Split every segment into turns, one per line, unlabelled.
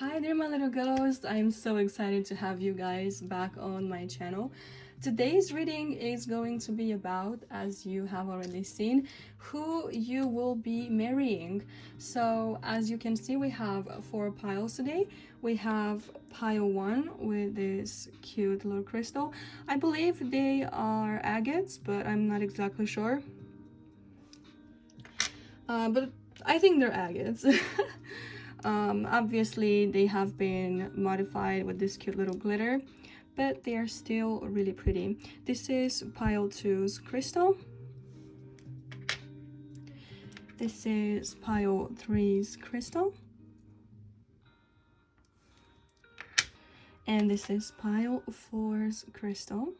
Hi there, my little ghosts. I'm so excited to have you guys back on my channel. Today's reading is going to be about, as you have already seen, who you will be marrying. So as you can see, we have 4 piles today. We have pile 1 with this cute little crystal. I believe they are agates, but I'm not exactly sure. But I think they're agates. Obviously they have been modified with this cute little glitter, but they are still really pretty. This is pile 2's crystal. This is pile 3's crystal. And this is pile 4's crystal.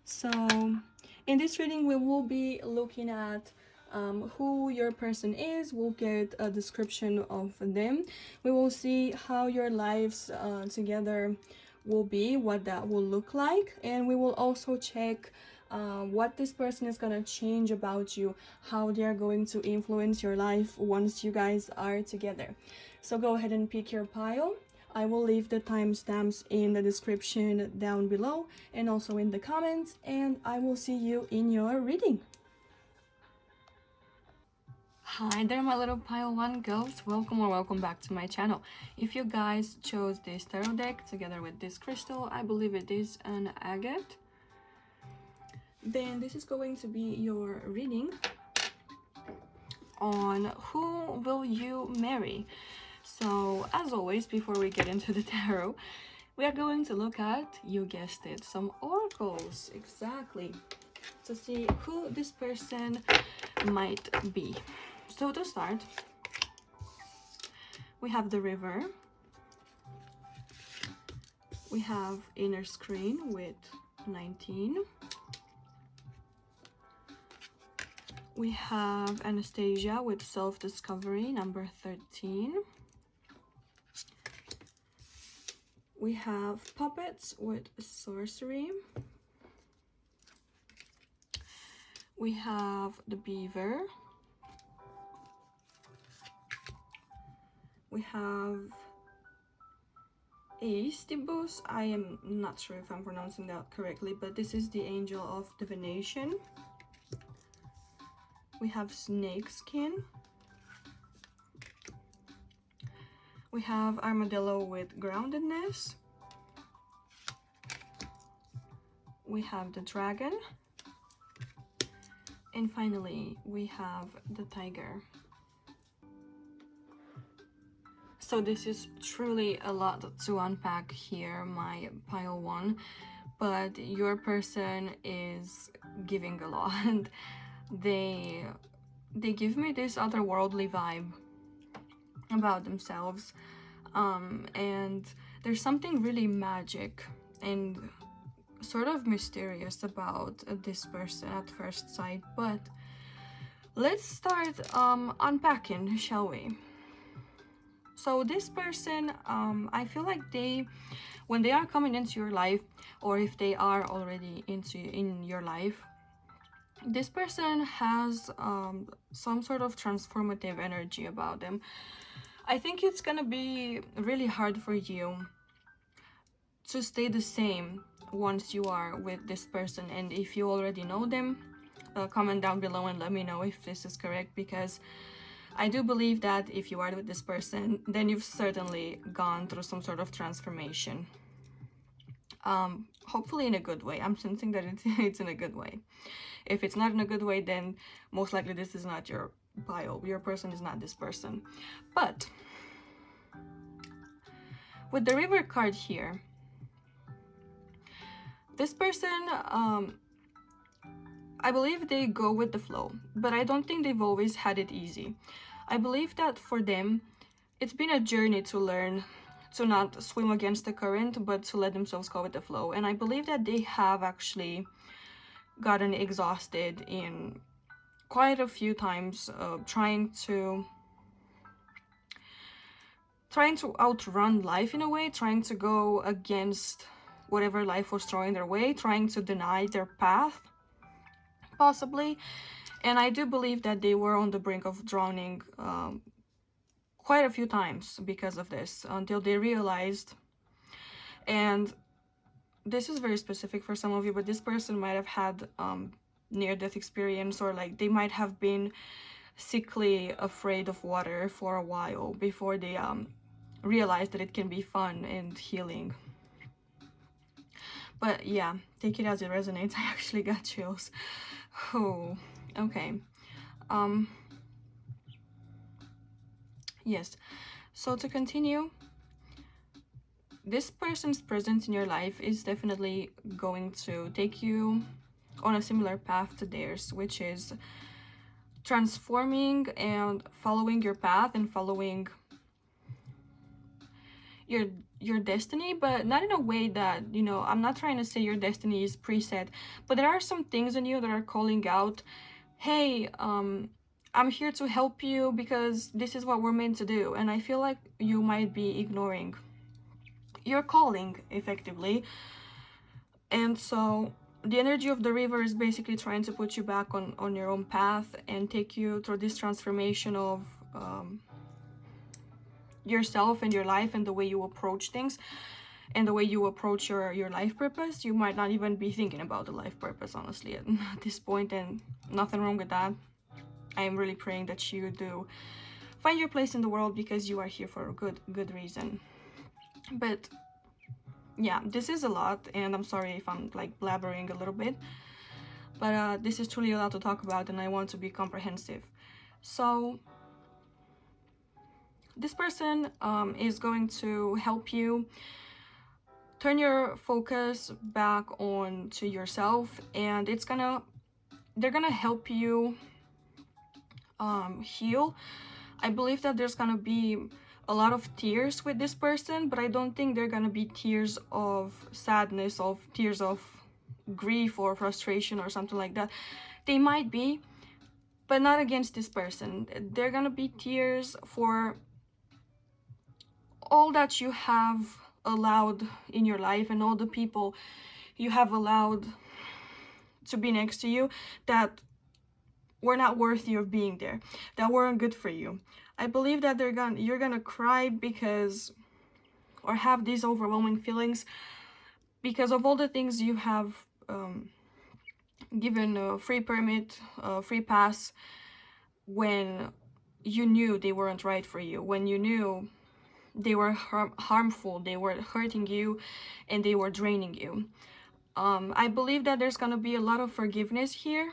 So in this reading we will be looking at who your person is. We'll get a description of them. We will see how your lives together will be, what that will look like, and we will also check what this person is going to change about you, how they're going to influence your life once you guys are together. So go ahead and pick your pile. I will leave the timestamps in the description down below and also in the comments, and I will see you in your reading. Hi there, my little pile 1 ghosts. Welcome or welcome back to my channel. If you guys chose this tarot deck together with this crystal, I believe it is an agate, then this is going to be your reading on who will you marry. So as always, before we get into the tarot, we are going to look at, you guessed it, some oracles, exactly, to see who this person might be. So to start, we have the river, we have inner screen with 19, we have Anastasia with self-discovery, number 13, we have puppets with sorcery, we have the beaver, we have Aestibus. I am not sure if I'm pronouncing that correctly, but this is the angel of divination. We have snake skin. We have armadillo with groundedness. We have the dragon. And finally, we have the tiger. So this is truly a lot to unpack here, my pile 1, but your person is giving a lot. They give me this otherworldly vibe about themselves, and there's something really magic and sort of mysterious about this person at first sight. But let's start unpacking, shall we? So this person, I feel like when they are coming into your life, or if they are already in your life, this person has some sort of transformative energy about them. I think it's gonna be really hard for you to stay the same once you are with this person. And if you already know them, comment down below and let me know if this is correct, because I do believe that if you are with this person, then you've certainly gone through some sort of transformation. Hopefully in a good way. I'm sensing that it's in a good way. If it's not in a good way, then most likely this is not your pile. Your person is not this person. But with the river card here, this person, I believe they go with the flow, but I don't think they've always had it easy. I believe that for them, it's been a journey to learn to not swim against the current, but to let themselves go with the flow. And I believe that they have actually gotten exhausted in quite a few times, trying to outrun life in a way, trying to go against whatever life was throwing their way, trying to deny their path, possibly. And I do believe that they were on the brink of drowning quite a few times because of this, until they realized. And this is very specific for some of you, but this person might have had near-death experience, or like they might have been sickly afraid of water for a while before they realized that it can be fun and healing. But yeah, take it as it resonates. I actually got chills. Oh, okay. Yes, so to continue, this person's presence in your life is definitely going to take you on a similar path to theirs, which is transforming and following your path and following your destiny, but not in a way that, you know, I'm not trying to say your destiny is preset, but there are some things in you that are calling out, hey, I'm here to help you because this is what we're meant to do. And I feel like you might be ignoring your calling effectively. And so the energy of the river is basically trying to put you back on your own path and take you through this transformation of yourself and your life and the way you approach things and the way you approach your life purpose. You might not even be thinking about the life purpose, honestly, at this point, and nothing wrong with that. I am really praying that you do find your place in the world, because you are here for a good reason. But yeah, this is a lot, and I'm sorry if I'm like blabbering a little bit, but this is truly a lot to talk about, and I want to be comprehensive. So this person is going to help you turn your focus back on to yourself, and they're gonna help you heal. I believe that there's gonna be a lot of tears with this person, but I don't think they're gonna be tears of sadness, of tears of grief or frustration or something like that. They might be, but not against this person. They're gonna be tears for all that you have allowed in your life and all the people you have allowed to be next to you that were not worthy of being there, that weren't good for you. I believe that you're gonna cry because, or have these overwhelming feelings because of all the things you have given a free permit, a free pass, when you knew they weren't right for you, when you knew they were harmful, they were hurting you, and they were draining you. I believe that there's gonna be a lot of forgiveness here,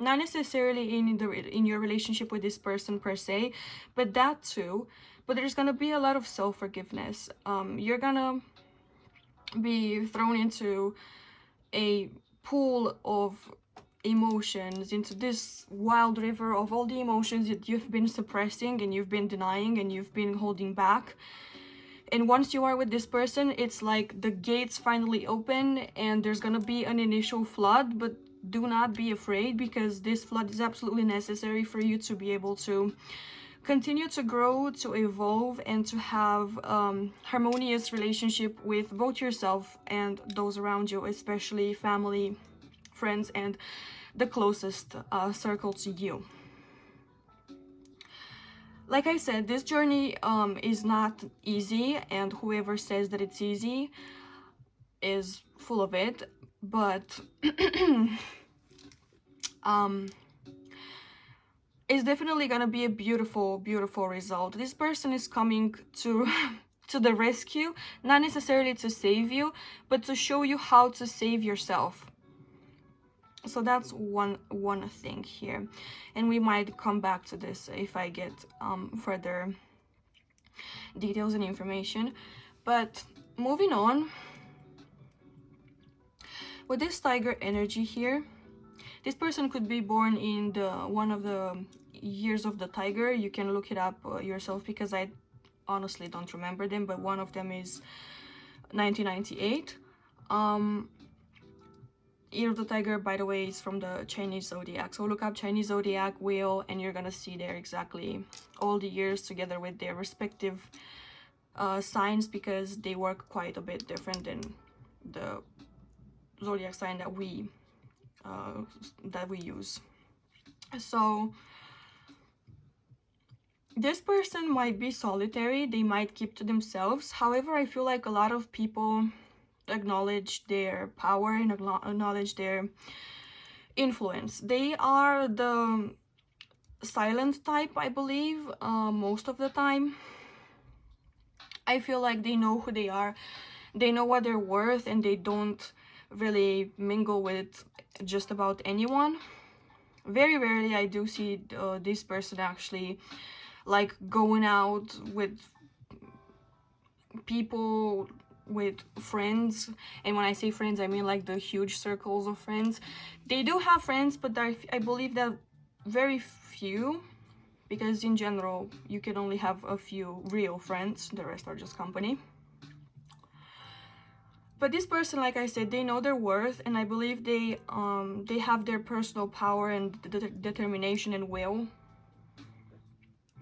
not necessarily in your relationship with this person per se, but that too. But there's gonna be a lot of self-forgiveness. You're gonna be thrown into a pool of emotions, into this wild river of all the emotions that you've been suppressing and you've been denying and you've been holding back. And once you are with this person, it's like the gates finally open and there's gonna be an initial flood, but do not be afraid, because this flood is absolutely necessary for you to be able to continue to grow, to evolve, and to have harmonious relationship with both yourself and those around you, especially family, friends, and the closest circle to you. Like I said, this journey is not easy, and whoever says that it's easy is full of it, but it's definitely gonna be a beautiful, beautiful result. This person is coming to to the rescue, not necessarily to save you, but to show you how to save yourself. So that's one thing here, and we might come back to this if I get further details and information. But moving on, with this tiger energy here, this person could be born in one of the years of the tiger. You can look it up yourself, because I honestly don't remember them, but one of them is 1998. Year of the tiger, by the way, is from the Chinese zodiac. So look up Chinese zodiac wheel and you're gonna see there exactly all the years together with their respective signs, because they work quite a bit different than the zodiac sign that we use. So this person might be solitary, they might keep to themselves. However, I feel like a lot of people acknowledge their power and acknowledge their influence. They are the silent type, I believe, most of the time. I feel like they know who they are, they know what they're worth, and they don't really mingle with just about anyone. Very rarely I do see this person actually like going out with people, with friends. And when I say friends, I mean like the huge circles of friends. They do have friends, but I believe that very few, because in general you can only have a few real friends, the rest are just company. But this person, like I said, they know their worth, and I believe they have their personal power and determination and will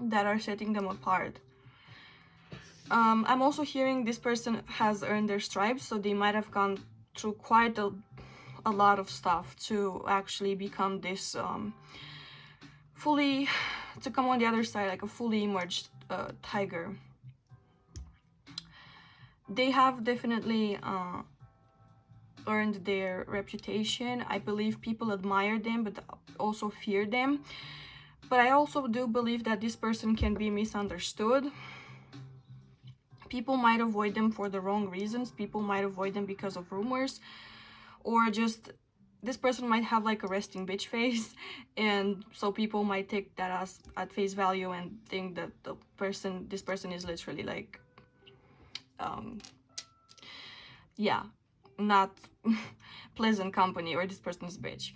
that are setting them apart. I'm also hearing this person has earned their stripes, so they might have gone through quite a lot of stuff to actually become this to come on the other side like a fully emerged tiger. They have definitely earned their reputation. I believe people admire them, but also fear them. But I also do believe that this person can be misunderstood. People might avoid them for the wrong reasons. People might avoid them because of rumors, or just this person might have like a resting bitch face, and so people might take that as at face value and think that this person is literally like yeah, not pleasant company, or this person's bitch.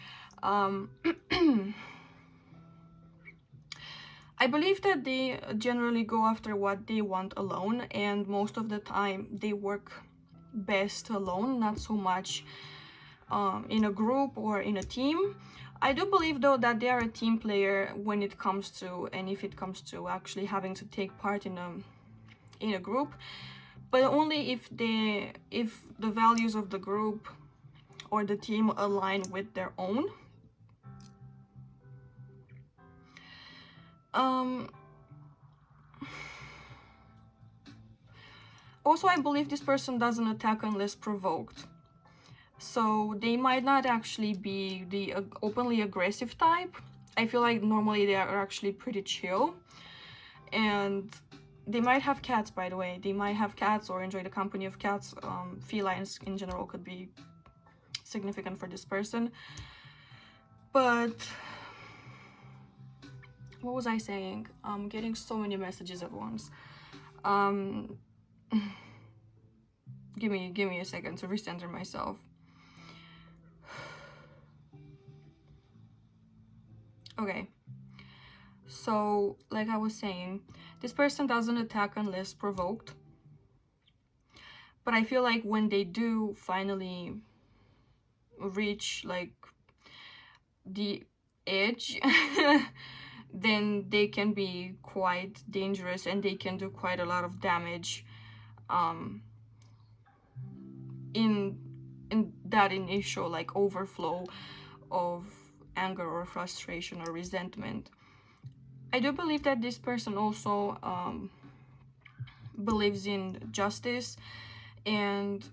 I believe that they generally go after what they want alone, and most of the time they work best alone, not so much in a group or in a team. I do believe though that they are a team player when it comes to, and if it comes to actually having to take part in a group, but only if the values of the group or the team align with their own. Also, I believe this person doesn't attack unless provoked. So they might not actually be the openly aggressive type. I feel like normally they are actually pretty chill. And they might have cats, by the way. They might have cats or enjoy the company of cats. Felines in general could be significant for this person. But what was I saying? I'm getting so many messages at once. Give me a second to recenter myself. Okay, so like I was saying, this person doesn't attack unless provoked, but I feel like when they do finally reach like the edge then they can be quite dangerous, and they can do quite a lot of damage in that initial like overflow of anger or frustration or resentment. I do believe that this person also believes in justice and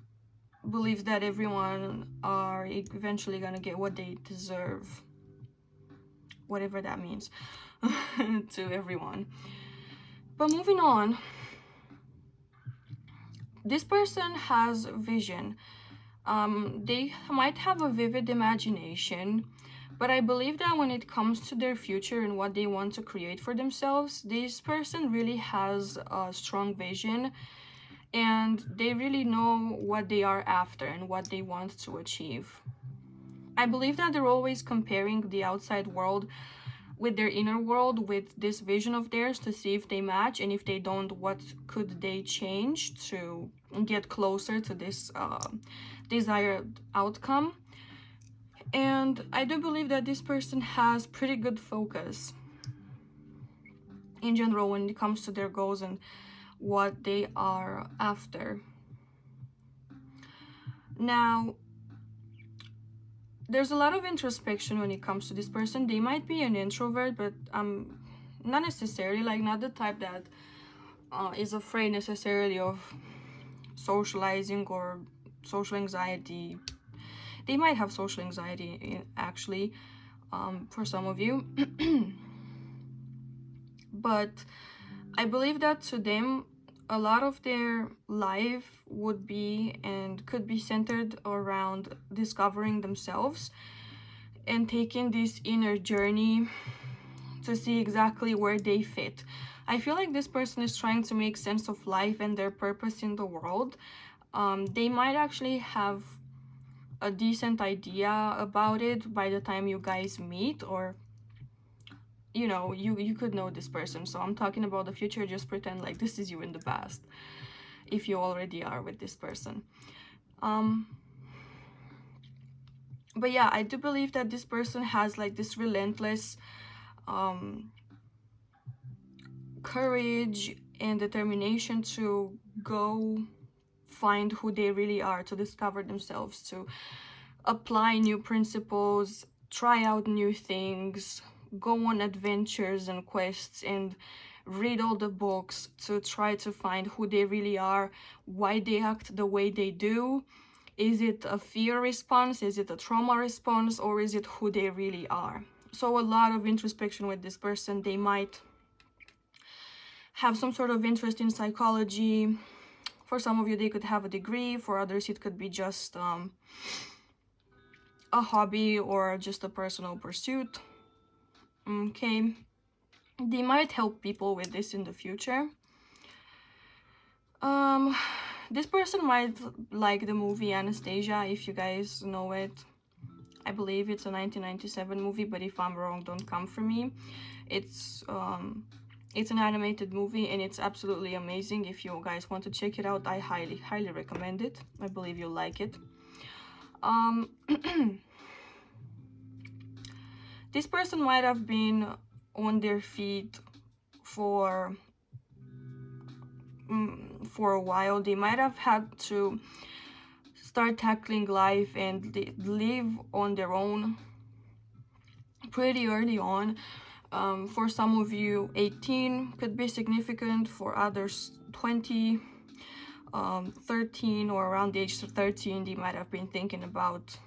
believes that everyone are eventually gonna get what they deserve, whatever that means to everyone. But moving on, this person has vision. They might have a vivid imagination, but I believe that when it comes to their future and what they want to create for themselves, this person really has a strong vision, and they really know what they are after and what they want to achieve. I believe that they're always comparing the outside world with their inner world, with this vision of theirs, to see if they match, and if they don't, what could they change to get closer to this desired outcome. And I do believe that this person has pretty good focus in general when it comes to their goals and what they are after. Now, there's a lot of introspection when it comes to this person. They might be an introvert, but I'm not necessarily, like not the type that is afraid necessarily of socializing or social anxiety. They might have social anxiety actually, for some of you. But I believe that to them, a lot of their life would be and could be centered around discovering themselves and taking this inner journey to see exactly where they fit. I feel like this person is trying to make sense of life and their purpose in the world. They might actually have a decent idea about it by the time you guys meet, or you know, you could know this person. So I'm talking about the future. Just pretend like this is you in the past, if you already are with this person. But yeah, I do believe that this person has like this relentless courage and determination to go find who they really are, to discover themselves, to apply new principles, try out new things, go on adventures and quests, and read all the books to try to find who they really are, why they act the way they do. Is it a fear response? Is it a trauma response? Or is it who they really are? So a lot of introspection with this person. They might have some sort of interest in psychology. For some of you, they could have a degree. For others, it could be just a hobby or just a personal pursuit. Okay, they might help people with this in the future. This person might like the movie Anastasia, if you guys know it. I believe it's a 1997 movie, but if I'm wrong, don't come for me. It's an animated movie and it's absolutely amazing. If you guys want to check it out, I highly recommend it. I believe you'll like it. This person might have been on their feet for a while. They might have had to start tackling life and live on their own pretty early on. For some of you, 18 could be significant. For others, 20, 13, or around the age of 13, they might have been thinking about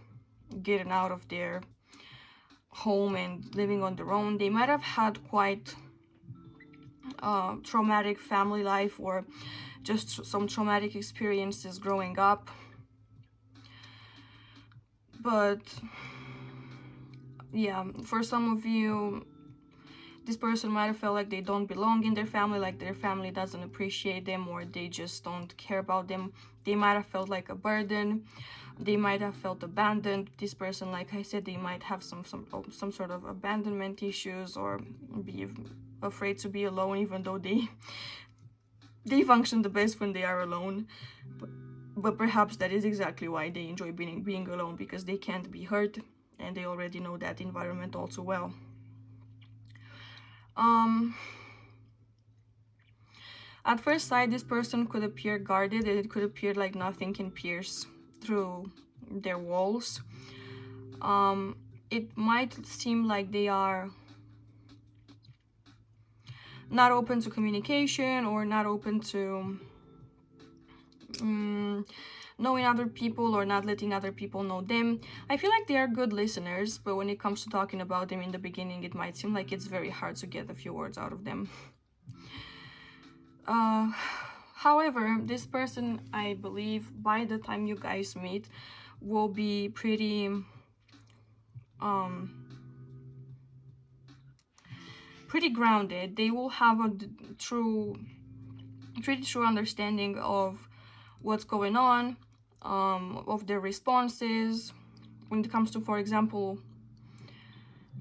getting out of their home and living on their own. They might have had quite traumatic family life, or just some traumatic experiences growing up. But yeah, for some of you, this person might have felt like they don't belong in their family, like their family doesn't appreciate them, or they just don't care about them. They might have felt like a burden. They might have felt abandoned. This person, like I said, they might have some sort of abandonment issues, or be afraid to be alone, even though they function the best when they are alone. But perhaps that is exactly why they enjoy being alone, because they can't be hurt and they already know that environment all too well. At first sight, this person could appear guarded, and it could appear like nothing can pierce through their walls. It might seem like they are not open to communication, or not open to knowing other people, or not letting other people know them. I feel like they are good listeners, but when it comes to talking about them in the beginning, it might seem like it's very hard to get a few words out of them. However, this person, I believe, by the time you guys meet, will be pretty grounded. They will have a pretty true understanding of what's going on, of their responses. When it comes to, for example,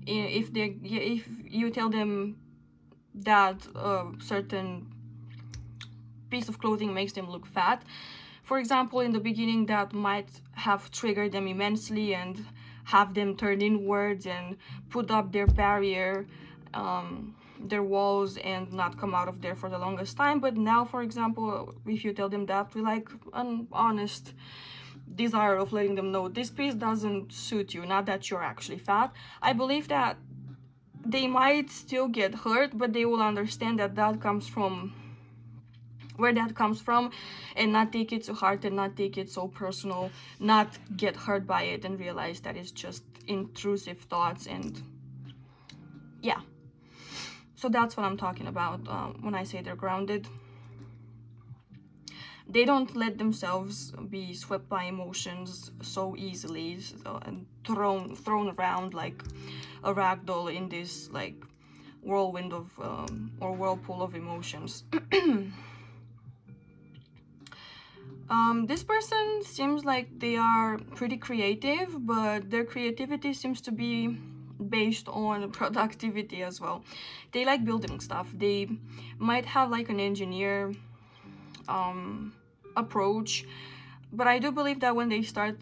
if you tell them that a certain piece of clothing makes them look fat, for example, in the beginning, that might have triggered them immensely and have them turn inwards and put up their barrier, their walls, and not come out of there for the longest time. But now, for example, if you tell them that with like an honest desire of letting them know this piece doesn't suit you, not that you're actually fat, I believe that they might still get hurt, but they will understand that that comes from where that comes from, and not take it to heart and not take it so personal, not get hurt by it, and realize that it's just intrusive thoughts. And yeah, so that's what I'm talking about when I say they're grounded. They don't let themselves be swept by emotions so easily, and thrown around like a rag doll in this like whirlwind of or whirlpool of emotions. This person seems like they are pretty creative, but their creativity seems to be based on productivity as well. They like building stuff. They might have like an engineer approach, but I do believe that when they start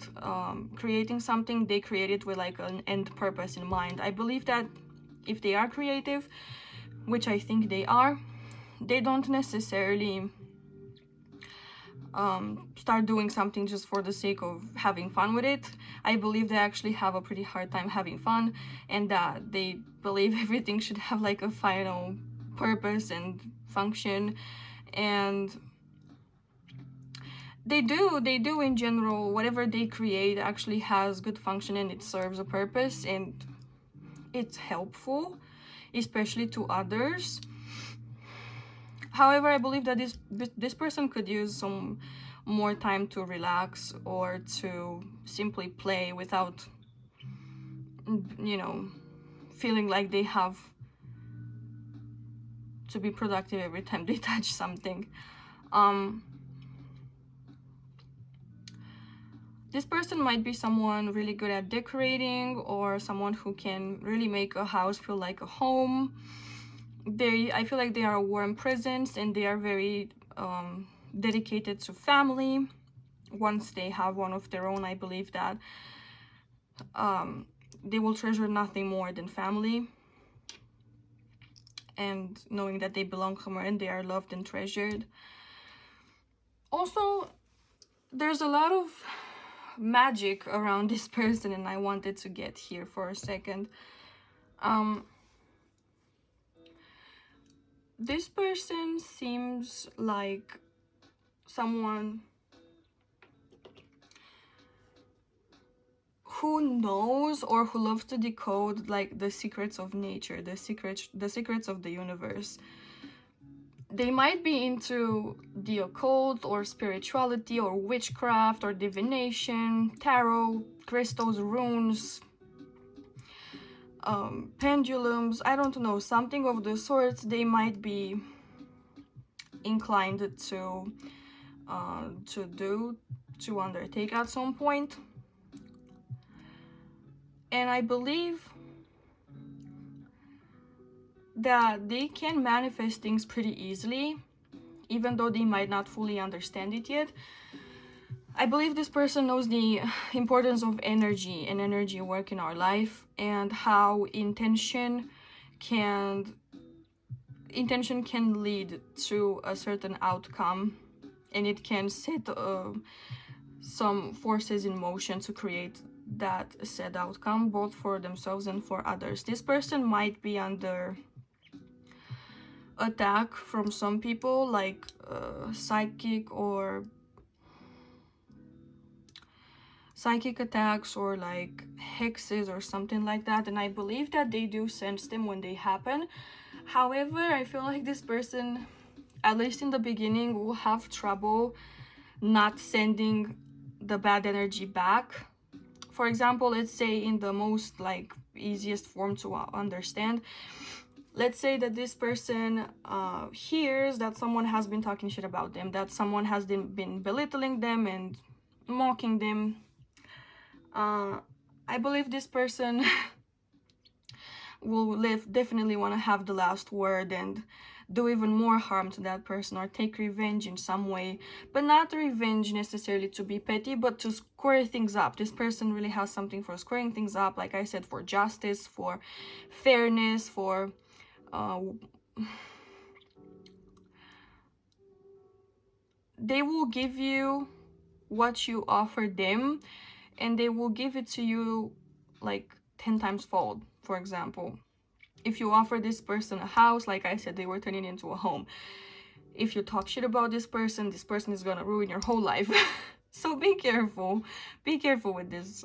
creating something, they create it with like an end purpose in mind. I believe that if they are creative, which I think they are, they don't necessarily start doing something just for the sake of having fun with it. I believe they actually have a pretty hard time having fun, and that they believe everything should have like a final purpose and function. And they do in general. Whatever they create actually has good function, and it serves a purpose, and it's helpful, especially to others. However, I believe that this person could use some more time to relax, or to simply play without, you know, feeling like they have to be productive every time they touch something. This person might be someone really good at decorating, or someone who can really make a house feel like a home. I feel like they are a warm presence, and they are very dedicated to family. Once they have one of their own, I believe that they will treasure nothing more than family, and knowing that they belong somewhere and they are loved and treasured. Also, there's a lot of magic around this person, and I wanted to get here for a second. This person seems like someone who knows, or who loves to decode like the secrets of nature, the secrets of the universe. They might be into the occult, or spirituality, or witchcraft, or divination, tarot, crystals, runes, pendulums, I don't know, something of the sorts. They might be inclined to undertake at some point. And I believe that they can manifest things pretty easily, even though they might not fully understand it yet. I believe this person knows the importance of energy and energy work in our life, and how intention can lead to a certain outcome, and it can set some forces in motion to create that said outcome, both for themselves and for others. This person might be under attack from some people, like psychic attacks, or like hexes or something like that, and I believe that they do sense them when they happen. However, I feel like this person, at least in the beginning, will have trouble not sending the bad energy back. For example, let's say in the most like easiest form to understand, let's say that this person hears that someone has been talking shit about them, that someone has been belittling them and mocking them. I believe this person will definitely want to have the last word, and do even more harm to that person, or take revenge in some way, but not revenge necessarily to be petty, but to square things up. This person really has something for squaring things up, like I said, for justice, for fairness, for they will give you what you offer them, and they will give it to you like 10 times fold, for example. If you offer this person a house, like I said, they were turning into a home. If you talk shit about this person is gonna ruin your whole life. So be careful. Be careful with this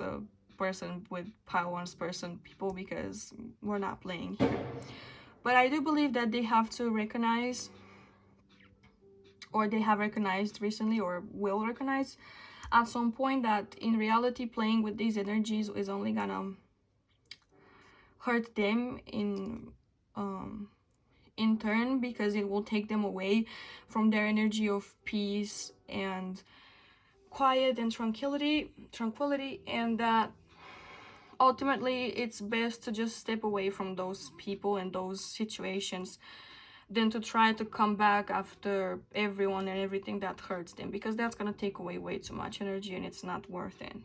person, with pile one's person, people, because we're not playing here. But I do believe that they have to recognize, or they have recognized recently, or will recognize at some point, that in reality playing with these energies is only gonna hurt them in turn, because it will take them away from their energy of peace and quiet and tranquility, and that ultimately it's best to just step away from those people and those situations than to try to come back after everyone and everything that hurts them, because that's gonna take away way too much energy and it's not worth it.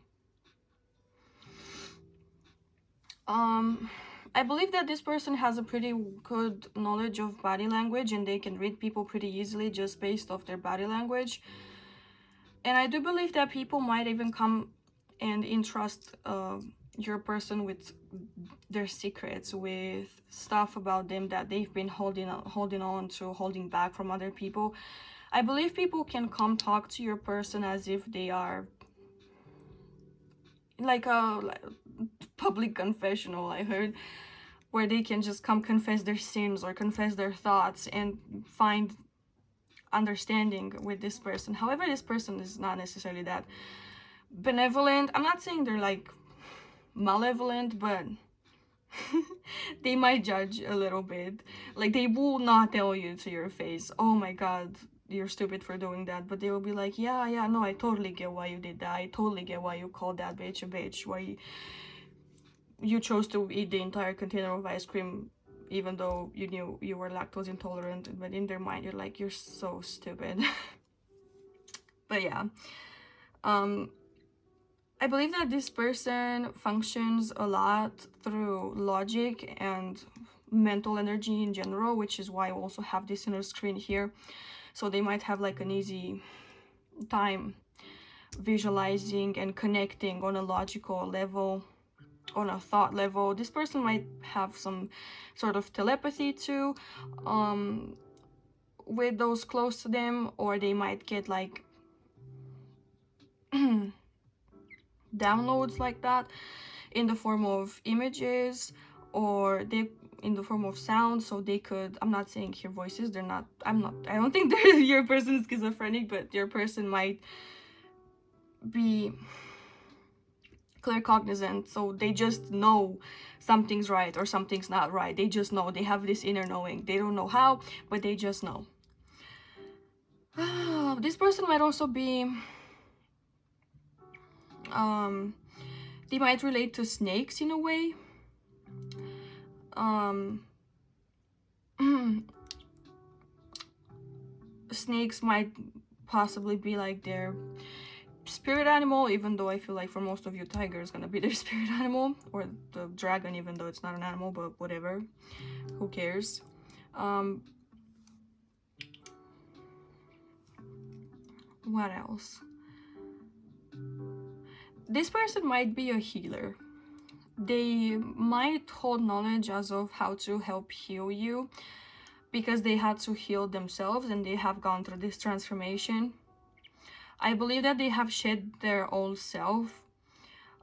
I believe that this person has a pretty good knowledge of body language, and they can read people pretty easily just based off their body language. And I do believe that people might even come and entrust your person with their secrets, with stuff about them that they've been holding on to, holding back from other people. I believe people can come talk to your person as if they are like a public confessional, I heard, where they can just come confess their sins or confess their thoughts and find understanding with this person. However, this person is not necessarily that benevolent. I'm not saying they're like malevolent, but they might judge a little bit. Like, they will not tell you to your face, oh my god, you're stupid for doing that, but they will be like, yeah, no, I totally get why you did that. I totally get why you called that bitch a bitch, why you chose to eat the entire container of ice cream even though you knew you were lactose intolerant. But in their mind, you're like, you're so stupid. But yeah, I believe that this person functions a lot through logic and mental energy in general, which is why I also have this inner screen here. So they might have like an easy time visualizing and connecting on a logical level, on a thought level. This person might have some sort of telepathy too, with those close to them, or they might get like downloads like that in the form of images, or they in the form of sound. So they could, I'm not saying hear voices, they're not, I don't think your person is schizophrenic, but your person might be claircognizant, so they just know something's right or something's not right. They just know, they have this inner knowing. They don't know how, but they just know. This person might also be they might relate to snakes in a way. Snakes might possibly be like their spirit animal, even though I feel like for most of you, tiger is gonna be their spirit animal, or the dragon, even though it's not an animal, but whatever, who cares. What else? This person might be a healer. They might hold knowledge as of how to help heal you, because they had to heal themselves and they have gone through this transformation. I believe that they have shed their old self,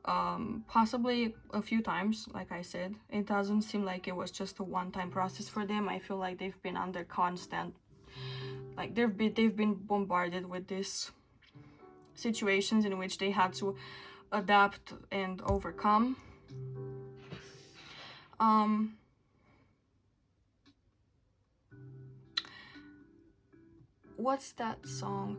possibly a few times. Like I said, it doesn't seem like it was just a one-time process for them. I feel like they've been under constant, like they've been bombarded with these situations in which they had to adapt and overcome. What's that song?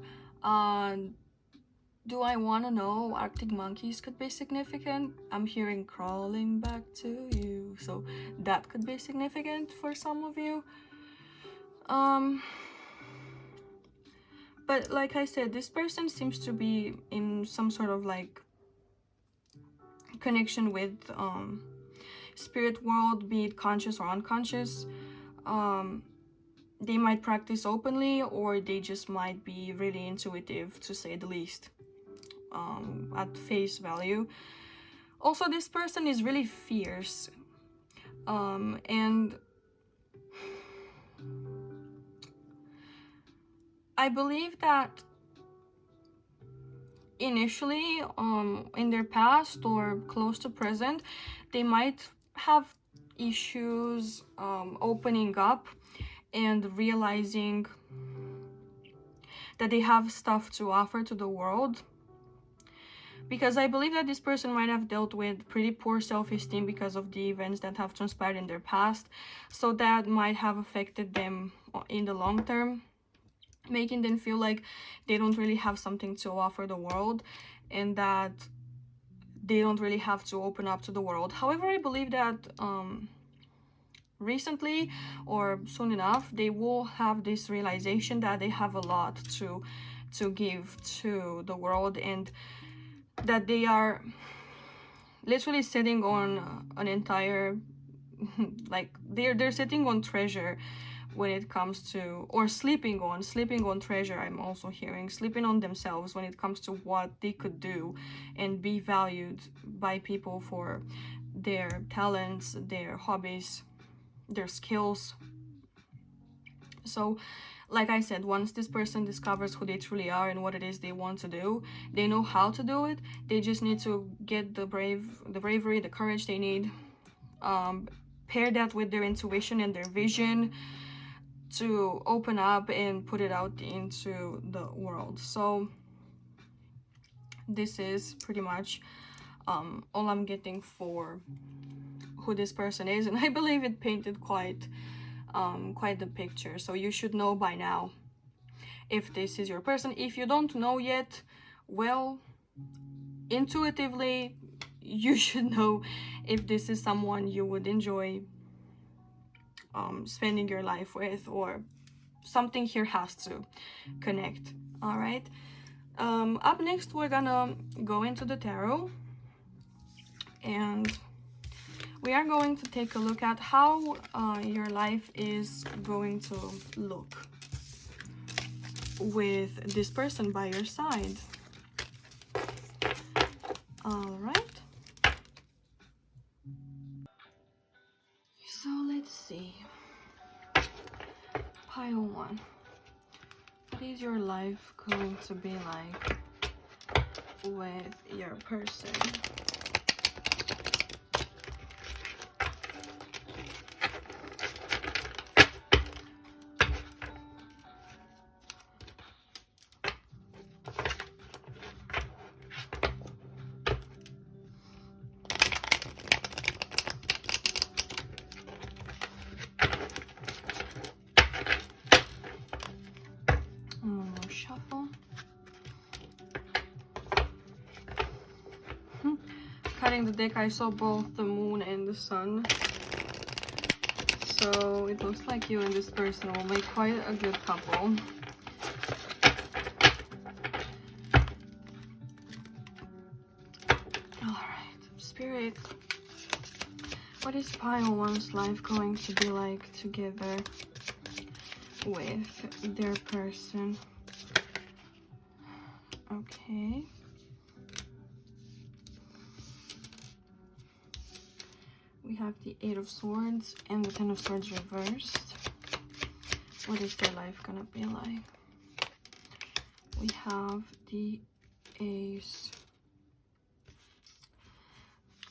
Do I want to know? Arctic Monkeys could be significant. I'm hearing crawling back to you, so that could be significant for some of you. But like I said, this person seems to be in some sort of like connection with spirit world, be it conscious or unconscious. They might practice openly, or they just might be really intuitive, to say the least, at face value. Also, this person is really fierce. And I believe that initially, in their past or close to present, they might have issues opening up and realizing that they have stuff to offer to the world. Because I believe that this person might have dealt with pretty poor self-esteem because of the events that have transpired in their past. So that might have affected them in the long term, making them feel like they don't really have something to offer the world and that they don't really have to open up to the world. However, I believe that recently or soon enough, they will have this realization that they have a lot to give to the world, and that they are literally sitting on an entire like they're sitting on treasure when it comes to, or sleeping on treasure. I'm also hearing sleeping on themselves when it comes to what they could do and be valued by people for their talents, their hobbies, their skills. So like I said, once this person discovers who they truly are and what it is they want to do, they know how to do it. They just need to get the bravery, the courage they need, pair that with their intuition and their vision to open up and put it out into the world. So this is pretty much all I'm getting for who this person is, and I believe it painted quite the picture. So you should know by now if this is your person. If you don't know yet, well, intuitively you should know if this is someone you would enjoy spending your life with, or something here has to connect. All right, up next we're gonna go into the tarot, and we are going to take a look at how your life is going to look with this person by your side. All right. So let's see. Pile 1. What is your life going to be like with your person? Shuffle. Cutting the deck, I saw both the moon and the sun. So it looks like you and this person will make quite a good couple. Alright, Spirit. What is Pile 1's life going to be like together with their person? Okay. We have the 8 of Swords and the 10 of Swords reversed. What is their life gonna be like? We have the Ace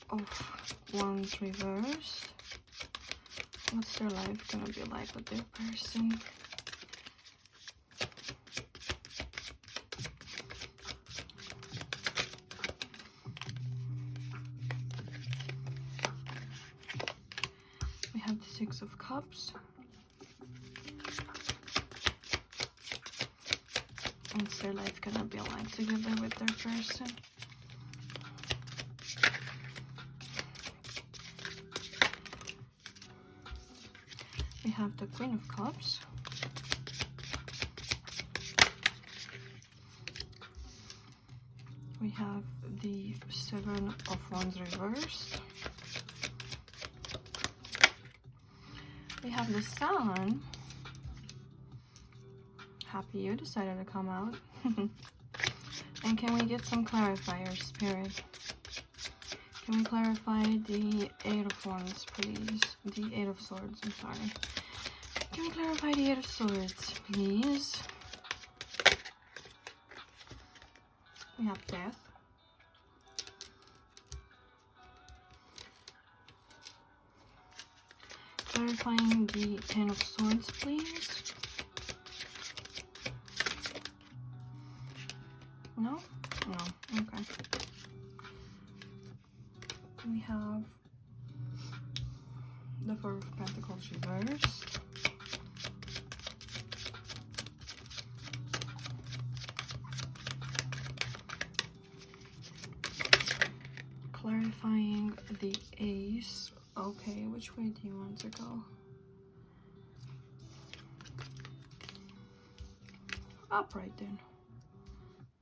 of Wands reversed. What's their life gonna be like with their person? We have the 6 of Cups. What's their life gonna be like together with their person? We have the Queen of Cups. We have the 7 of Wands reversed. We have the Sun. Happy you decided to come out. And can we get some clarifiers, Spirit? Can we clarify the Eight of Wands, please? The Eight of Swords, I'm sorry. Can we clarify the Eight of Swords, please? We have Death. Clarifying the Ten of Swords, please. No? No. Okay. We have the Four of Pentacles reversed. Clarifying the Ace. Okay, which way do you want to go? Upright then.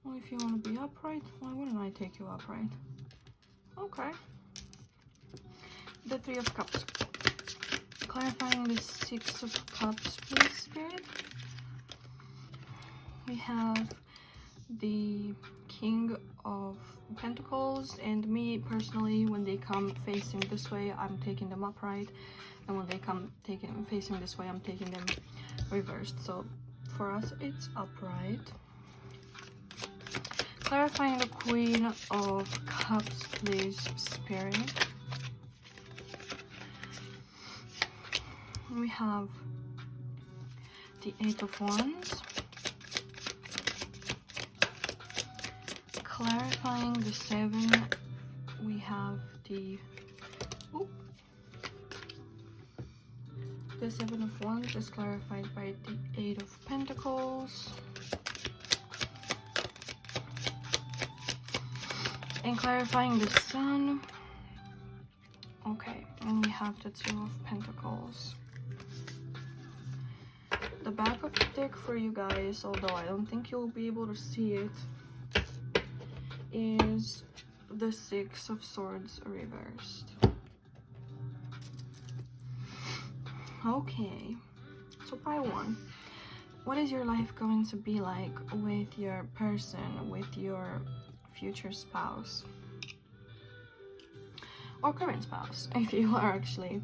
Well, if you want to be upright, why wouldn't I take you upright? Okay. The Three of Cups. Clarifying the Six of Cups, please, Spirit. We have the King of Pentacles, and me personally, when they come facing this way, I'm taking them upright, and when they come facing this way, I'm taking them reversed. So for us, it's upright. Clarifying the Queen of Cups, please, Spirit. We have the Eight of Wands. Clarifying the Seven, we have the Seven of Wands is clarified by the Eight of Pentacles. And clarifying the Sun. Okay, and we have the Two of Pentacles. The back of the deck for you guys, although I don't think you'll be able to see it, is the Six of Swords reversed. Okay, so pile one. What is your life going to be like with your person, with your future spouse? Or current spouse, if you are actually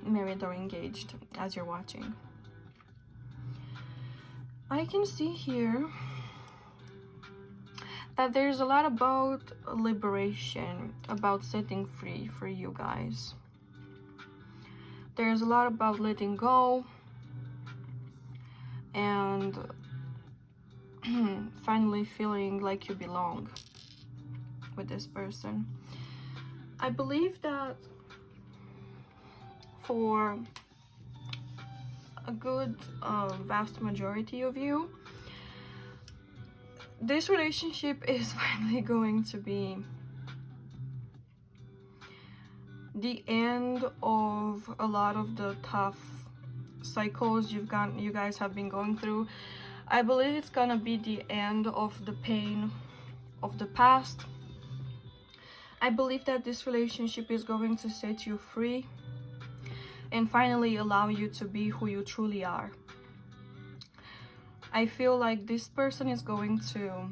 married or engaged as you're watching. I can see here that there's a lot about liberation, about setting free for you guys. There's a lot about letting go and finally feeling like you belong with this person. I believe that for a good vast majority of you, this relationship is finally going to be the end of a lot of the tough cycles you guys have been going through. I believe it's gonna be the end of the pain of the past. I believe that this relationship is going to set you free and finally allow you to be who you truly are. I feel like this person is going to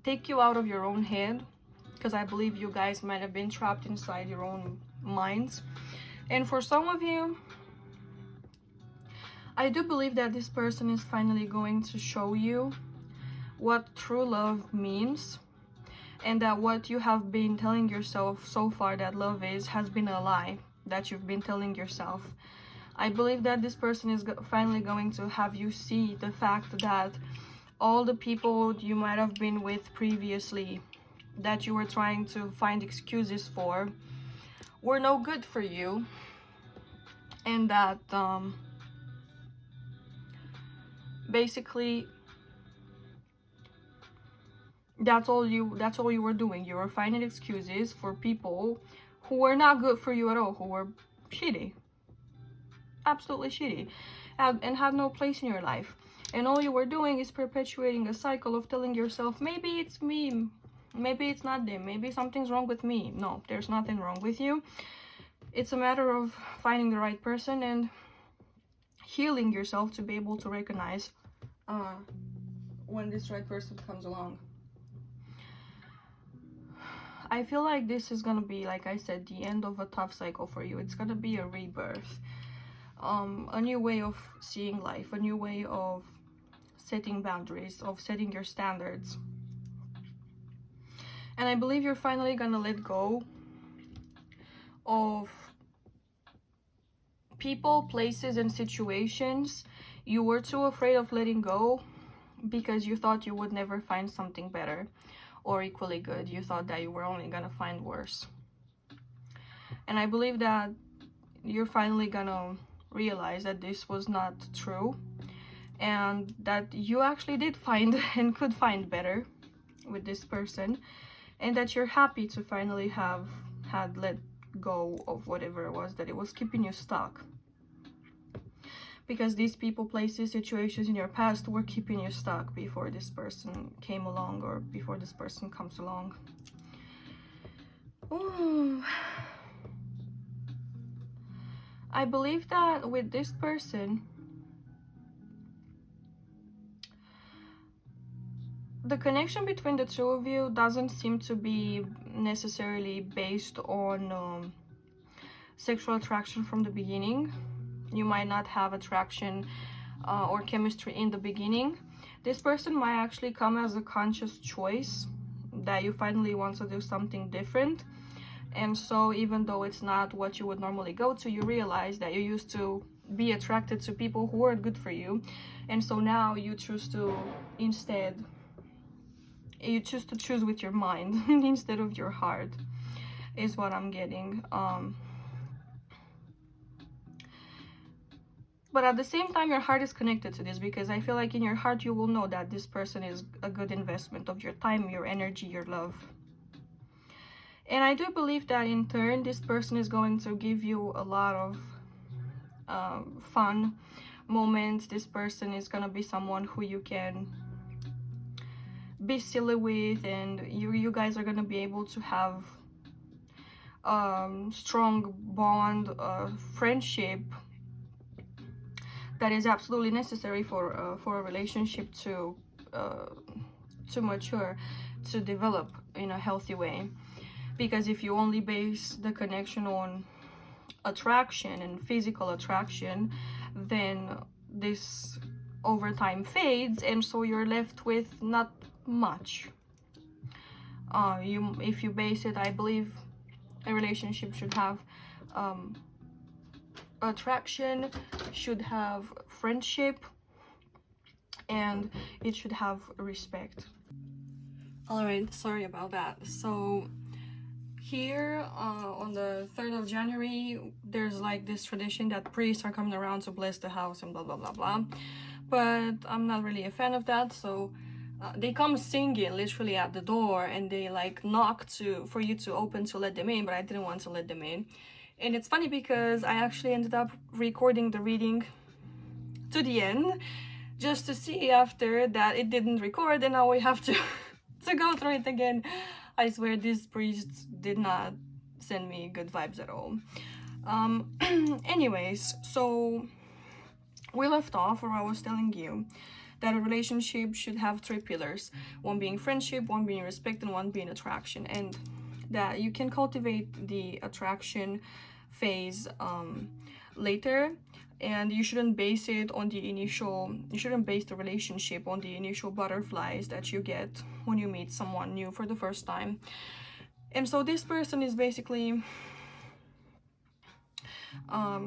take you out of your own head, because I believe you guys might have been trapped inside your own minds. And for some of you, I do believe that this person is finally going to show you what true love means, and that what you have been telling yourself so far that love is has been a lie that you've been telling yourself. I believe that this person is finally going to have you see the fact that all the people you might have been with previously, that you were trying to find excuses for, were no good for you, and that basically that's all you were doing. You were finding excuses for people who were not good for you at all, who were shitty, absolutely shitty, and had no place in your life. And all you were doing is perpetuating a cycle of telling yourself, maybe it's me, maybe it's not them, maybe something's wrong with me. No, there's nothing wrong with you. It's a matter of finding the right person and healing yourself to be able to recognize when this right person comes along. I feel like this is gonna be, like I said, the end of a tough cycle for you. It's gonna be a rebirth, a new way of seeing life, a new way of setting boundaries, of setting your standards. And I believe you're finally gonna let go of people, places, and situations you were too afraid of letting go because you thought you would never find something better or equally good. You thought that you were only gonna find worse. And I believe that you're finally gonna realize that this was not true, and that you actually did find and could find better with this person, and that you're happy to finally have had let go of whatever it was that it was keeping you stuck. Because these people, places, situations in your past were keeping you stuck before this person came along, or before this person comes along. Ooh. I believe that with this person, the connection between the two of you doesn't seem to be necessarily based on sexual attraction from the beginning. You might not have attraction or chemistry in the beginning. This person might actually come as a conscious choice that you finally want to do something different. And so even though it's not what you would normally go to, you realize that you used to be attracted to people who weren't good for you. And so now you choose to instead, you choose to choose with your mind instead of your heart, is what I'm getting. But at the same time, your heart is connected to this, because I feel like in your heart you will know that this person is a good investment of your time, your energy, your love. And I do believe that in turn, this person is going to give you a lot of fun moments. This person is going to be someone who you can be silly with, and you guys are going to be able to have strong bond, friendship that is absolutely necessary for a relationship to mature, to develop in a healthy way. Because if you only base the connection on attraction and physical attraction, then this over time fades, and so you're left with not much. If you base it, I believe a relationship should have attraction, should have friendship, and it should have respect. All right, sorry about that. So here on the 3rd of January, there's like this tradition that priests are coming around to bless the house and blah blah blah blah, but I'm not really a fan of that. So they come singing literally at the door, and they like knock for you to open to let them in, but I didn't want to let them in. And it's funny because I actually ended up recording the reading to the end just to see after that it didn't record, and now we have to to go through it again. I swear this priest did not send me good vibes at all. Anyways, so we left off where I was telling you that a relationship should have 3 pillars, one being friendship, one being respect, and one being attraction, and that you can cultivate the attraction phase later, and you shouldn't base it on the initial, you shouldn't base the relationship on the initial butterflies that you get when you meet someone new for the first time. And so this person is basically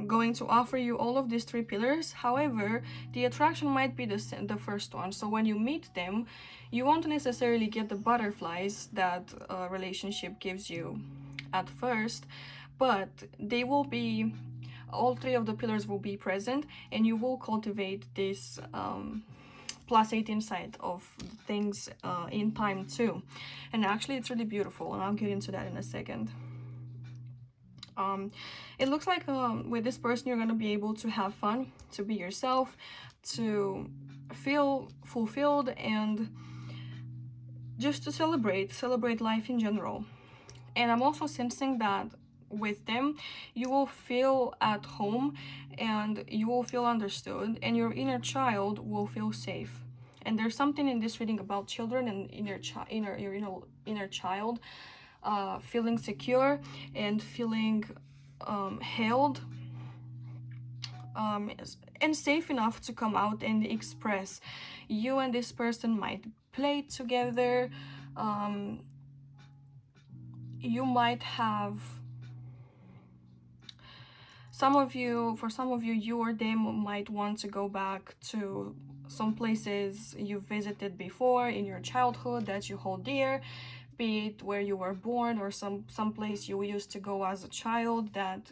going to offer you all of these 3 pillars. However, the attraction might be the first one. So when you meet them, you won't necessarily get the butterflies that a relationship gives you at first, but they will be, all 3 of the pillars will be present, and you will cultivate this +8 insight of things in time too. And actually it's really beautiful, and I'll get into that in a second. It looks like with this person you're going to be able to have fun, to be yourself, to feel fulfilled, and just to celebrate life in general. And I'm also sensing that with them you will feel at home, and you will feel understood, and your inner child will feel safe. And there's something in this reading about children and your inner child feeling secure and feeling held, and safe enough to come out and express. You and this person might play together. You might have, for some of you, you or them might want to go back to some places you visited before in your childhood that you hold dear, be it where you were born or some place you used to go as a child that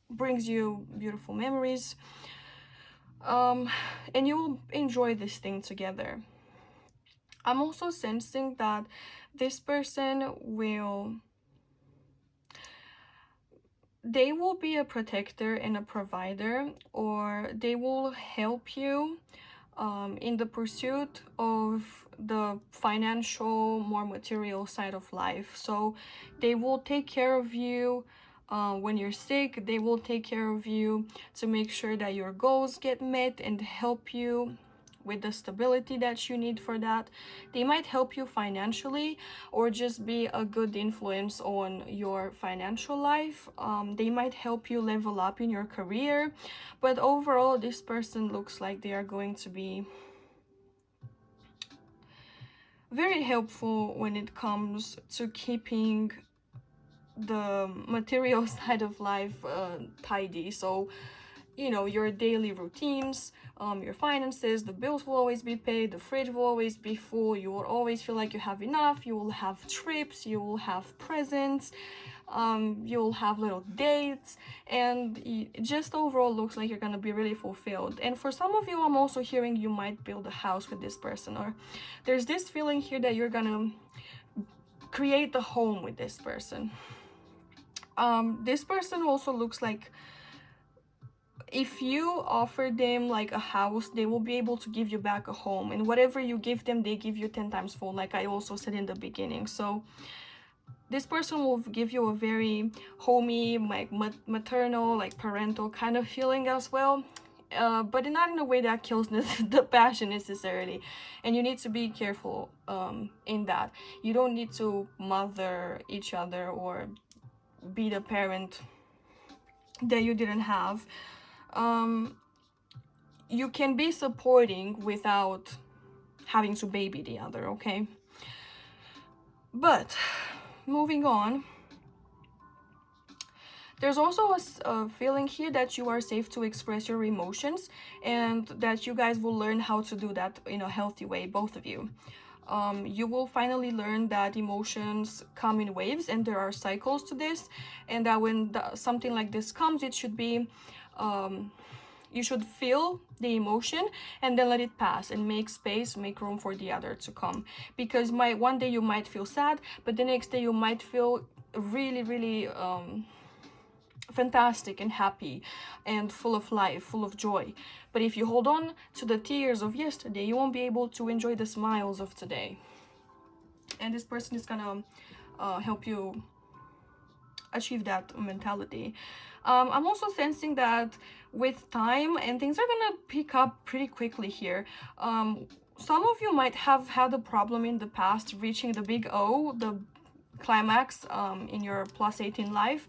brings you beautiful memories. And you will enjoy this thing together. I'm also sensing that this person will be a protector and a provider, or they will help you in the pursuit of the financial, more material side of life. So they will take care of you when you're sick. They will take care of you to make sure that your goals get met and help you with the stability that you need for that. They might help you financially or just be a good influence on your financial life. They might help you level up in your career, but overall this person looks like they are going to be very helpful when it comes to keeping the material side of life tidy. So you know, your daily routines, your finances, the bills will always be paid, the fridge will always be full, you will always feel like you have enough, you will have trips, you will have presents, you will have little dates, and it just overall looks like you're gonna be really fulfilled. And for some of you, I'm also hearing you might build a house with this person, or there's this feeling here that you're gonna create a home with this person. This person also looks like if you offer them like a house, they will be able to give you back a home, and whatever you give them, they give you 10 times full, like I also said in the beginning. So this person will give you a very homey, like maternal, like parental kind of feeling as well, but not in a way that kills the passion necessarily. And you need to be careful in that. You don't need to mother each other or be the parent that you didn't have. You can be supporting without having to baby the other, okay? But moving on, there's also a feeling here that you are safe to express your emotions, and that you guys will learn how to do that in a healthy way, both of you. You will finally learn that emotions come in waves and there are cycles to this, and that when something like this comes, it should be you should feel the emotion and then let it pass and make space, make room for the other to come. Because one day you might feel sad, but the next day you might feel really, really fantastic and happy and full of life, full of joy. But if you hold on to the tears of yesterday, you won't be able to enjoy the smiles of today. And this person is gonna help you achieve that mentality. I'm also sensing that with time, and things are gonna pick up pretty quickly here. Some of you might have had a problem in the past reaching the big O, the climax in your +18 life.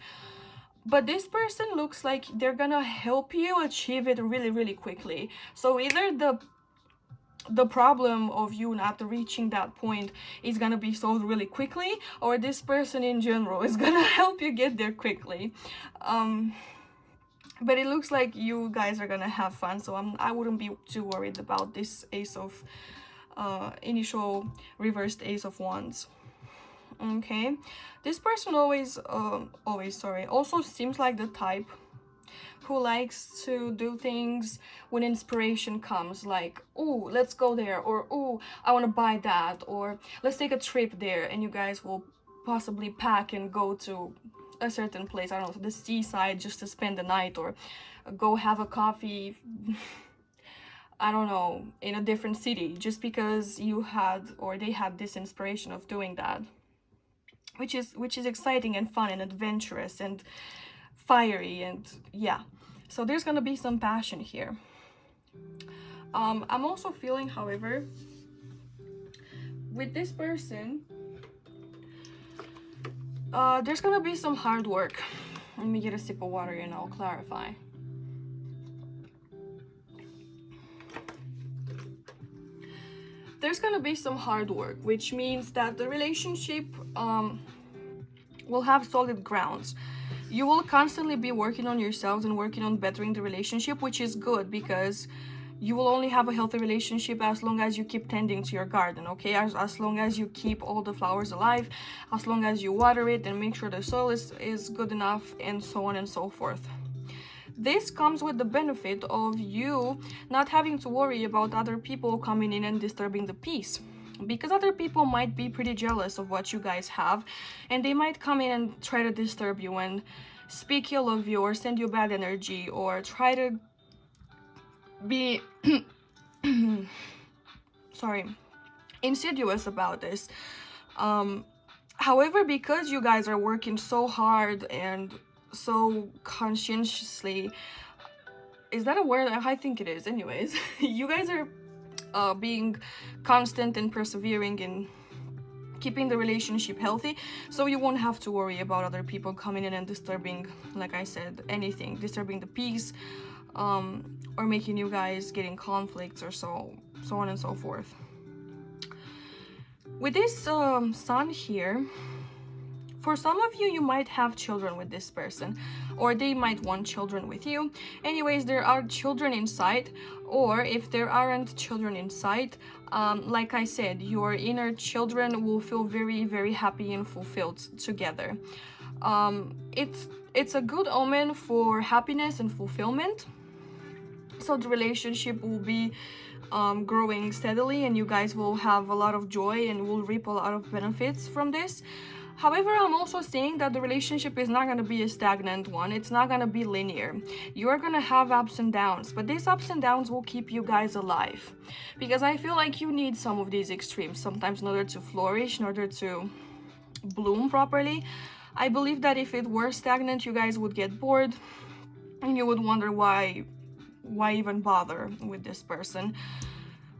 But this person looks like they're gonna help you achieve it really, really quickly. So either the problem of you not reaching that point is gonna be solved really quickly, or this person in general is gonna help you get there quickly. But it looks like you guys are gonna have fun, so I wouldn't be too worried about this ace of initial reversed ace of wands. Okay, this person also seems like the type who likes to do things when inspiration comes, like, oh, let's go there, or oh, I want to buy that, or let's take a trip there, and you guys will possibly pack and go to a certain place, I don't know, the seaside, just to spend the night, or go have a coffee I don't know, in a different city, just because you had or they had this inspiration of doing that, which is exciting and fun and adventurous and fiery, and yeah. So there's gonna be some passion here. I'm also feeling, however, with this person, There's gonna be some hard work. Let me get a sip of water and I'll clarify. There's gonna be some hard work, which means that the relationship will have solid grounds. You will constantly be working on yourselves and working on bettering the relationship, which is good because you will only have a healthy relationship as long as you keep tending to your garden, okay? As long as you keep all the flowers alive, as long as you water it and make sure the soil is good enough, and so on and so forth. This comes with the benefit of you not having to worry about other people coming in and disturbing the peace. Because other people might be pretty jealous of what you guys have, and they might come in and try to disturb you and speak ill of you or send you bad energy or try to be sorry, insidious about this. However, because you guys are working so hard and so conscientiously, is that a word? I think it is. Anyways, you guys are being constant and persevering in keeping the relationship healthy, so you won't have to worry about other people coming in and disturbing, like I said, anything, disturbing the peace, or making you guys get in conflicts or so on and so forth. With this sun here, for some of you, you might have children with this person, or they might want children with you. Anyways, there are children in sight, or if there aren't children in sight, like I said, your inner children will feel very, very happy and fulfilled together. It's a good omen for happiness and fulfillment. So the relationship will be growing steadily, and you guys will have a lot of joy and will reap a lot of benefits from this. However, I'm also saying that the relationship is not going to be a stagnant one. It's not going to be linear. You're going to have ups and downs, but these ups and downs will keep you guys alive. Because I feel like you need some of these extremes sometimes in order to flourish, in order to bloom properly. I believe that if it were stagnant, you guys would get bored and you would wonder why even bother with this person.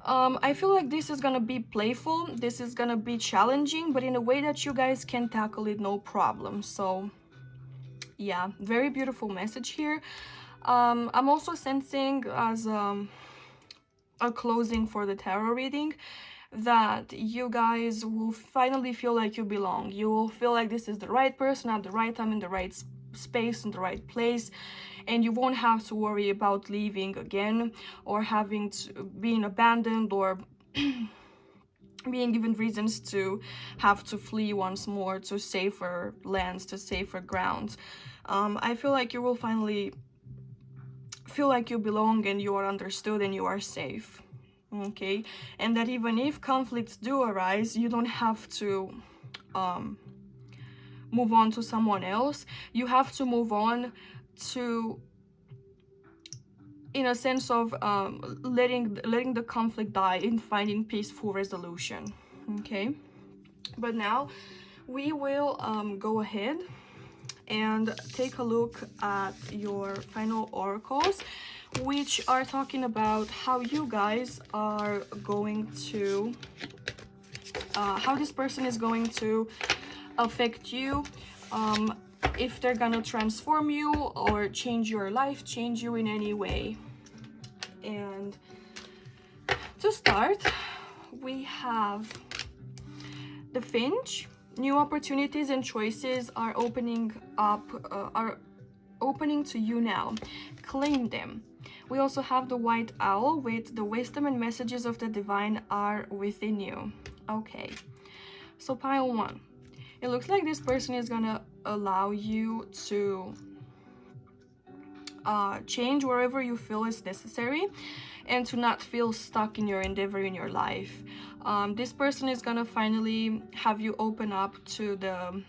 I feel like this is gonna be playful, this is gonna be challenging, but in a way that you guys can tackle it no problem. So yeah, very beautiful message here. I'm also sensing as a closing for the tarot reading that you guys will finally feel like you belong. You will feel like this is the right person at the right time in the right space in the right place, and you won't have to worry about leaving again or having to being abandoned or being given reasons to have to flee once more to safer lands, to safer grounds. I feel like you will finally feel like you belong and you are understood and you are safe, okay? And that even if conflicts do arise, you don't have to move on to someone else. You have to move on to, in a sense of letting the conflict die and finding peaceful resolution, okay? But now we will go ahead and take a look at your final oracles, which are talking about how you guys are going to how this person is going to affect you, if they're gonna transform you or change your life, change you in any way. And to start, we have the Finch. New opportunities and choices are opening to you now. Claim them. We also have the White Owl with the wisdom and messages of the divine are within you. Okay, so pile one. It looks like this person is gonna allow you to change wherever you feel is necessary and to not feel stuck in your endeavor in your life. This person is gonna finally have you open up to the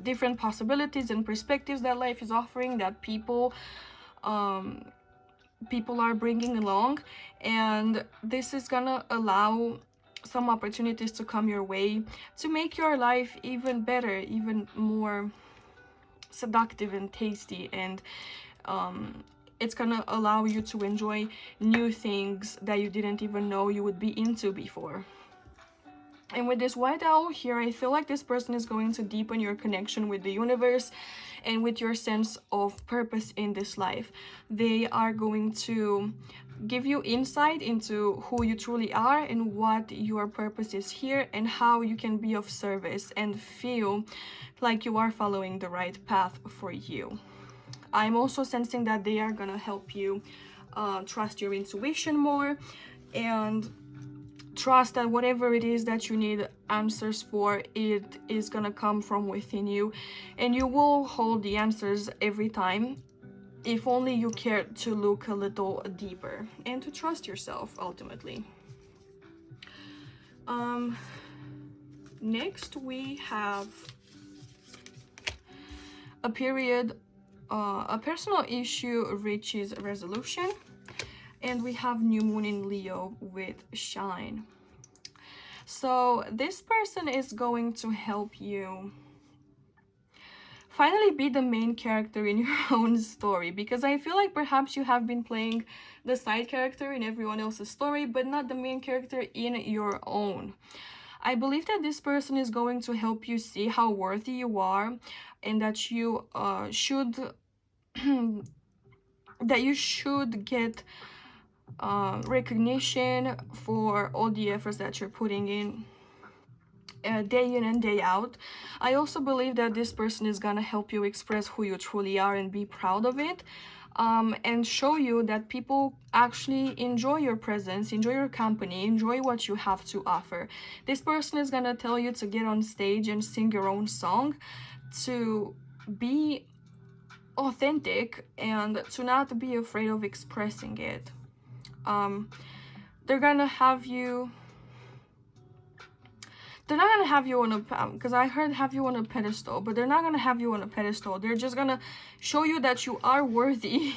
different possibilities and perspectives that life is offering, that people are bringing along, and this is gonna allow some opportunities to come your way to make your life even better, even more seductive and tasty, and it's gonna allow you to enjoy new things that you didn't even know you would be into before. And with this white owl here, I feel like this person is going to deepen your connection with the universe and with your sense of purpose in this life. They are going to give you insight into who you truly are and what your purpose is here and how you can be of service and feel like you are following the right path for you. I'm also sensing that they are gonna help you trust your intuition more and trust that whatever it is that you need answers for, it is gonna come from within you, and you will hold the answers every time, if only you care to look a little deeper and to trust yourself ultimately. Next we have a period, a personal issue reaches resolution, and we have new moon in Leo with shine. So this person is going to help you finally be the main character in your own story, because I feel like perhaps you have been playing the side character in everyone else's story, but not the main character in your own. I believe that this person is going to help you see how worthy you are, and that you should that you should get recognition for all the efforts that you're putting in day in and day out. I also believe that this person is gonna help you express who you truly are and be proud of it, and show you that people actually enjoy your presence, enjoy your company, enjoy what you have to offer. This person is gonna tell you to get on stage and sing your own song, to be authentic and to not be afraid of expressing it. They're gonna have you they're not gonna have you on a, because I heard have you on a pedestal, but they're not gonna have you on a pedestal. They're just gonna show you that you are worthy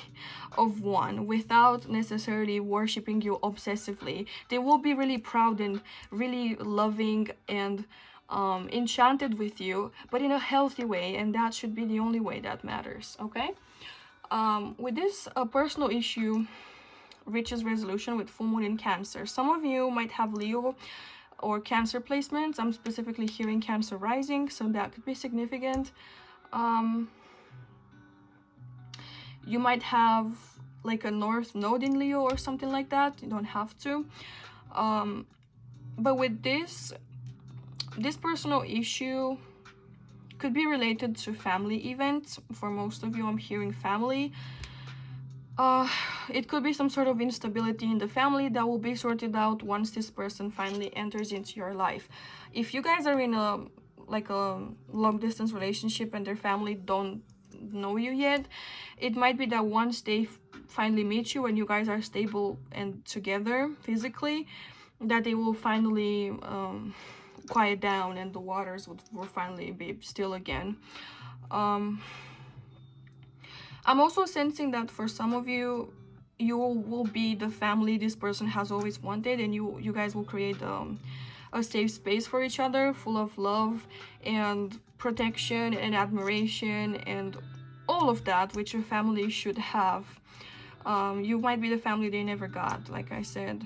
of one without necessarily worshiping you obsessively. They will be really proud and really loving and enchanted with you, but in a healthy way, and that should be the only way that matters. Okay, with this personal issue reaches resolution with full moon in Cancer. Some of you might have Leo or Cancer placements. I'm specifically hearing Cancer rising, so that could be significant. You might have like a North Node in Leo or something like that. You don't have to. But with this personal issue could be related to family events. For most of you, I'm hearing family. It could be some sort of instability in the family that will be sorted out once this person finally enters into your life. If you guys are in a long distance relationship and their family don't know you yet, it might be that once they finally meet you and you guys are stable and together physically, that they will finally quiet down and the waters will finally be still again. I'm also sensing that for some of you, you will be the family this person has always wanted, and you guys will create a safe space for each other, full of love and protection and admiration and all of that which your family should have. You might be the family they never got, like I said.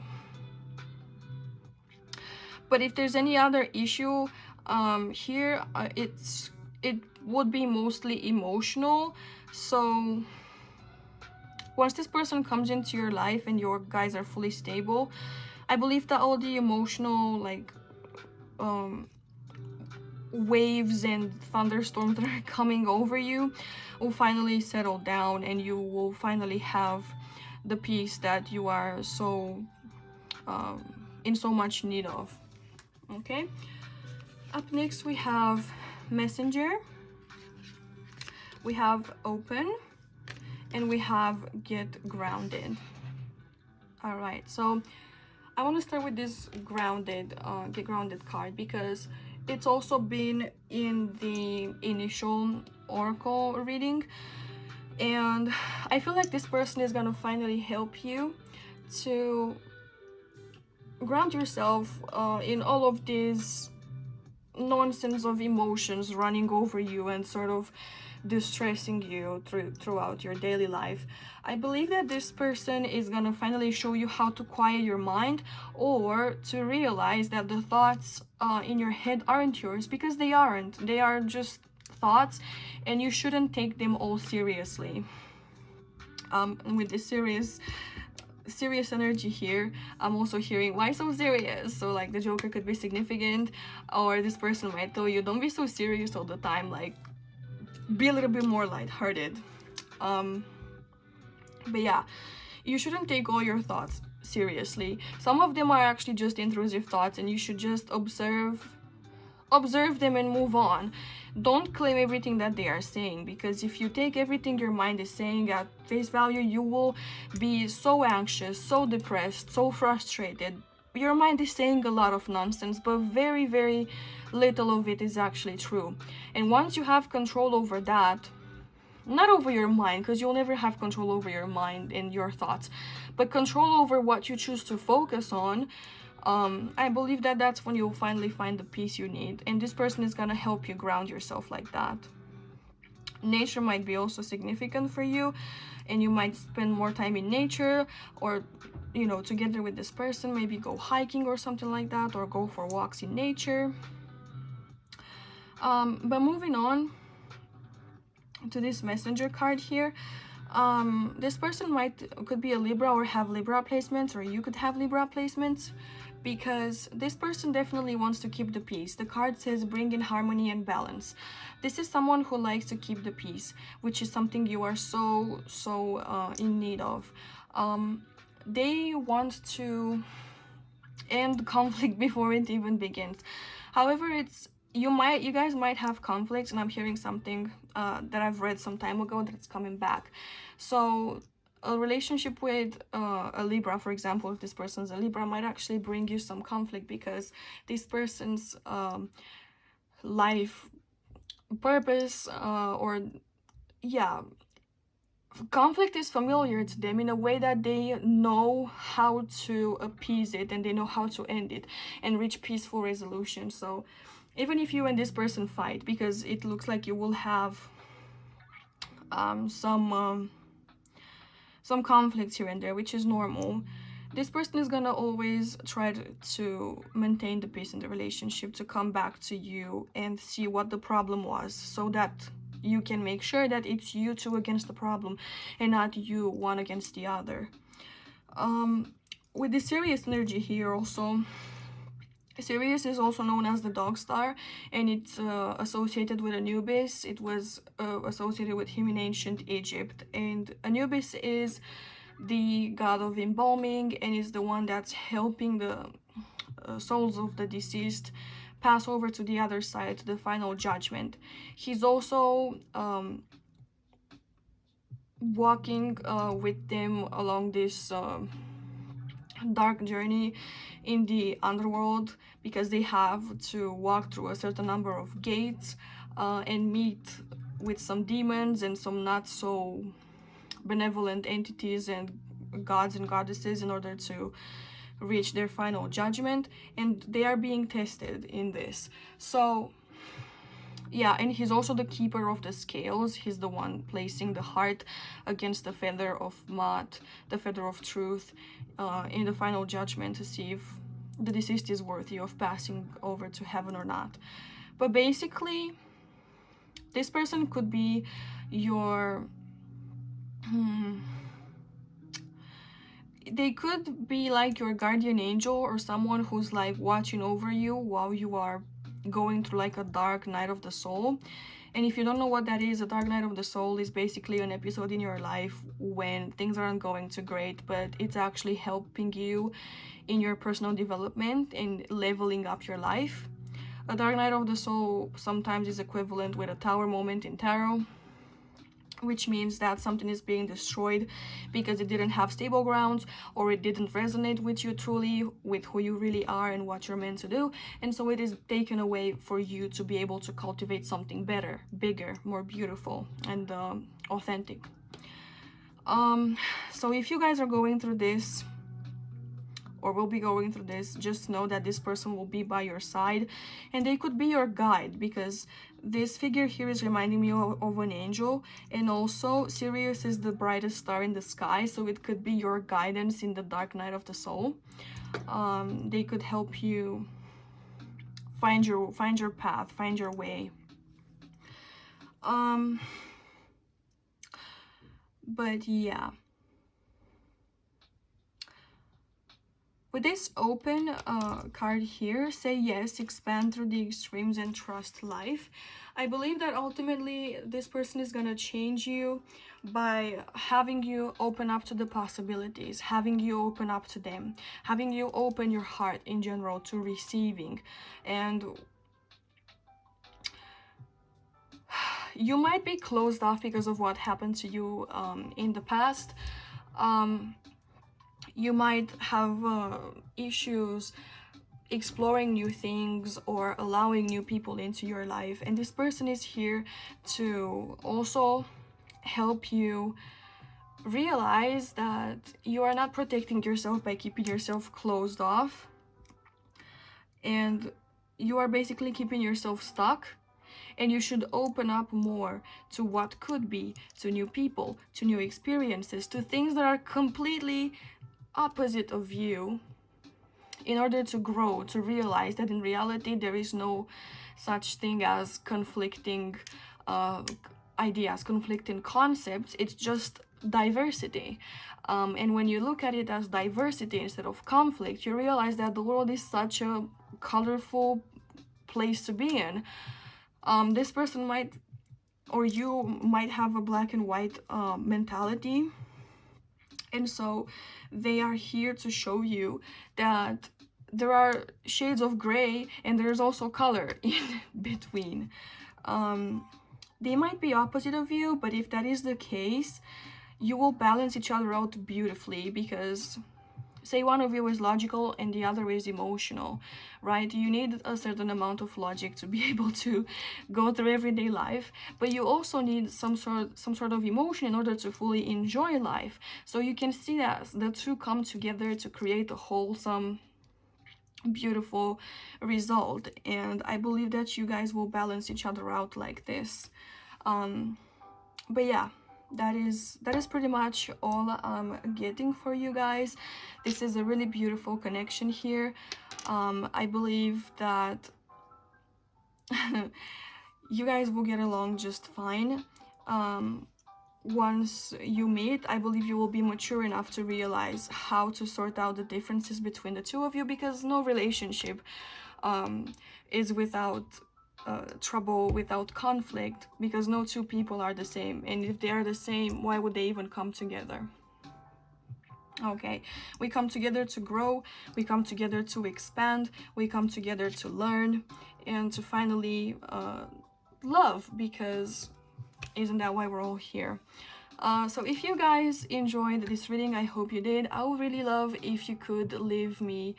But if there's any other issue here, it would be mostly emotional. So once this person comes into your life and your guys are fully stable, I believe that all the emotional waves and thunderstorms that are coming over you will finally settle down, and you will finally have the peace that you are so in so much need of. Okay, up next we have Messenger, we have Open, and we have Get Grounded. All right, so I want to start with this Get Grounded card, because it's also been in the initial oracle reading, and I feel like this person is gonna finally help you to ground yourself in all of these nonsense of emotions running over you and sort of distressing you throughout your daily life. I believe that this person is gonna finally show you how to quiet your mind, or to realize that the thoughts in your head aren't yours, because they aren't. They are just thoughts, and you shouldn't take them all seriously. With this serious energy here, I'm also hearing, why so serious? So like the Joker could be significant, or this person might tell you, don't be so serious all the time, like be a little bit more lighthearted. But yeah, you shouldn't take all your thoughts seriously. Some of them are actually just intrusive thoughts, and you should just observe them and move on. Don't claim everything that they are saying, because if you take everything your mind is saying at face value, you will be so anxious, so depressed, so frustrated. Your mind is saying a lot of nonsense, but very, very little of it is actually true. And once you have control over that, not over your mind, because you'll never have control over your mind and your thoughts, but control over what you choose to focus on, I believe that that's when you'll finally find the peace you need. And this person is gonna help you ground yourself like that. Nature might be also significant for you, and you might spend more time in nature, or together with this person, maybe go hiking or something like that, or go for walks in nature. But moving on to this messenger card here, this person could be a Libra or have Libra placements, or you could have Libra placements, because this person definitely wants to keep the peace. The card says bring in harmony and balance. This is someone who likes to keep the peace, which is something you are so in need of. They want to end conflict before it even begins. However, you guys might have conflicts, and I'm hearing something that I've read some time ago that it's coming back. So a relationship with a Libra, for example, if this person's a Libra, might actually bring you some conflict, because this person's life purpose, conflict is familiar to them, in a way that they know how to appease it, and they know how to end it and reach peaceful resolution. So even if you and this person fight, because it looks like you will have some conflicts here and there, which is normal, this person is gonna always try to maintain the peace in the relationship, to come back to you and see what the problem was, so that you can make sure that it's you two against the problem, and not you one against the other. With the Sirius energy here also, Sirius is also known as the dog star, and it's associated with Anubis. It was associated with him in ancient Egypt, and Anubis is the god of embalming, and is the one that's helping the souls of the deceased pass over to the other side, to the final judgment. He's also walking with them along this dark journey in the underworld, because they have to walk through a certain number of gates and meet with some demons and some not so benevolent entities and gods and goddesses, in order to reach their final judgment, and they are being tested in this. So yeah, and he's also the keeper of the scales. He's the one placing the heart against the feather of Maat, the feather of truth, in the final judgment, to see if the deceased is worthy of passing over to heaven or not. But basically, this person could be your they could be like your guardian angel, or someone who's like watching over you while you are going through like a dark night of the soul. And if you don't know what that is, a dark night of the soul is basically an episode in your life when things aren't going too great, but it's actually helping you in your personal development and leveling up your life. A dark night of the soul sometimes is equivalent with a tower moment in tarot, which means that something is being destroyed because it didn't have stable grounds, or it didn't resonate with you truly, with who you really are and what you're meant to do, and so it is taken away for you to be able to cultivate something better, bigger, more beautiful, and authentic. So if you guys are going through this, or will be going through this, just know that this person will be by your side, and they could be your guide, because this figure here is reminding me of an angel, and also Sirius is the brightest star in the sky, so it could be your guidance in the dark night of the soul. They could help you find your path, find your way. But yeah, with this open card here, say yes, expand through the extremes, and trust life. I believe that ultimately this person is gonna change you by having you open up to the possibilities, having you open up to them, having you open your heart in general to receiving. And you might be closed off because of what happened to you in the past. You might have issues exploring new things or allowing new people into your life, and this person is here to also help you realize that you are not protecting yourself by keeping yourself closed off, and you are basically keeping yourself stuck, and you should open up more to what could be, to new people, to new experiences, to things that are completely opposite of you, in order to grow, to realize that in reality there is no such thing as conflicting ideas, conflicting concepts. It's just diversity. And when you look at it as diversity instead of conflict, you realize that the world is such a colorful place to be in. This person might, or you might, have a black and white mentality, and so they are here to show you that there are shades of gray and there's also color in between. They might be opposite of you, but if that is the case, you will balance each other out beautifully, because say one of you is logical and the other is emotional, right? You need a certain amount of logic to be able to go through everyday life, but you also need some sort of emotion in order to fully enjoy life. So you can see that the two come together to create a wholesome, beautiful result, and I believe that you guys will balance each other out like this. But yeah, that is pretty much all I'm getting for you guys. This is a really beautiful connection here. I believe that you guys will get along just fine. Once you meet, I believe you will be mature enough to realize how to sort out the differences between the two of you, because no relationship is without trouble, without conflict, because no two people are the same, and if they are the same, why would they even come together? Okay, we come together to grow, we come together to expand, we come together to learn, and to finally love, because isn't that why we're all here? So if you guys enjoyed this reading, I hope you did. I would really love if you could leave me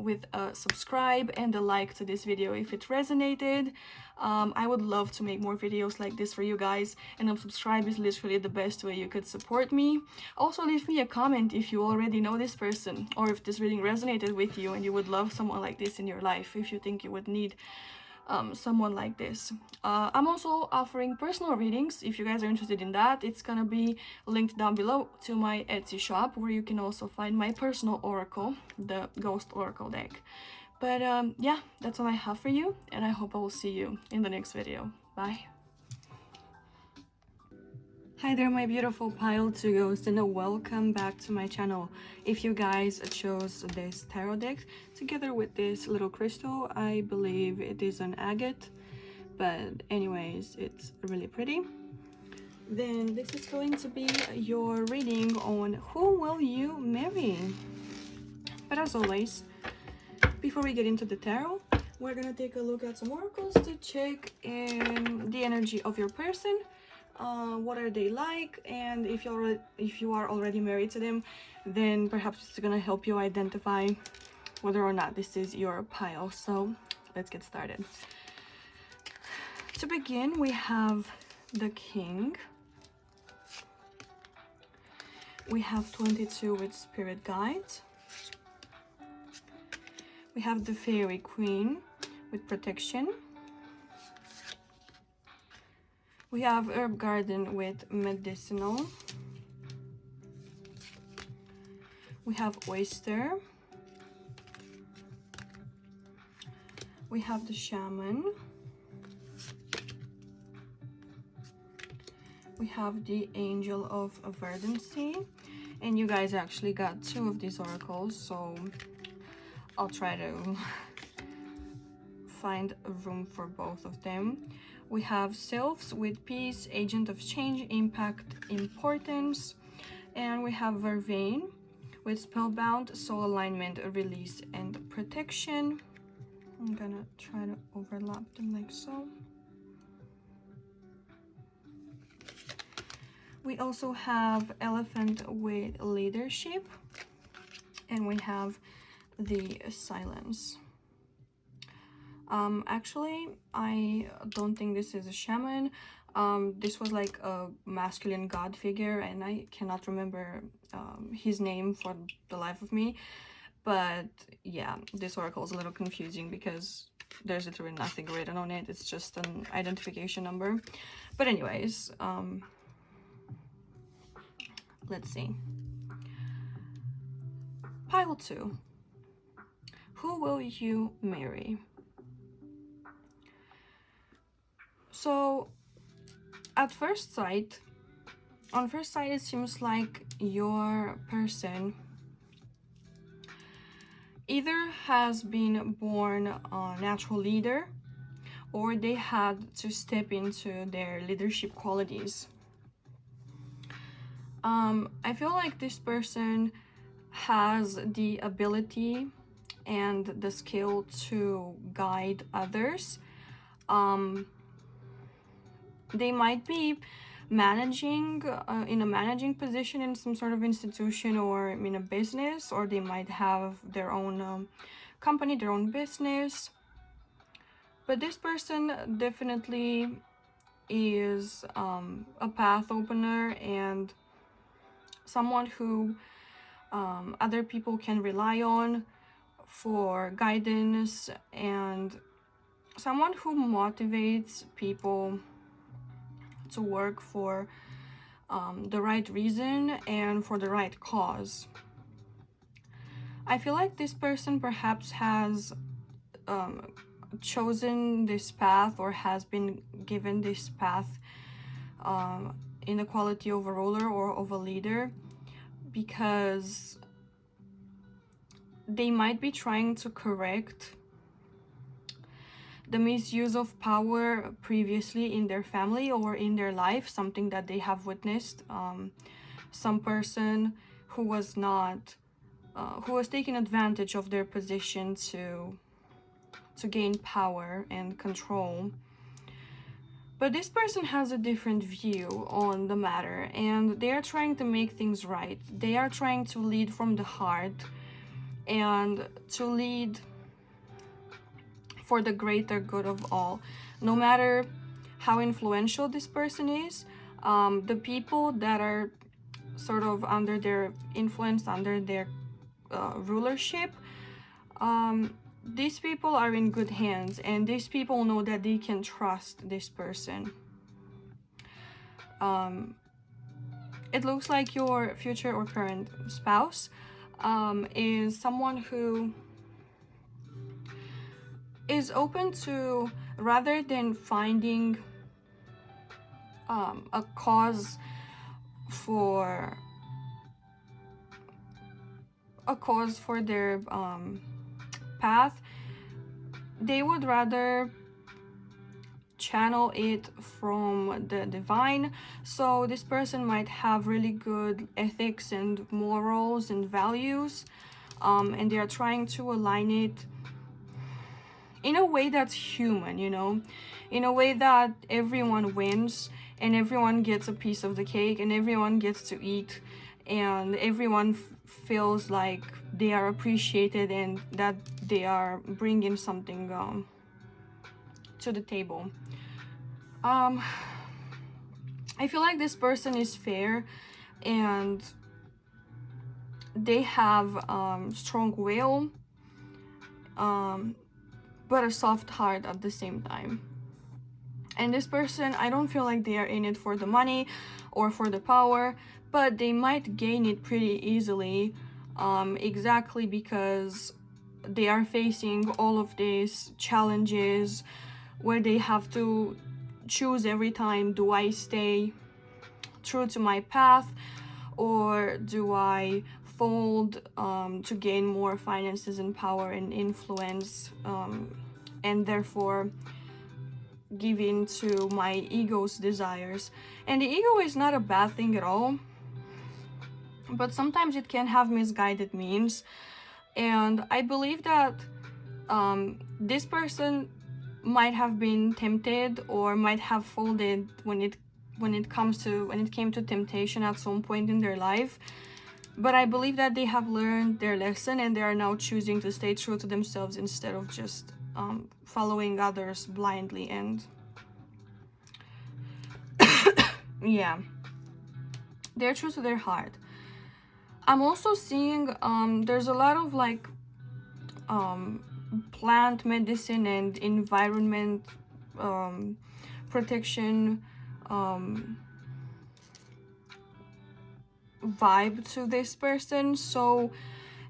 with a subscribe and a like to this video if it resonated. I would love to make more videos like this for you guys, and subscribe is literally the best way you could support me. Also, leave me a comment if you already know this person, or if this reading resonated with you and you would love someone like this in your life, if you think you would need someone like this. I'm also offering personal readings if you guys are interested in that. It's gonna be linked down below to my Etsy shop, where you can also find my personal oracle, the Ghost Oracle deck. But yeah, that's all I have for you, and I hope I will see you in the next video. Bye. Hi there, my beautiful pile 2 ghosts, and welcome back to my channel. If you guys chose this tarot deck together with this little crystal, I believe it is an agate, but anyways, it's really pretty. Then this is going to be your reading on who will you marry. But as always, before we get into the tarot, we're gonna take a look at some oracles to check in the energy of your person. What are they like, and if you are already married to them, then perhaps it's gonna help you identify whether or not this is your pile. So let's get started. To begin, we have the King, we have 22 with Spirit Guides, We have the Fairy Queen with protection. We have Herb Garden with medicinal. We have Oyster. We have the Shaman. We have the Angel of Verdancy. And you guys actually got 2 of these oracles, so I'll try to find a room for both of them. We have Sylphs with Peace, Agent of Change, Impact, Importance. And we have Vervain with Spellbound, Soul Alignment, Release, and Protection. I'm gonna try to overlap them like so. We also have Elephant with Leadership, and we have the Silence. Actually, I don't think this is a shaman. This was like a masculine god figure, and I cannot remember his name for the life of me. But yeah, this oracle is a little confusing because there's literally nothing written on it. It's just an identification number. But anyways, let's see. Pile 2. Who will you marry? So, on first sight, it seems like your person either has been born a natural leader, or they had to step into their leadership qualities. I feel like this person has the ability and the skill to guide others. They might be managing in a managing position in some sort of institution or in a business, or they might have their own company, their own business. But this person definitely is a path opener and someone who other people can rely on for guidance, and someone who motivates people to work for the right reason and for the right cause. I feel like this person perhaps has chosen this path, or has been given this path in the quality of a ruler or of a leader, because they might be trying to correct the misuse of power previously in their family or in their life, something that they have witnessed. Some person who was not, who was taking advantage of their position to gain power and control. But this person has a different view on the matter, and they are trying to make things right. They are trying to lead from the heart and to lead for the greater good of all. No matter how influential this person is, the people that are sort of under their influence, under their rulership, these people are in good hands, and these people know that they can trust this person. It looks like your future or current spouse is someone who is open to, rather than finding a cause for their path, they would rather channel it from the divine. So this person might have really good ethics and morals and values, and they are trying to align it in a way that's human, you know, in a way that everyone wins and everyone gets a piece of the cake and everyone gets to eat, and everyone feels like they are appreciated and that they are bringing something to the table. I feel like this person is fair, and they have strong will. but a soft heart at the same time. And this person, I don't feel like they are in it for the money or for the power, but they might gain it pretty easily, exactly because they are facing all of these challenges where they have to choose every time, do I stay true to my path, or do I fold to gain more finances and power and influence, and therefore give in to my ego's desires. And the ego is not a bad thing at all, but sometimes it can have misguided means. And I believe that this person might have been tempted or might have folded when it came to temptation at some point in their life. But I believe that they have learned their lesson and they are now choosing to stay true to themselves instead of just following others blindly. And yeah, they're true to their heart. I'm also seeing there's a lot of like plant medicine and environment protection vibe to this person. So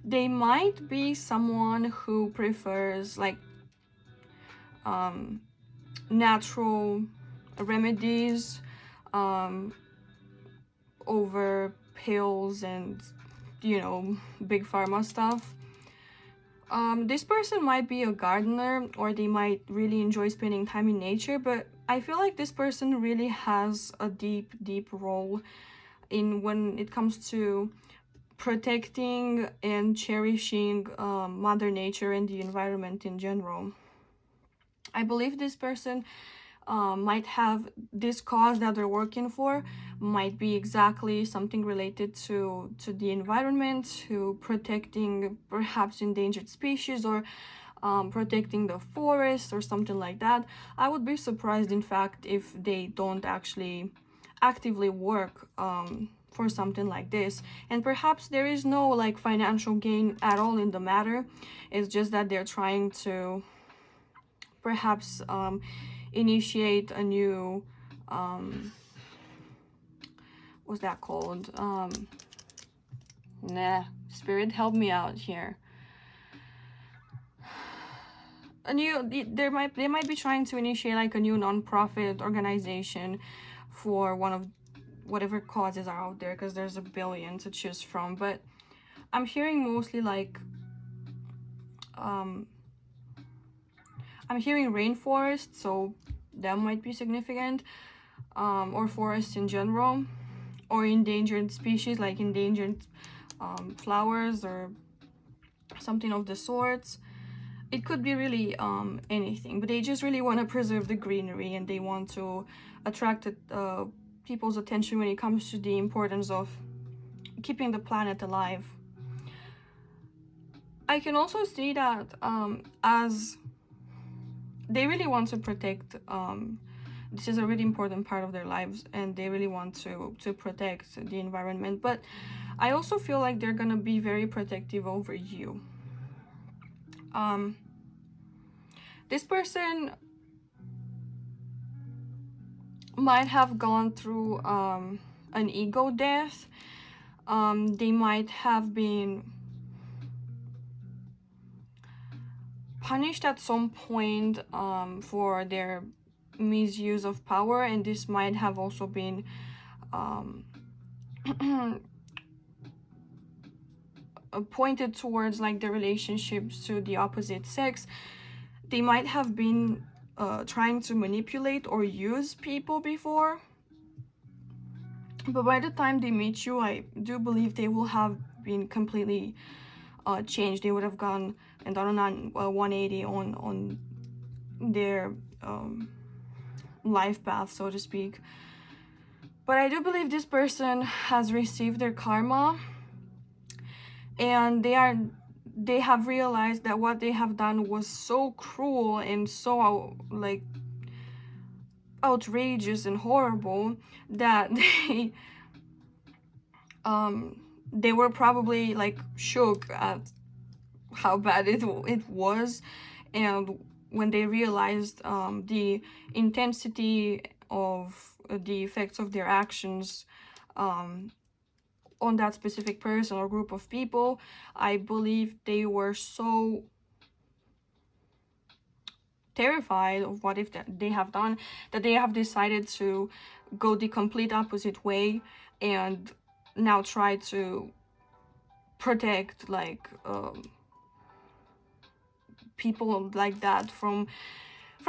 they might be someone who prefers like natural remedies over pills and, you know, big pharma stuff. This person might be a gardener, or they might really enjoy spending time in nature, but I feel like this person really has a deep role in when it comes to protecting and cherishing Mother Nature and the environment in general. I believe this person might have this cause that they're working for might be exactly something related to the environment, to protecting perhaps endangered species, or protecting the forest or something like that. I would be surprised, in fact, if they don't actually actively work for something like this. And perhaps there is no like financial gain at all in the matter. It's just that they're trying to perhaps initiate a new what's that called? Spirit, help me out here. They might be trying to initiate like a new non-profit organization for one of whatever causes are out there, because there's a billion to choose from. But I'm hearing mostly like I'm hearing rainforest, so that might be significant, or forests in general, or endangered species like endangered flowers or something of the sorts. It could be really anything, but they just really want to preserve the greenery, and they want to attract people's attention when it comes to the importance of keeping the planet alive. I can also see that as they really want to protect, this is a really important part of their lives, and they really want to protect the environment, but I also feel like they're gonna be very protective over you. This person might have gone through an ego death. They might have been punished at some point for their misuse of power, and this might have also been pointed towards like the relationships to the opposite sex. They might have been trying to manipulate or use people before, but by the time they meet you, I do believe they will have been completely changed. They would have gone and done a 180 on their life path, so to speak. But I do believe this person has received their karma, and they have realized that what they have done was so cruel and so like outrageous and horrible that they were probably like shook at how bad it was, and when they realized the intensity of the effects of their actions on that specific person or group of people, I believe they were so terrified of what if that they have done, that they have decided to go the complete opposite way and now try to protect like people like that from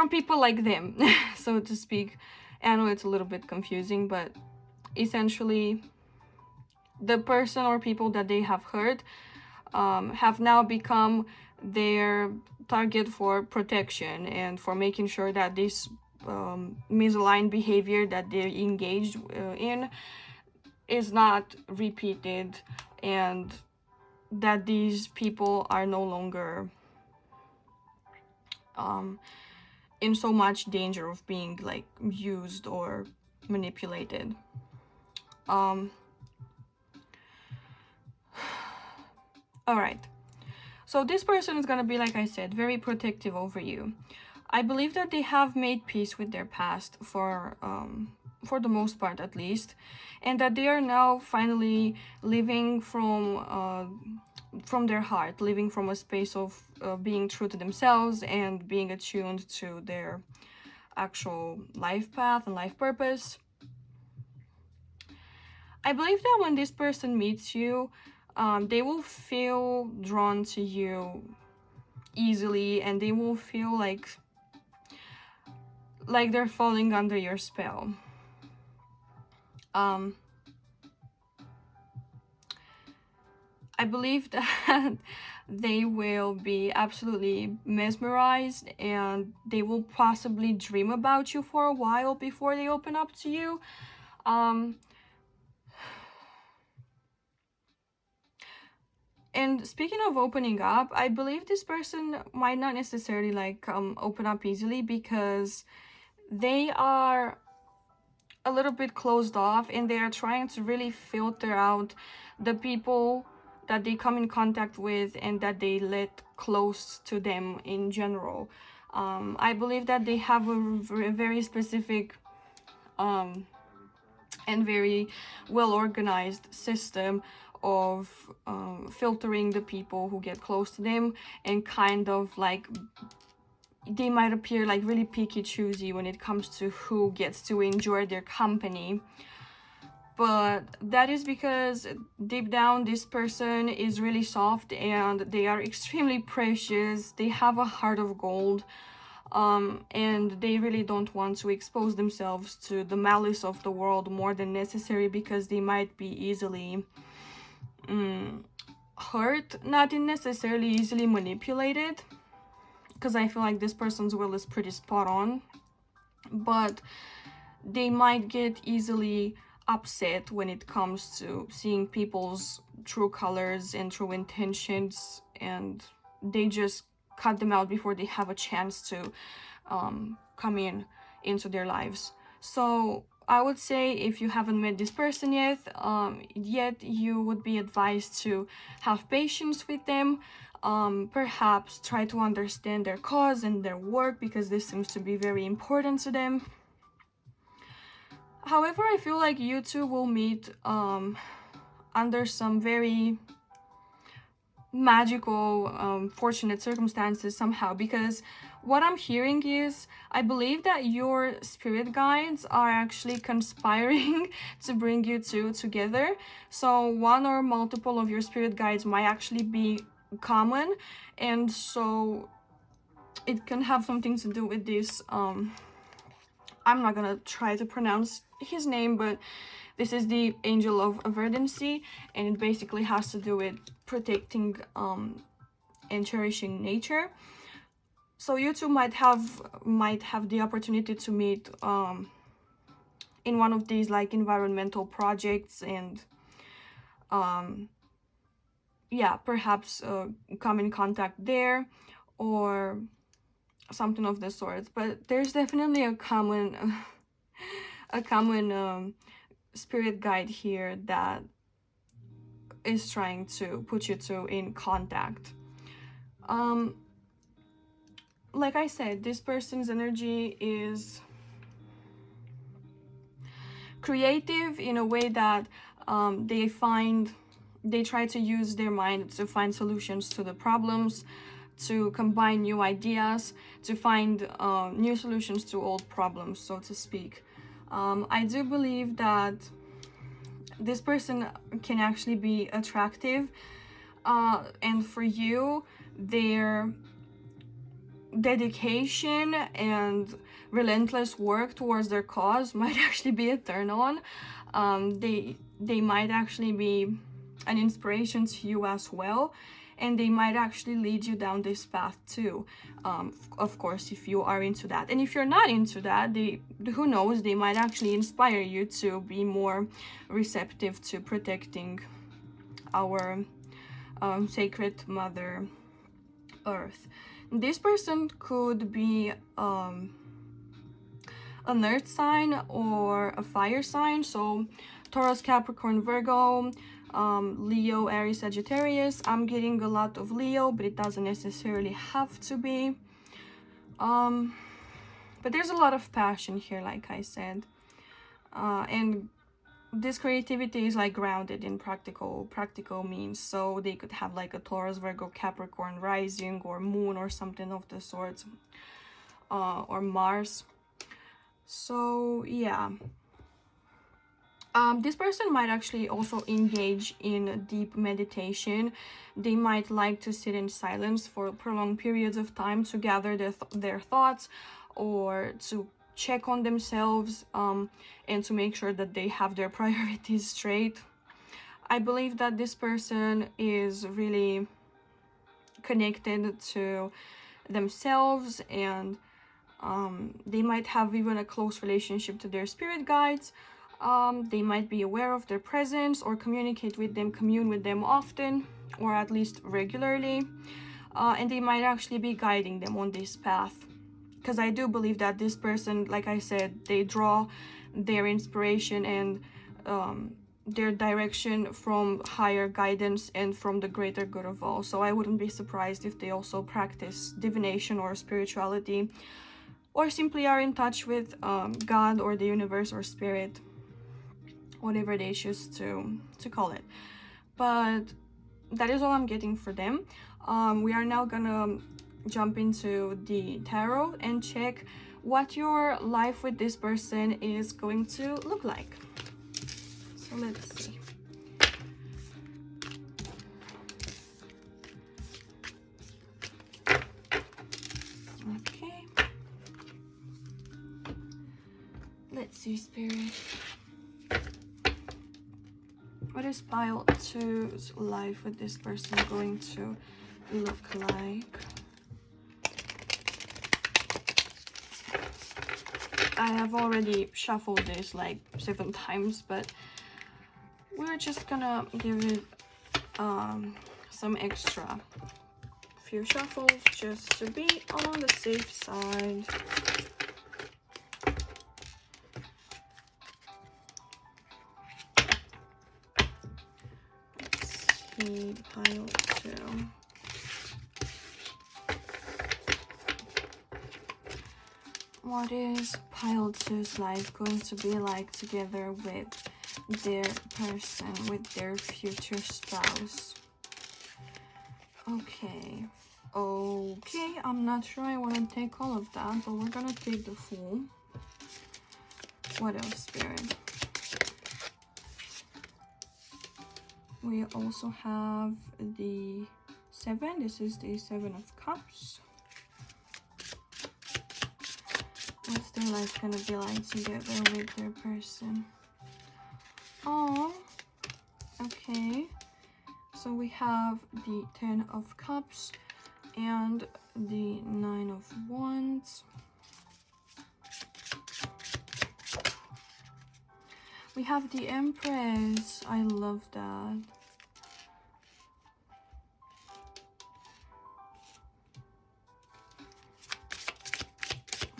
people like them, so to speak. I know it's a little bit confusing, but essentially the person or people that they have hurt have now become their target for protection and for making sure that this misaligned behavior that they're engaged in is not repeated, and that these people are no longer in so much danger of being like used or manipulated. All right. So this person is gonna be, like I said, very protective over you. I believe that they have made peace with their past for the most part, at least, and that they are now finally living from their heart, living from a space of being true to themselves and being attuned to their actual life path and life purpose. I believe that when this person meets you, they will feel drawn to you easily, and they will feel like they're falling under your spell. I believe that they will be absolutely mesmerized, and they will possibly dream about you for a while before they open up to you. And speaking of opening up, I believe this person might not necessarily like open up easily, because they are a little bit closed off, and they are trying to really filter out the people that they come in contact with and that they let close to them in general. I believe that they have a very specific and very well organized system of filtering the people who get close to them, and kind of like they might appear like really picky choosy when it comes to who gets to enjoy their company. But that is because deep down this person is really soft, and they are extremely precious. They have a heart of gold, and they really don't want to expose themselves to the malice of the world more than necessary, because they might be easily hurt, not necessarily easily manipulated, because I feel like this person's will is pretty spot on, but they might get easily upset when it comes to seeing people's true colors and true intentions, and they just cut them out before they have a chance to come into their lives. So I would say, if you haven't met this person yet, you would be advised to have patience with them. Perhaps try to understand their cause and their work, because this seems to be very important to them. However, I feel like you two will meet under some very magical, fortunate circumstances somehow, because what I'm hearing is, I believe that your spirit guides are actually conspiring to bring you two together. So one or multiple of your spirit guides might actually be common, and so it can have something to do with this. I'm not gonna try to pronounce his name, but this is the angel of verdancy, and it basically has to do with protecting and cherishing nature. So you two might have the opportunity to meet in one of these like environmental projects, and yeah, perhaps come in contact there or something of the sort. But there's definitely a common spirit guide here that is trying to put you two in contact. Like I said, this person's energy is creative in a way that they try to use their mind to find solutions to the problems, to combine new ideas, to find new solutions to old problems, so to speak. I do believe that this person can actually be attractive, and for you, their dedication and relentless work towards their cause might actually be a turn on. They might actually be an inspiration to you as well, and they might actually lead you down this path too, of course, if you are into that. And if you're not into that, who knows, they might actually inspire you to be more receptive to protecting our sacred Mother Earth. This person could be an earth sign or a fire sign, so Taurus, Capricorn, Virgo, Leo, Aries, Sagittarius. I'm getting a lot of Leo, but it doesn't necessarily have to be. But there's a lot of passion here, like I said, and this creativity is like grounded in practical means. So they could have like a Taurus, Virgo, Capricorn rising or moon or something of the sort, or Mars. So yeah, this person might actually also engage in deep meditation. They might like to sit in silence for prolonged periods of time to gather their thoughts, or to check on themselves, and to make sure that they have their priorities straight. I believe that this person is really connected to themselves, and they might have even a close relationship to their spirit guides. They might be aware of their presence or commune with them often, or at least regularly, and they might actually be guiding them on this path. Because I do believe that this person, like I said, they draw their inspiration and their direction from higher guidance and from the greater good of all. So I wouldn't be surprised if they also practice divination or spirituality, or simply are in touch with God or the universe or spirit, whatever they choose to call it. But that is all I'm getting for them. We are now gonna jump into the tarot and check what your life with this person is going to look like. So let's see. Okay. Let's see, Spirit. What is pile 2's life with this person going to look like? I have already shuffled this like 7 times, but we're just gonna give it some extra few shuffles just to be on the safe side. Let's see, pile 2. What is pile 2's life going to be like together with their person, with their future spouse? Okay, I'm not sure I want to take all of that, but we're gonna take the Fool. What else, Spirit? We also have the 7. This is the 7 of Cups. What's their life gonna be like together with their person? Oh, okay. So we have the 10 of Cups and the 9 of Wands. We have the Empress. I love that.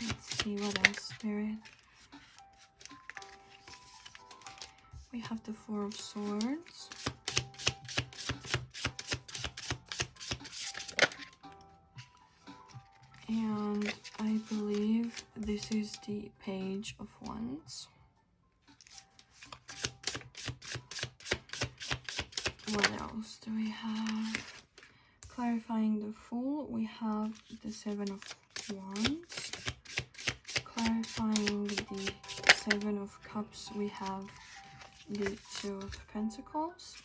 Let's see what else, Spirit. We have the 4 of Swords. And I believe this is the Page of Wands. What else do we have? Clarifying the Fool, we have the Seven of Wands. Clarifying the Seven of Cups, we have the Two of Pentacles.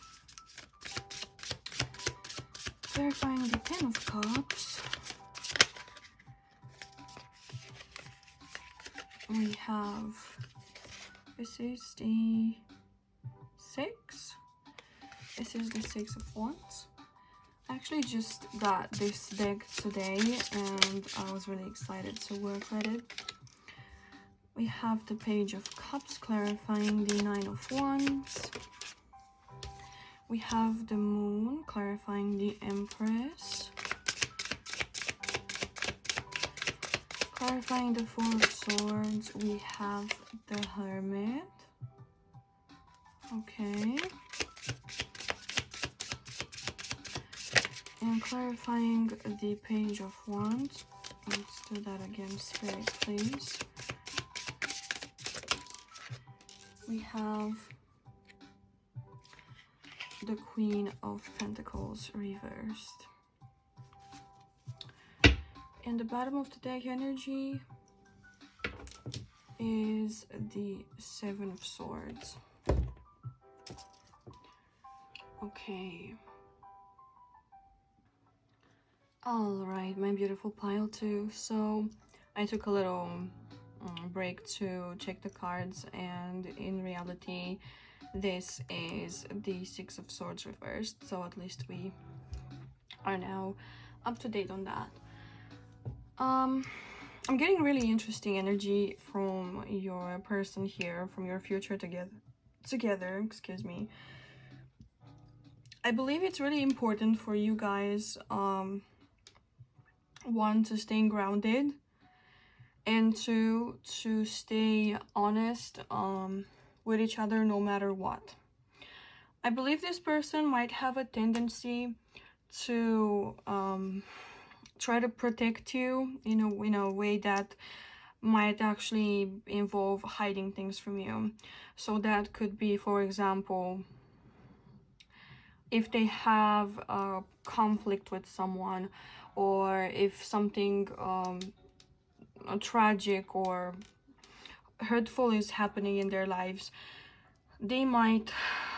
Clarifying the Ten of Cups, we have, this is the Six. This is the Six of Wands. I actually just got this deck today and I was really excited to work with it. We have the Page of Cups, clarifying the Nine of Wands. We have the Moon, clarifying the Empress. Clarifying the Four of Swords, we have the Hermit. Okay. And clarifying the Page of Wands. Let's do that again, Spirit, please. We have the Queen of Pentacles reversed. And the bottom of the deck energy is the Seven of Swords. Okay. Alright, my beautiful pile 2. So I took a little break to check the cards, and in reality this is the Six of Swords reversed, so at least we are now up to date on that. I'm getting really interesting energy from your person here, from your future together, excuse me. I believe it's really important for you guys, one, to stay grounded, and two, to stay honest with each other no matter what. I believe this person might have a tendency to try to protect you in a way that might actually involve hiding things from you. So that could be, for example, if they have a conflict with someone, or if something tragic or hurtful is happening in their lives, they might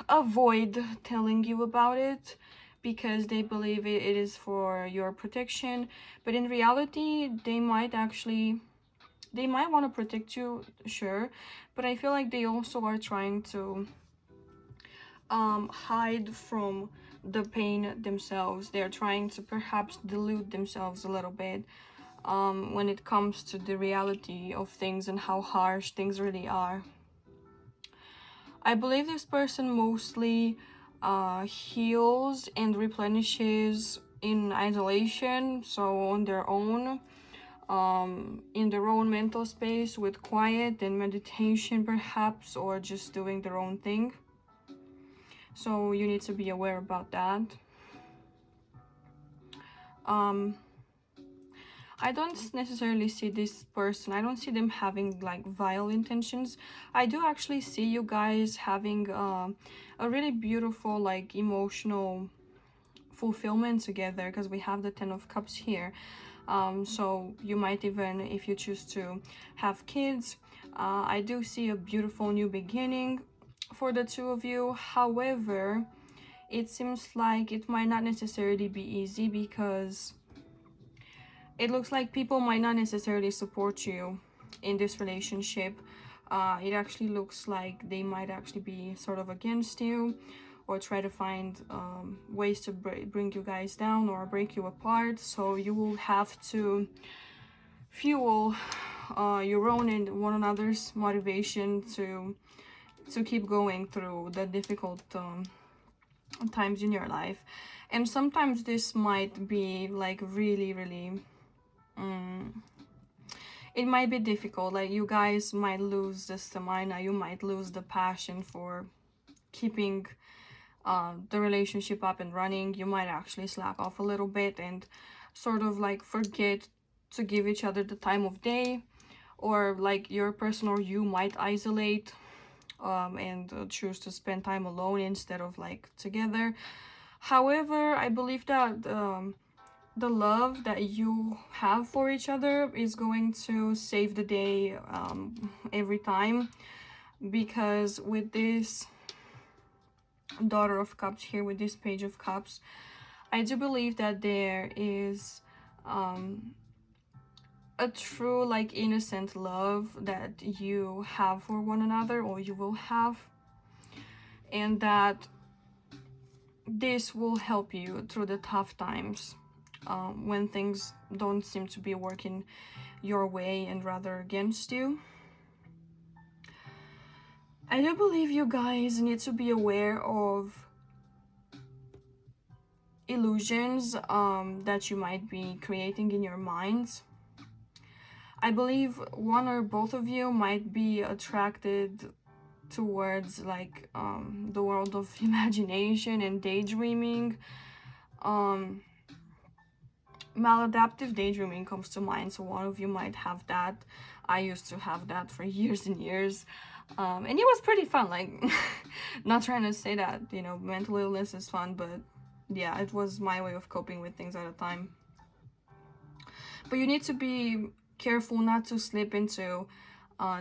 avoid telling you about it because they believe it is for your protection. But in reality, they might want to protect you, sure, but I feel like they also are trying to hide from the pain themselves. They're trying to perhaps delude themselves a little bit when it comes to the reality of things and how harsh things really are. I believe this person mostly heals and replenishes in isolation, so on their own, in their own mental space, with quiet and meditation perhaps, or just doing their own thing. So you need to be aware about that. I don't necessarily see this person, I don't see them having like vile intentions. I do actually see you guys having a really beautiful, like, emotional fulfillment together, because we have the Ten of Cups here. So you might even, if you choose to have kids, I do see a beautiful new beginning for the two of you. However, it seems like it might not necessarily be easy, because it looks like people might not necessarily support you in this relationship. It actually looks like they might actually be sort of against you, or try to find ways to bring you guys down or break you apart. So you will have to fuel your own and one another's motivation to keep going through the difficult times in your life. And sometimes this might be like really it might be difficult. Like, you guys might lose the stamina, you might lose the passion for keeping the relationship up and running. You might actually slack off a little bit and sort of like forget to give each other the time of day, or like your person or you might isolate and choose to spend time alone instead of like together. However, I believe that the love that you have for each other is going to save the day every time, because with this Daughter of Cups here, with this Page of Cups, I do believe that there is a true like innocent love that you have for one another, or you will have, and that this will help you through the tough times when things don't seem to be working your way and rather against you. I do believe you guys need to be aware of illusions that you might be creating in your minds. I believe one or both of you might be attracted towards like the world of imagination and daydreaming. Maladaptive daydreaming comes to mind, so one of you might have that. I used to have that for years and years, and it was pretty fun. Like, not trying to say that, you know, mental illness is fun, but yeah, it was my way of coping with things at a time. But you need to be careful not to slip into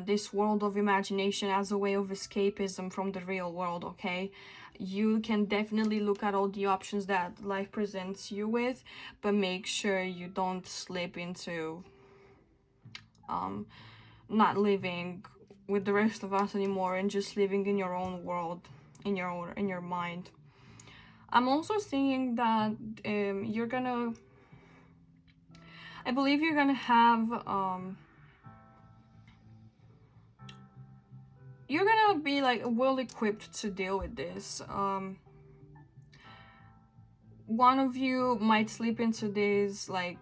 this world of imagination as a way of escapism from the real world, okay? You can definitely look at all the options that life presents you with, but make sure you don't slip into not living with the rest of us anymore and just living in your own world, in your mind. I'm also seeing that I believe you're gonna have you're gonna be like well equipped to deal with this. One of you might slip into this, like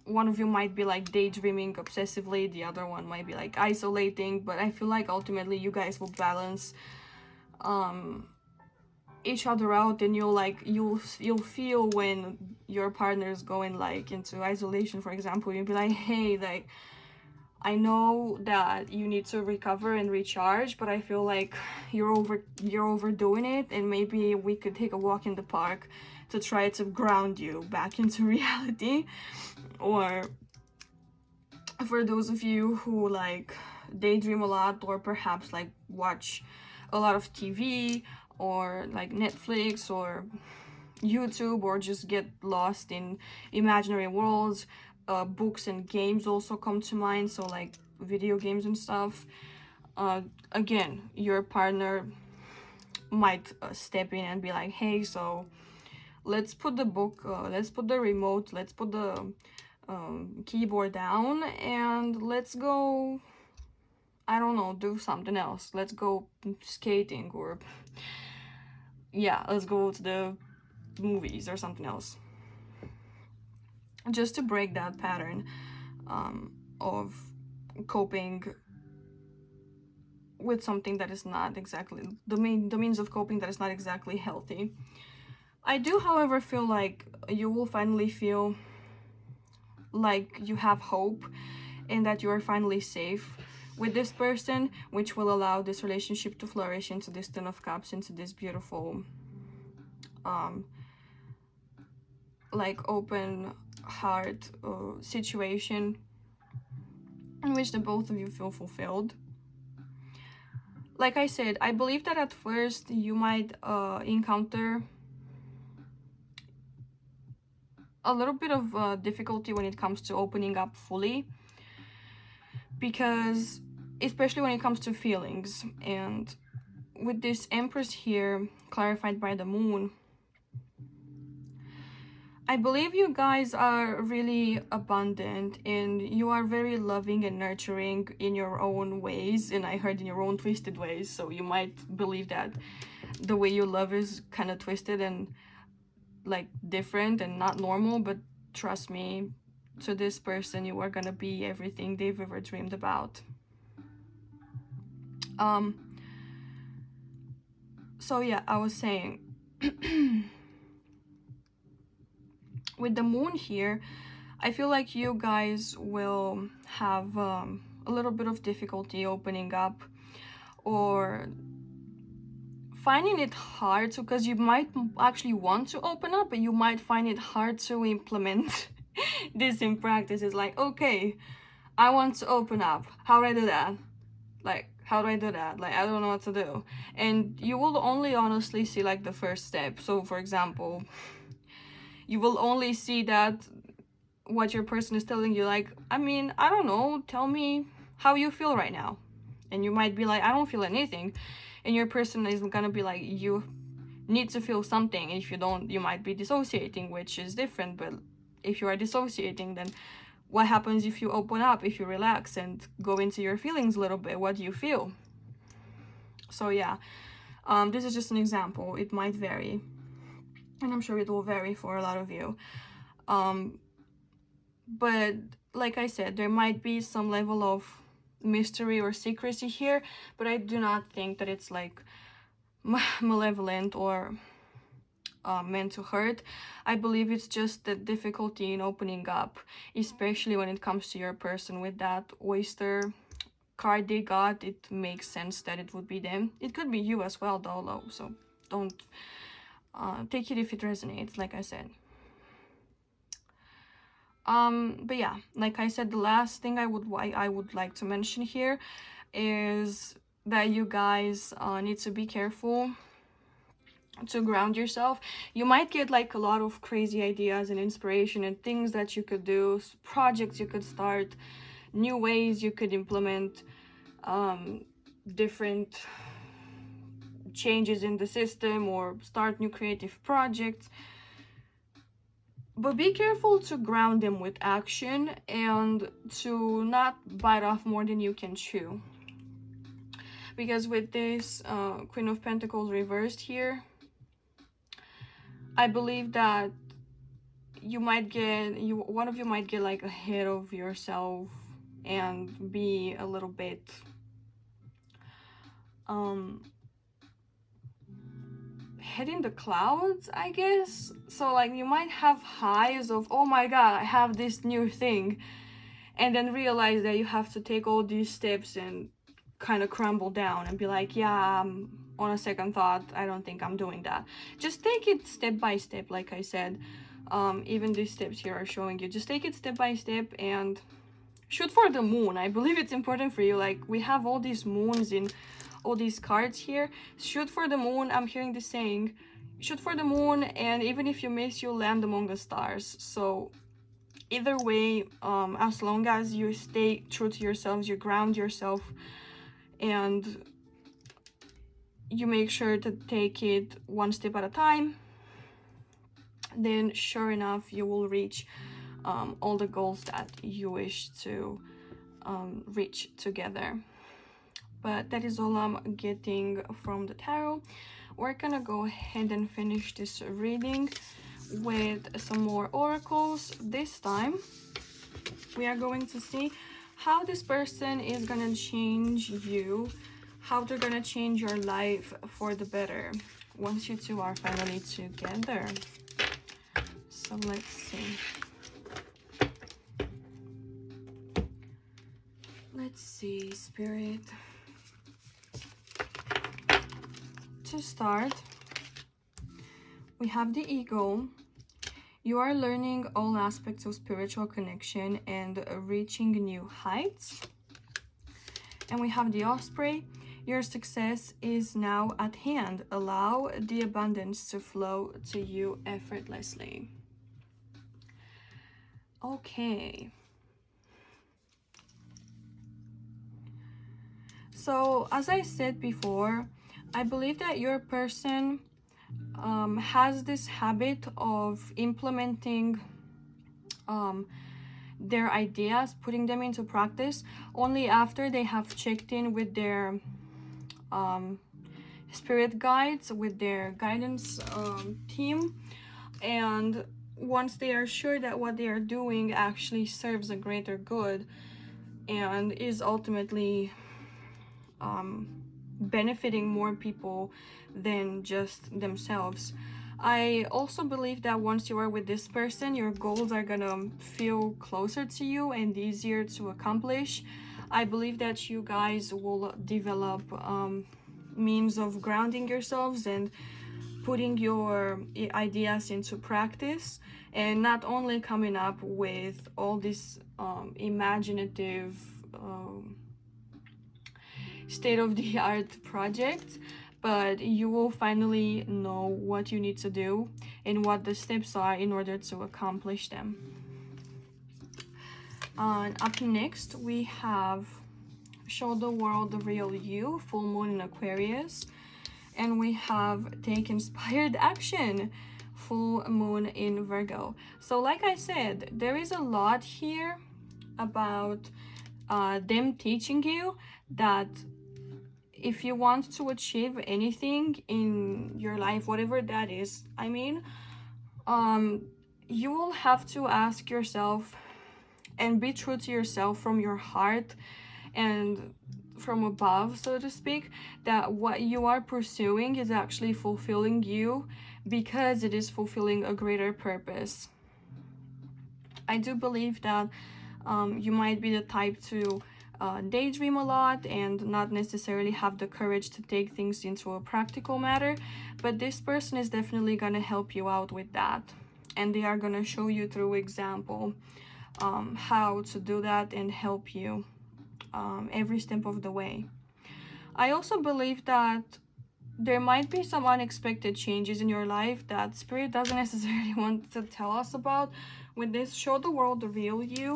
one of you might be like daydreaming obsessively, the other one might be like isolating, but I feel like ultimately you guys will balance each other out, and you'll feel when your partner is going like into isolation, for example. You'll be like, hey, like, I know that you need to recover and recharge, but I feel like you're overdoing it, and maybe we could take a walk in the park to try to ground you back into reality. Or for those of you who like daydream a lot, or perhaps like watch a lot of TV or like Netflix or YouTube, or just get lost in imaginary worlds, books and games also come to mind, so like video games and stuff. Again, your partner might step in and be like, hey, so let's put the book, let's put the remote, let's put the keyboard down, and let's go, I don't know, do something else. Let's go skating, or yeah, let's go to the movies or something else. Just to break that pattern of coping with something that is not exactly the means of coping that is not exactly healthy. I do, however, feel like you will finally feel like you have hope and that you are finally safe with this person, which will allow this relationship to flourish into this Ten of Cups, into this beautiful like open heart situation in which the both of you feel fulfilled. Like I said, I believe that at first you might encounter a little bit of difficulty when it comes to opening up fully, because especially when it comes to feelings, and with this Empress here clarified by the Moon, I believe you guys are really abundant and you are very loving and nurturing in your own ways, and I heard in your own twisted ways, so you might believe that the way you love is kind of twisted and like different and not normal, but trust me, to this person you are gonna be everything they've ever dreamed about. So yeah, I was saying with the Moon here, I feel like you guys will have a little bit of difficulty opening up, or finding it hard to, because you might actually want to open up, but you might find it hard to implement this in practice. It's like, okay, I want to open up. How do I do that? Like, how do I do that? Like, I don't know what to do. And you will only honestly see like the first step. So for example, you will only see that what your person is telling you, like, I mean, I don't know, tell me how you feel right now. And you might be like, I don't feel anything. And your person is gonna be like, you need to feel something. If you don't, you might be dissociating, which is different. But if you are dissociating, then what happens if you open up, if you relax and go into your feelings a little bit? What do you feel? So yeah, this is just an example. It might vary, and I'm sure it will vary for a lot of you. But like I said, there might be some level of mystery or secrecy here, but I do not think that it's like malevolent or meant to hurt. I believe it's just the difficulty in opening up, especially when it comes to your person. With that oyster card they got, it makes sense that it would be them. It could be you as well though, so don't take it if it resonates, like I said. But yeah, like I said, the last thing I would like to mention here is that you guys need to be careful to ground yourself. You might get like a lot of crazy ideas and inspiration and things that you could do, projects you could start, new ways you could implement, different changes in the system, or start new creative projects. But be careful to ground them with action and to not bite off more than you can chew. Because with this Queen of Pentacles reversed here, I believe that one of you might get like ahead of yourself and be a little bit head in the clouds, I guess. So like you might have highs of, oh my god, I have this new thing, and then realize that you have to take all these steps and kind of crumble down and be like, yeah, on a second thought, I don't think I'm doing that. Just take it step by step, like I said. Even these steps here are showing you, just take it step by step and shoot for the moon. I believe it's important for you. Like, we have all these moons in all these cards here. Shoot for the moon. I'm hearing this saying, shoot for the moon, and even if you miss, you'll land among the stars. So either way, as long as you stay true to yourselves, you ground yourself, and you make sure to take it one step at a time, then sure enough you will reach all the goals that you wish to reach together. But that is all I'm getting from the tarot. We're gonna go ahead and finish this reading with some more oracles. This time we are going to see how this person is gonna change you, how they're gonna change your life for the better once you two are finally together. So let's see. Let's see, Spirit. To start, we have the Eagle. You are learning all aspects of spiritual connection and reaching new heights. And we have the Osprey. Your success is now at hand. Allow the abundance to flow to you effortlessly. Okay. So, as I said before, I believe that your person has this habit of implementing their ideas, putting them into practice only after they have checked in with their spirit guides, with their guidance team, and once they are sure that what they are doing actually serves a greater good and is ultimately benefiting more people than just themselves. I also believe that once you are with this person, your goals are gonna feel closer to you and easier to accomplish. I believe that you guys will develop means of grounding yourselves and putting your ideas into practice, and not only coming up with all these imaginative state-of-the-art projects, but you will finally know what you need to do and what the steps are in order to accomplish them. Up next, we have Show the World the Real You, Full Moon in Aquarius. And we have Take Inspired Action, Full Moon in Virgo. So like I said, there is a lot here about them teaching you that if you want to achieve anything in your life, whatever that is, I mean, you will have to ask yourself and be true to yourself from your heart and from above, so to speak, that what you are pursuing is actually fulfilling you because it is fulfilling a greater purpose. I do believe that you might be the type to daydream a lot and not necessarily have the courage to take things into a practical matter, but this person is definitely going to help you out with that, and they are going to show you through example how to do that and help you every step of the way. I also believe that there might be some unexpected changes in your life that Spirit doesn't necessarily want to tell us about. With this Show the World the Real You,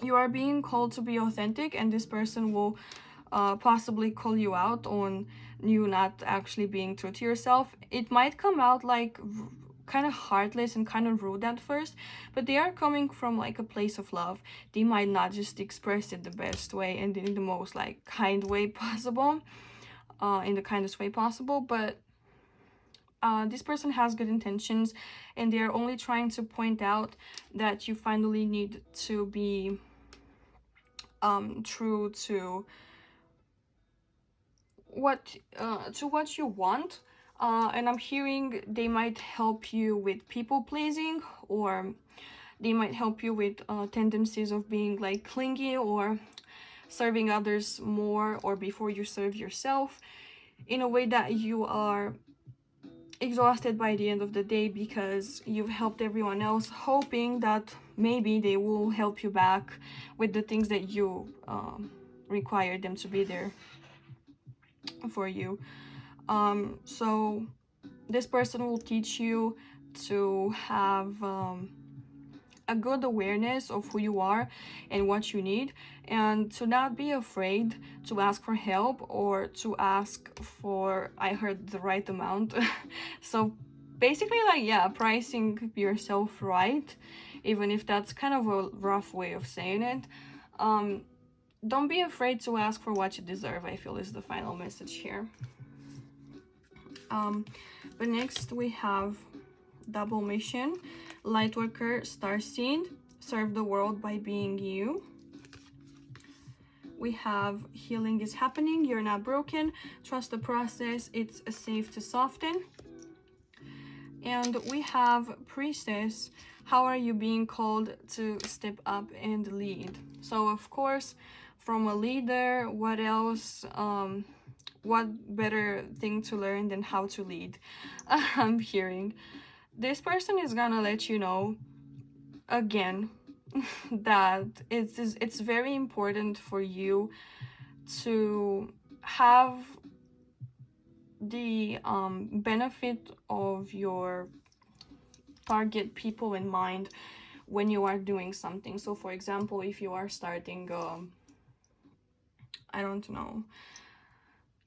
you are being called to be authentic, and this person will possibly call you out on you not actually being true to yourself. It might come out like kind of heartless and kind of rude at first, but they are coming from like a place of love. They might not just express it the best way and in the most like kind way possible, in the kindest way possible, but this person has good intentions, and they're only trying to point out that you finally need to be true to what you want. And I'm hearing they might help you with people pleasing, or they might help you with tendencies of being like clingy or serving others more or before you serve yourself, in a way that you are exhausted by the end of the day because you've helped everyone else, hoping that maybe they will help you back with the things that you require them to be there for you. So this person will teach you to have a good awareness of who you are and what you need, and to not be afraid to ask for help or to ask for, I heard, the right amount. So basically, like, yeah, pricing yourself right, even if that's kind of a rough way of saying it. Don't be afraid to ask for what you deserve, I feel, is the final message here. But next we have Double Mission, Lightworker, Starseed, Serve the World by Being You. We have Healing is Happening, You're Not Broken, Trust the Process, It's Safe to Soften. And we have Priestess, How are you being called to step up and lead? So of course, from a leader, what else, what better thing to learn than how to lead? I'm hearing this person is gonna let you know again that it's very important for you to have the benefit of your target people in mind when you are doing something. So for example, if you are starting I don't know,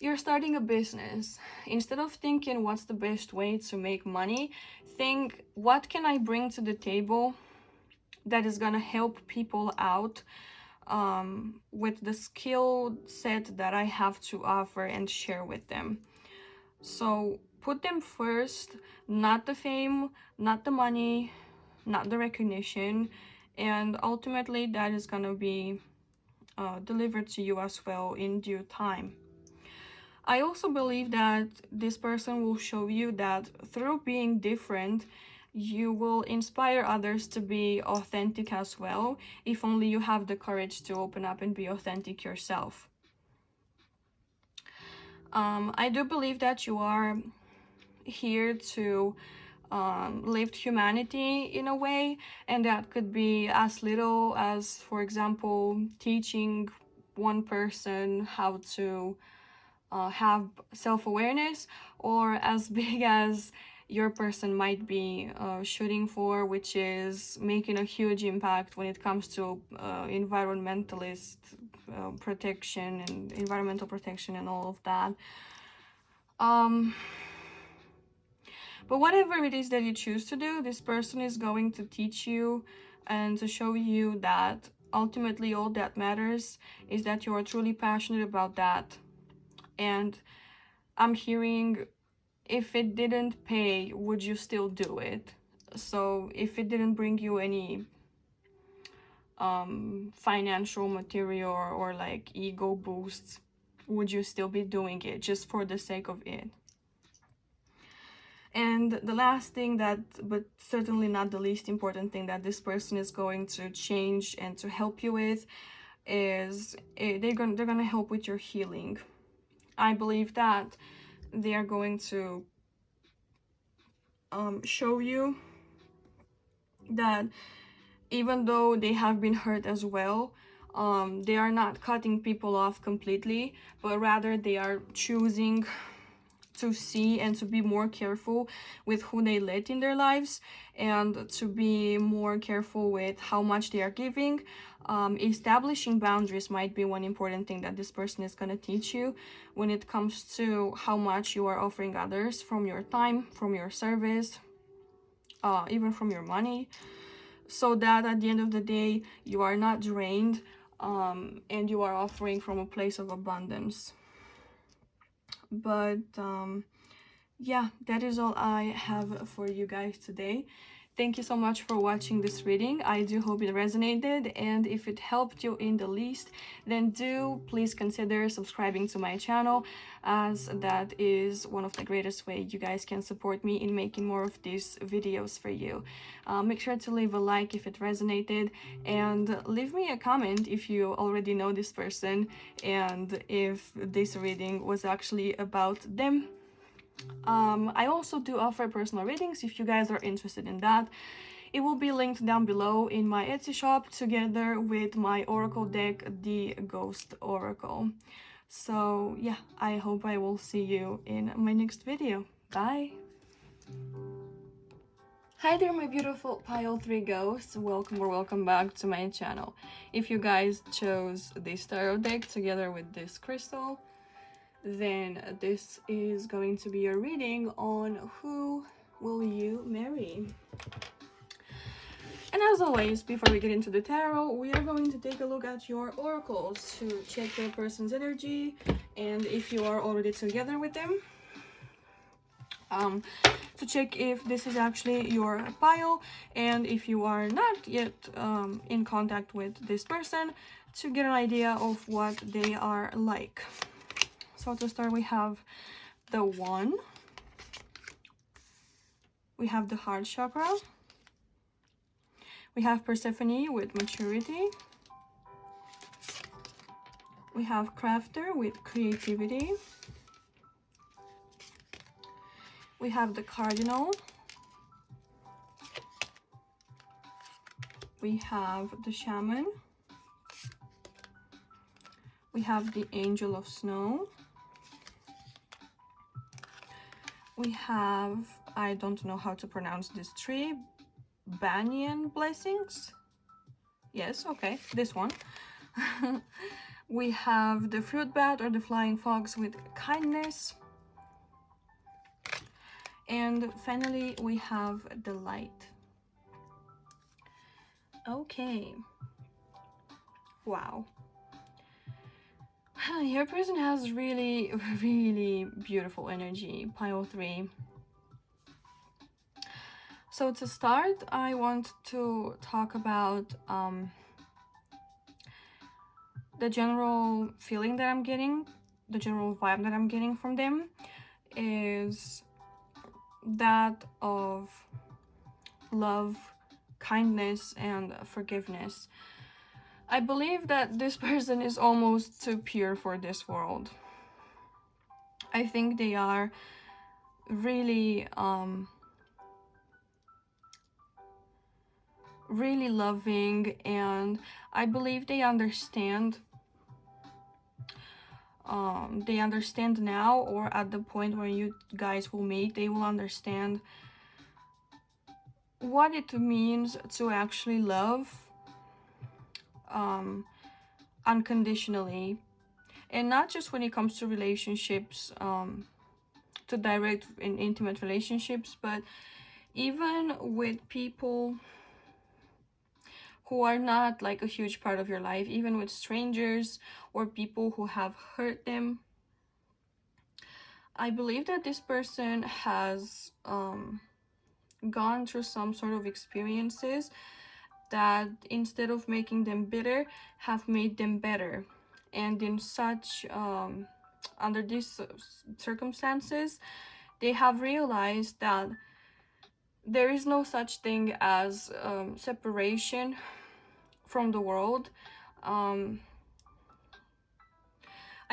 you're starting a business, instead of thinking what's the best way to make money, think what can I bring to the table that is gonna help people out with the skill set that I have to offer and share with them. So put them first, not the fame, not the money, not the recognition, and ultimately that is gonna be delivered to you as well in due time. I also believe that this person will show you that through being different, you will inspire others to be authentic as well, if only you have the courage to open up and be authentic yourself. I do believe that you are here to lift humanity in a way, and that could be as little as, for example, teaching one person how to have self-awareness, or as big as your person might be shooting for, which is making a huge impact when it comes to environmentalist protection and environmental protection and all of that. But whatever it is that you choose to do, this person is going to teach you and to show you that ultimately all that matters is that you are truly passionate about that. And I'm hearing, if it didn't pay, would you still do it? So if it didn't bring you any financial, material, or like ego boosts, would you still be doing it just for the sake of it? And the last thing that, but certainly not the least important thing that this person is going to change and to help you with is they're gonna help with your healing. I believe that they are going to show you that even though they have been hurt as well, they are not cutting people off completely, but rather they are choosing to see and to be more careful with who they let in their lives, and to be more careful with how much they are giving. Establishing boundaries might be one important thing that this person is going to teach you when it comes to how much you are offering others from your time, from your service, even from your money, so that at the end of the day you are not drained, and you are offering from a place of abundance. But yeah, that is all I have for you guys today. Thank you so much for watching this reading. I do hope it resonated, and if it helped you in the least, then do please consider subscribing to my channel, as that is one of the greatest ways you guys can support me in making more of these videos for you. Make sure to leave a like if it resonated, and leave me a comment if you already know this person and if this reading was actually about them. I also do offer personal readings if you guys are interested in that. It will be linked down below in my Etsy shop, together with my oracle deck, the Ghost Oracle. So yeah, I hope I will see you in my next video. Bye! Hi there, my beautiful pile 3 ghosts. Welcome or welcome back to my channel. If you guys chose this tarot deck together with this crystal, then this is going to be a reading on who will you marry. And as always, before we get into the tarot, we are going to take a look at your oracles to check your person's energy, and if you are already together with them, to check if this is actually your pile, and if you are not yet in contact with this person, to get an idea of what they are like. So to start, we have the Wand, we have the Heart Chakra, we have Persephone with maturity, we have Crafter with creativity, we have the Cardinal, we have the Shaman, we have the Angel of Snow, we have, I don't know how to pronounce this tree, Banyan Blessings. Yes, okay, this one. We have the Fruit Bat or the Flying Fox with kindness. And finally, we have the Light. Okay. Wow. Your person has really, really beautiful energy, pile 3. So to start, I want to talk about the general feeling that I'm getting the general vibe that I'm getting from them is that of love, kindness, and forgiveness. I believe that this person is almost too pure for this world. I think they are really really loving, and I believe they understand now, or at the point where you guys will meet, they will understand what it means to actually love unconditionally, and not just when it comes to relationships, to direct and intimate relationships, but even with people who are not like a huge part of your life, even with strangers or people who have hurt them. I believe that this person has gone through some sort of experiences that, instead of making them bitter, have made them better. And in such under these circumstances, they have realized that there is no such thing as separation from the world. I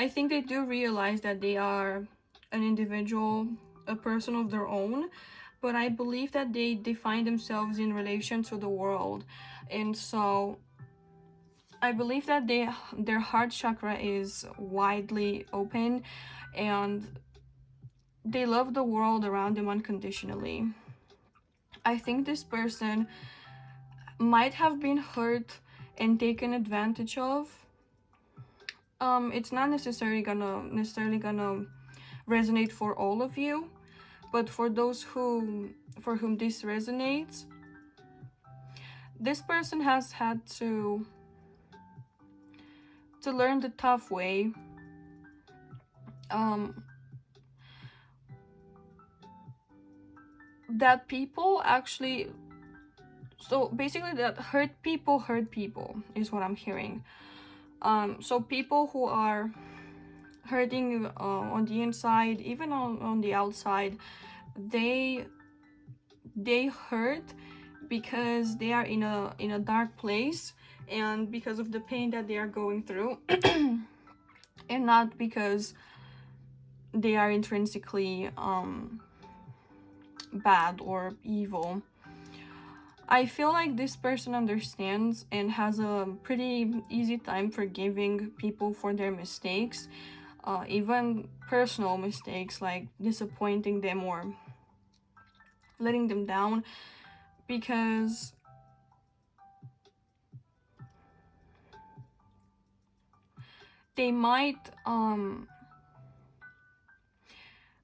think they do realize that they are an individual, a person of their own, but I believe that they define themselves in relation to the world. And so I believe that their heart chakra is widely open, and they love the world around them unconditionally. I think this person might have been hurt and taken advantage of. It's not necessarily gonna resonate for all of you, but for those for whom this resonates, this person has had to learn the tough way that people actually, so basically that hurt people is what I'm hearing. So people who are hurting on the inside, even on the outside, they hurt because they are in a dark place, and because of the pain that they are going through, and not because they are intrinsically bad or evil. I feel like this person understands and has a pretty easy time forgiving people for their mistakes, even personal mistakes like disappointing them or letting them down, because they might,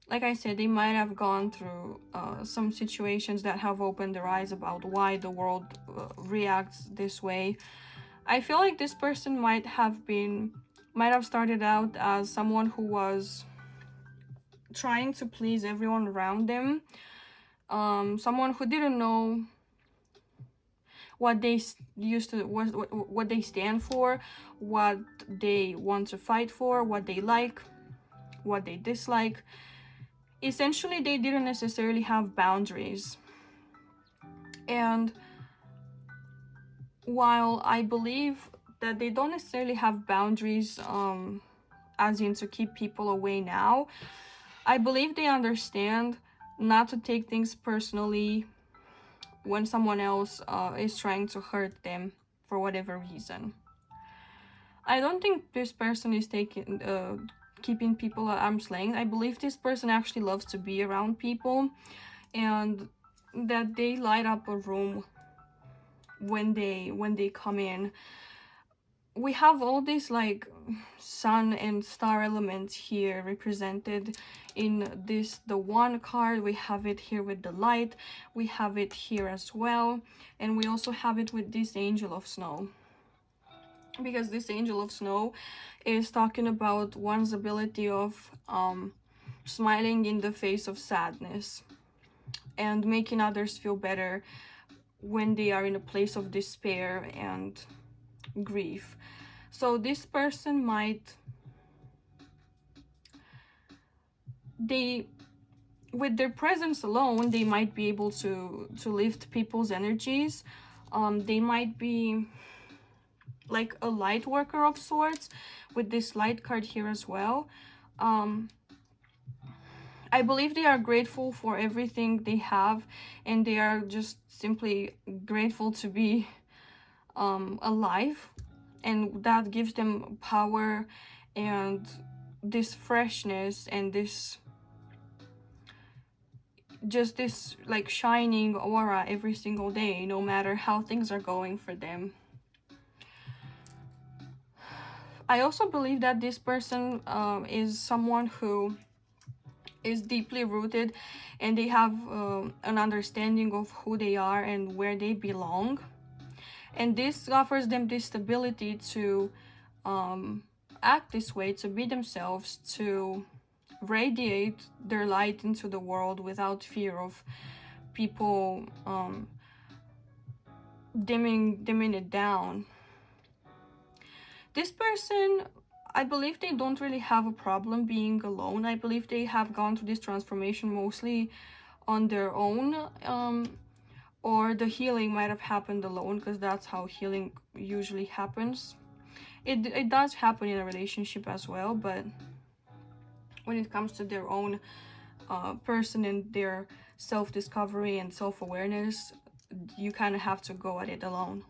like I said, they might have gone through some situations that have opened their eyes about why the world reacts this way. I feel like this person might have started out as someone who was trying to please everyone around them, someone who didn't know what they what they stand for, what they want to fight for, what they like, what they dislike. Essentially, they didn't necessarily have boundaries. And while I believe that they don't necessarily have boundaries, as in to keep people away now, I believe they understand not to take things personally when someone else is trying to hurt them for whatever reason. I don't think this person is keeping people at arm's length. I believe this person actually loves to be around people, and that they light up a room when they come in. We have all these like sun and star elements here represented in the one card. We have it here with the light, we have it here as well, and we also have it with this angel of snow, because this angel of snow is talking about one's ability of smiling in the face of sadness and making others feel better when they are in a place of despair and grief. So this person might they, with their presence alone, they might be able to lift people's energies. They might be like a light worker of sorts with this light card here as well. I believe they are grateful for everything they have, and they are just simply grateful to be alive, and that gives them power and this freshness and this just this like shining aura every single day, no matter how things are going for them. I also believe that this person is someone who is deeply rooted, and they have an understanding of who they are and where they belong, and this offers them this stability to act this way, to be themselves, to radiate their light into the world without fear of people dimming it down. This person, I believe they don't really have a problem being alone. I believe they have gone through this transformation mostly on their own, or the healing might have happened alone, because that's how healing usually happens. It does happen in a relationship as well, but when it comes to their own person and their self-discovery and self-awareness, you kind of have to go at it alone.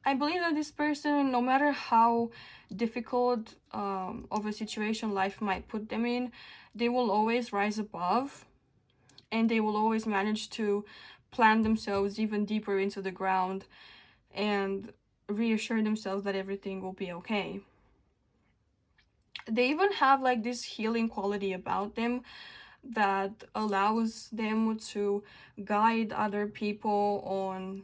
I believe that this person, no matter how difficult of a situation life might put them in, they will always rise above, and they will always manage to plant themselves even deeper into the ground and reassure themselves that everything will be okay. They even have like this healing quality about them that allows them to guide other people on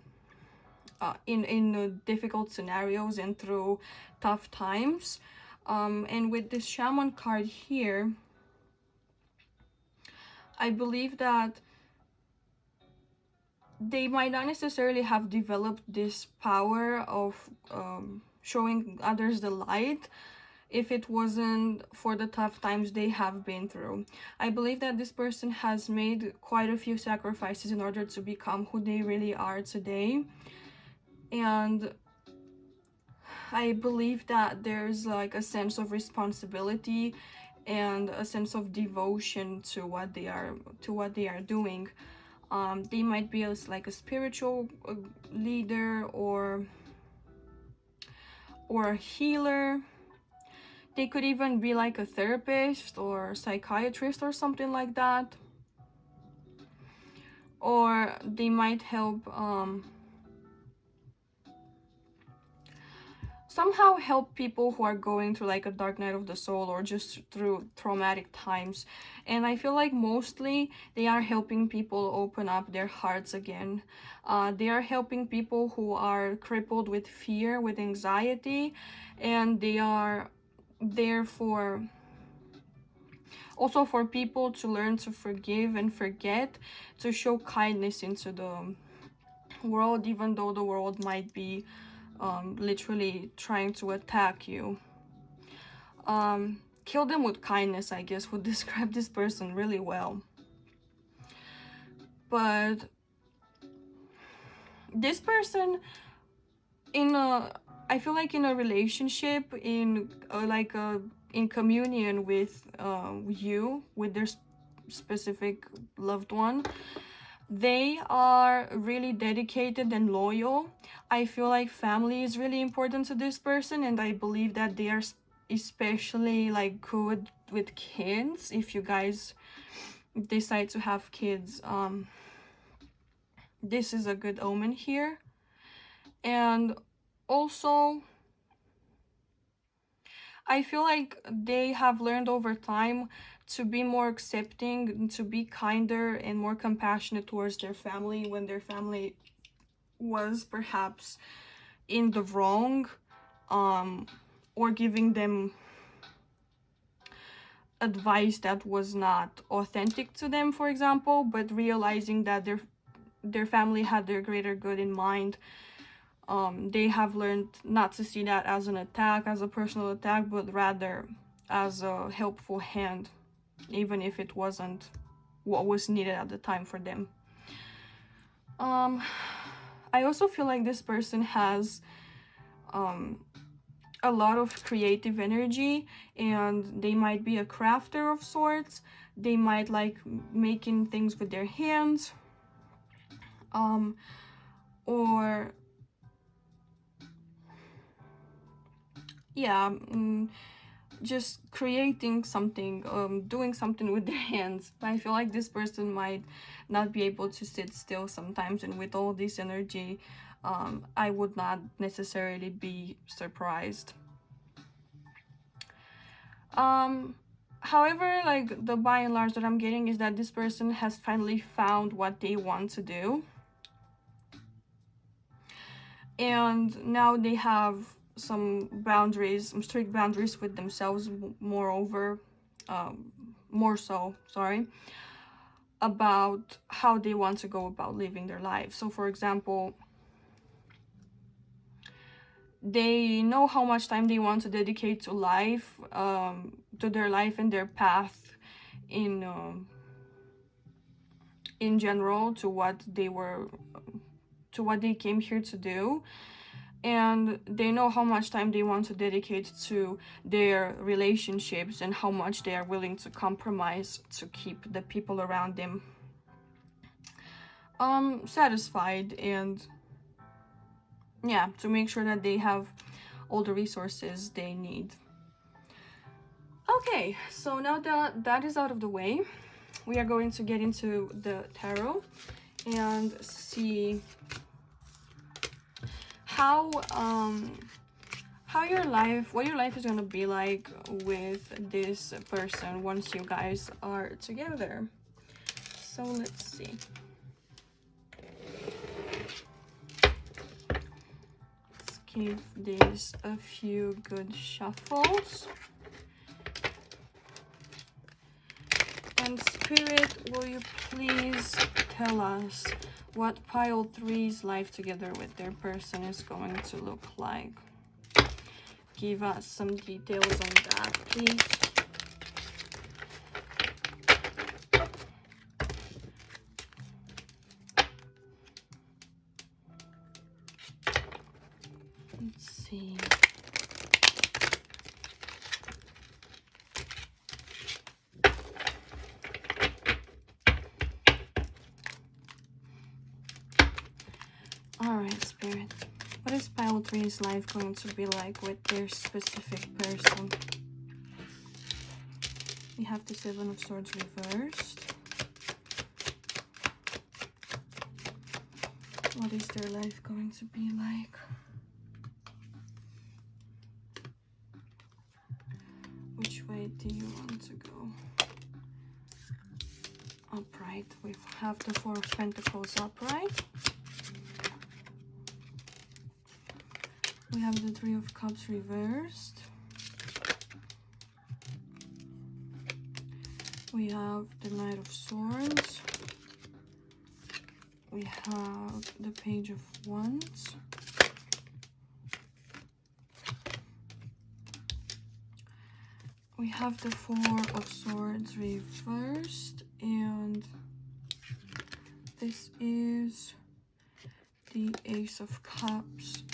in difficult scenarios and through tough times. And with this shaman card here, I believe that they might not necessarily have developed this power of showing others the light if it wasn't for the tough times they have been through. I believe that this person has made quite a few sacrifices in order to become who they really are today. And I believe that there's like a sense of responsibility and a sense of devotion to what they are doing. They might be like a spiritual leader or a healer. They could even be like a therapist or psychiatrist or something like that. Or they might help somehow help people who are going through like a dark night of the soul or just through traumatic times. And I feel like mostly they are helping people open up their hearts again. They are helping people who are crippled with fear, with anxiety, and they are there for also for people to learn to forgive and forget, to show kindness into the world, even though the world might be literally trying to attack you. Kill them with kindness, I guess, would describe this person really well. But this person, I feel like in a relationship, in in communion with you, with their specific loved one, they are really dedicated and loyal. I feel like family is really important to this person, and I believe that they are especially like good with kids. If you guys decide to have kids, this is a good omen here. And also, I feel like they have learned over time to be more accepting, to be kinder and more compassionate towards their family when their family was perhaps in the wrong, or giving them advice that was not authentic to them, for example, but realizing that their family had their greater good in mind. they have learned not to see that as an attack, as a personal attack, but rather as a helpful hand, even if it wasn't what was needed at the time for them. I also feel like this person has a lot of creative energy, and they might be a crafter of sorts. They might like making things with their hands, or yeah, just creating something, doing something with their hands. I feel like this person might not be able to sit still sometimes, and with all this energy, I would not necessarily be surprised. However, like, the by and large that I'm getting is that this person has finally found what they want to do, and now they have some boundaries, some strict boundaries with themselves, more so, sorry, about how they want to go about living their life. So for example, they know how much time they want to dedicate to life, to their life and their path in general, to what they came here to do. And they know how much time they want to dedicate to their relationships and how much they are willing to compromise to keep the people around them satisfied, and yeah, to make sure that they have all the resources they need. Okay, so now that that is out of the way, we are going to get into the tarot and see what your life is going to be like with this person once you guys are together. So let's see. Let's give this a few good shuffles. And Spirit, will you please tell us what pile 3's life together with their person is going to look like? Give us some details on that, please. Let's see. Alright, Spirit. What is pile 3's life going to be like with their specific person? We have the 7 of Swords reversed. What is their life going to be like? Which way do you want to go? Upright. We have the 4 of Pentacles upright. We have the 3 of Cups reversed. We have the Knight of Swords. We have the Page of Wands. We have the 4 of Swords reversed, and this is the Ace of Cups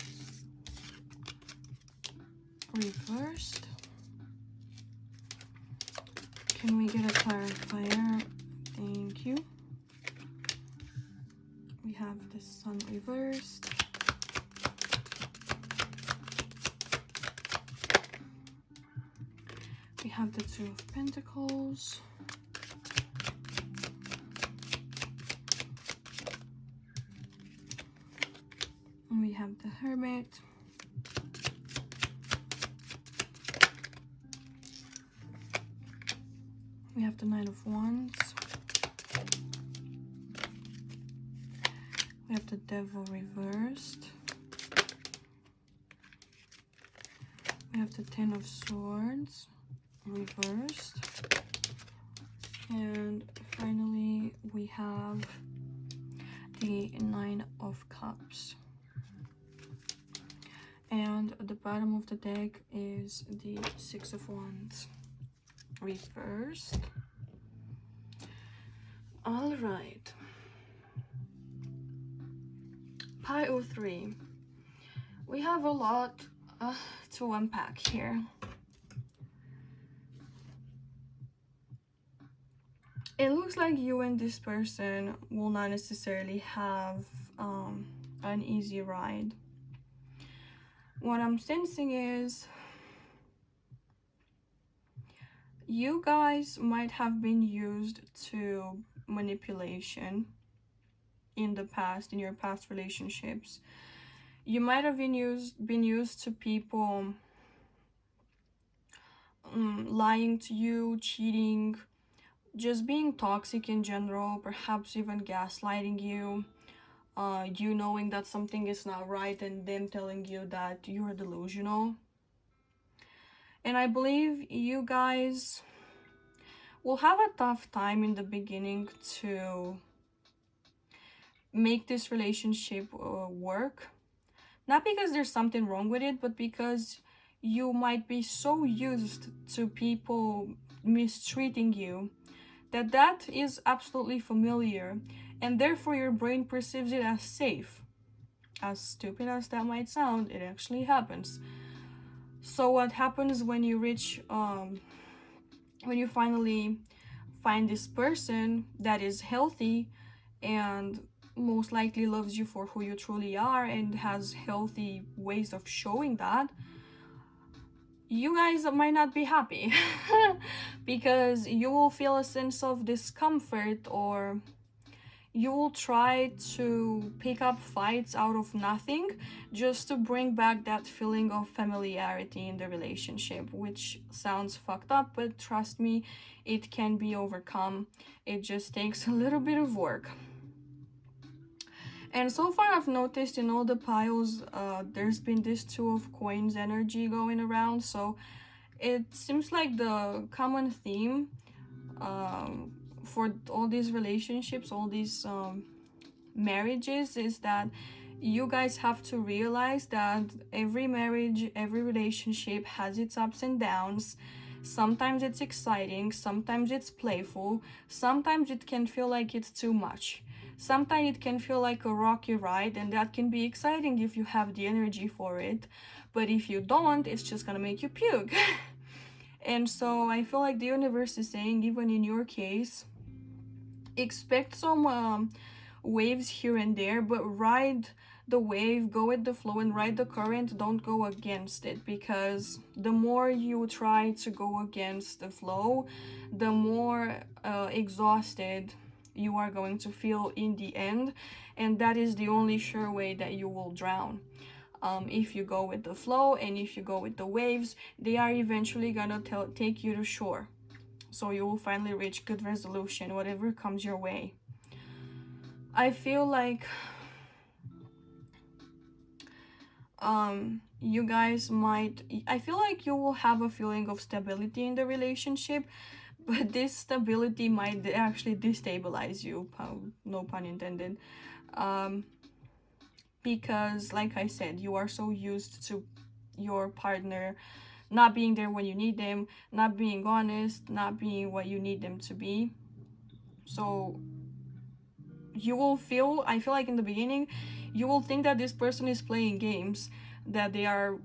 reversed. Can we get a clarifier? Thank you. We have the Sun reversed. We have the 2 of Pentacles. And we have the Hermit. We have the Knight of Wands. We have the Devil reversed. We have the 10 of Swords reversed. And finally, we have the 9 of Cups. And at the bottom of the deck is the Six of Wands reversed. All right. Pile 3. We have a lot to unpack here. It looks like you and this person will not necessarily have an easy ride. What I'm sensing is you guys might have been used to manipulation in the past, in your past relationships. You might have been used to people lying to you, cheating, just being toxic in general, perhaps even gaslighting you, you knowing that something is not right and them telling you that you're delusional. And I believe you guys will have a tough time in the beginning to make this relationship work. Not because there's something wrong with it, but because you might be so used to people mistreating you that is absolutely familiar, and therefore your brain perceives it as safe. As stupid as that might sound, it actually happens. So what happens when you reach when you finally find this person that is healthy and most likely loves you for who you truly are and has healthy ways of showing that, you guys might not be happy because you will feel a sense of discomfort, or you will try to pick up fights out of nothing just to bring back that feeling of familiarity in the relationship, which sounds fucked up, but trust me, it can be overcome. It just takes a little bit of work. And so far I've noticed in all the piles, there's been this Two of Coins energy going around, so it seems like the common theme for all these relationships, all these marriages, is that you guys have to realize that every marriage, every relationship has its ups and downs. Sometimes it's exciting, sometimes it's playful, sometimes it can feel like it's too much. Sometimes it can feel like a rocky ride, and that can be exciting if you have the energy for it. But if you don't, it's just gonna make you puke. And so I feel like the universe is saying, even in your case, expect some waves here and there, but ride the wave, go with the flow and ride the current. Don't go against it, because the more you try to go against the flow, the more exhausted you are going to feel in the end, and that is the only sure way that you will drown. If you go with the flow and if you go with the waves, they are eventually gonna take you to shore, so you will finally reach good resolution, whatever comes your way. I feel like you guys might, I feel like you will have a feeling of stability in the relationship, but this stability might actually destabilize you, no pun intended, because like I said, you are so used to your partner not being there when you need them, not being honest, not being what you need them to be. So you will feel, I feel like in the beginning, you will think that this person is playing games, that they are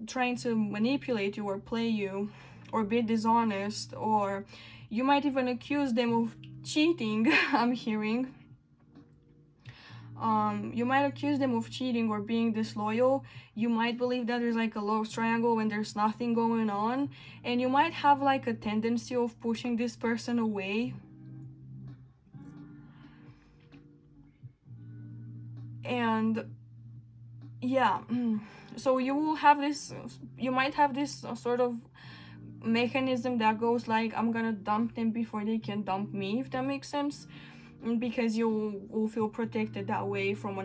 trying to manipulate you or play you or be dishonest, or you might even accuse them of cheating. I'm hearing you might accuse them of cheating or being disloyal. You might believe that there's like a love triangle when there's nothing going on, and you might have like a tendency of pushing this person away. And yeah, so you will have this, you might have this sort of mechanism that goes like, I'm gonna dump them before they can dump me, if that makes sense, because you will feel protected that way from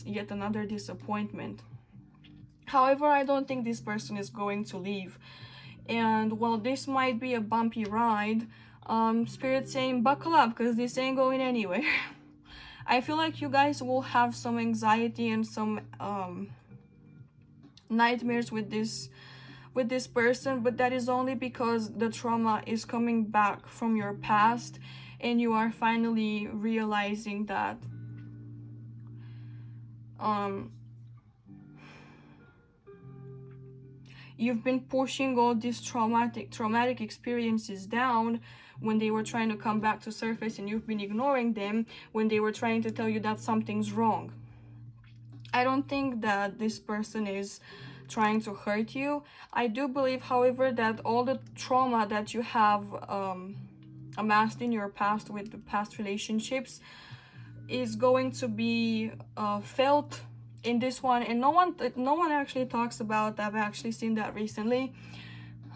yet another disappointment. However, I don't think this person is going to leave, and while this might be a bumpy ride, Spirit saying buckle up, because this ain't going anywhere. I feel like you guys will have some anxiety and some nightmares with this person, but that is only because the trauma is coming back from your past, and you are finally realizing that you've been pushing all these traumatic experiences down when they were trying to come back to surface, and you've been ignoring them when they were trying to tell you that something's wrong. I don't think that this person is trying to hurt you. I do believe, however, that all the trauma that you have amassed in your past with the past relationships is going to be felt in this one. And no one actually talks about, I've actually seen that recently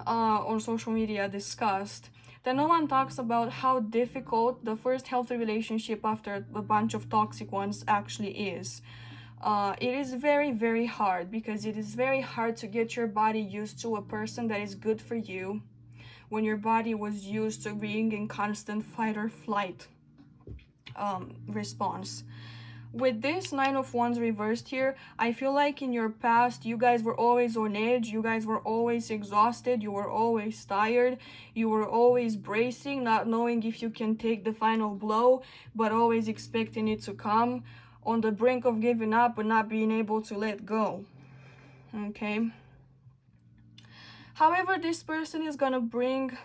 on social media discussed, that no one talks about how difficult the first healthy relationship after a bunch of toxic ones actually is. It is very, very hard, because it is very hard to get your body used to a person that is good for you when your body was used to being in constant fight or flight response. With this Nine of Wands reversed here, I feel like in your past, you guys were always on edge, you guys were always exhausted, you were always tired, you were always bracing, not knowing if you can take the final blow, but always expecting it to come, on the brink of giving up, but not being able to let go. Okay? However, this person is gonna bring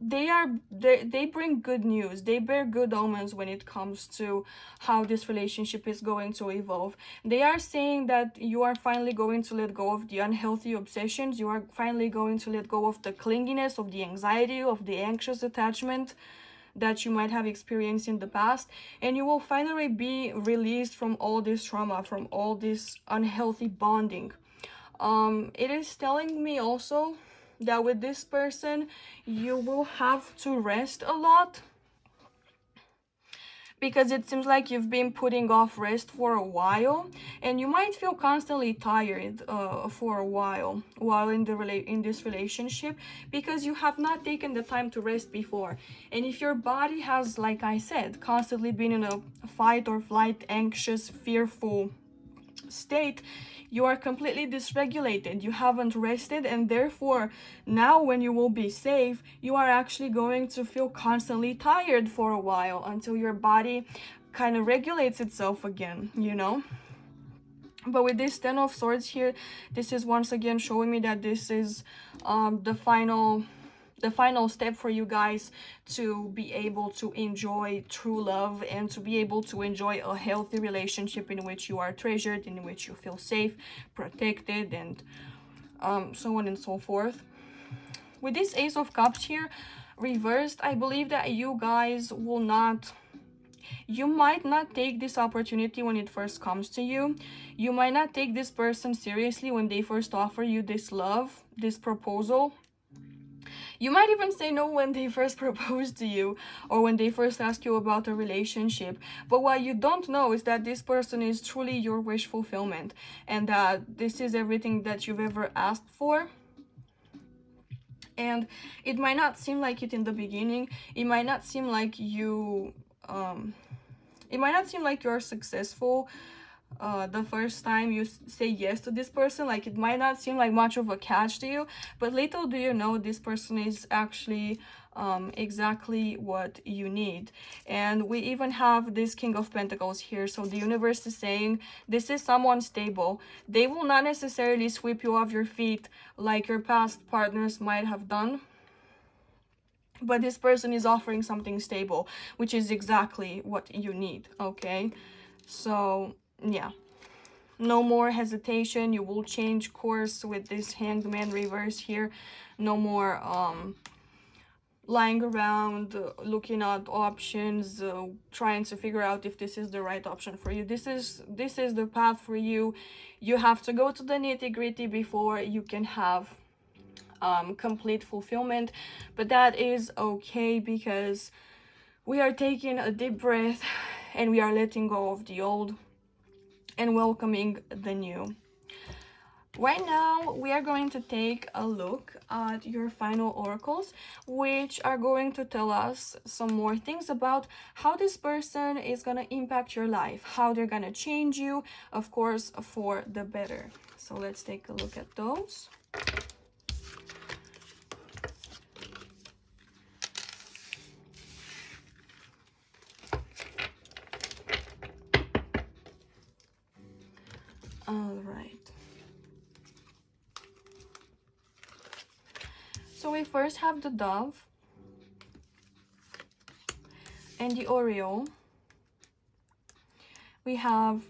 they bring good news. They bear good omens when it comes to how this relationship is going to evolve. They are saying that you are finally going to let go of the unhealthy obsessions. You are finally going to let go of the clinginess, of the anxiety, of the anxious attachment that you might have experienced in the past, and you will finally be released from all this trauma, from all this unhealthy bonding. It is telling me also that with this person, you will have to rest a lot, because it seems like you've been putting off rest for a while, and you might feel constantly tired for a while in this relationship, because you have not taken the time to rest before. And if your body has, like I said, constantly been in a fight or flight, anxious, fearful state, you are completely dysregulated, you haven't rested, and therefore now when you will be safe, you are actually going to feel constantly tired for a while until your body kind of regulates itself again, you know. But with this Ten of Swords here, this is once again showing me that this is the final step for you guys to be able to enjoy true love, and to be able to enjoy a healthy relationship in which you are treasured, in which you feel safe, protected, and so on and so forth. With this Ace of Cups here reversed, I believe that you guys will not, you might not take this opportunity when it first comes to you. You might not take this person seriously when they first offer you this love, this proposal. You might even say no when they first propose to you, or when they first ask you about a relationship. But what you don't know is that this person is truly your wish fulfillment, and that this is everything that you've ever asked for. And it might not seem like it in the beginning. It might not seem like you you're successful the first time you say yes to this person. Like, it might not seem like much of a catch to you, but little do you know, this person is actually exactly what you need. And we even have this King of Pentacles here, so the universe is saying this is someone stable. They will not necessarily sweep you off your feet like your past partners might have done, but this person is offering something stable, which is exactly what you need. Okay, so yeah, no more hesitation. You will change course with this Hanged Man reverse here. No more lying around, looking at options, trying to figure out if this is the right option for you. This is the path for you. You have to go to the nitty-gritty before you can have complete fulfillment, but that is okay, because we are taking a deep breath and we are letting go of the old and welcoming the new. Right now, we are going to take a look at your final oracles, which are going to tell us some more things about how this person is going to impact your life, how they're going to change you, of course, for the better. So let's take a look at those. All right. So we first have the Dove and the Oriole. We have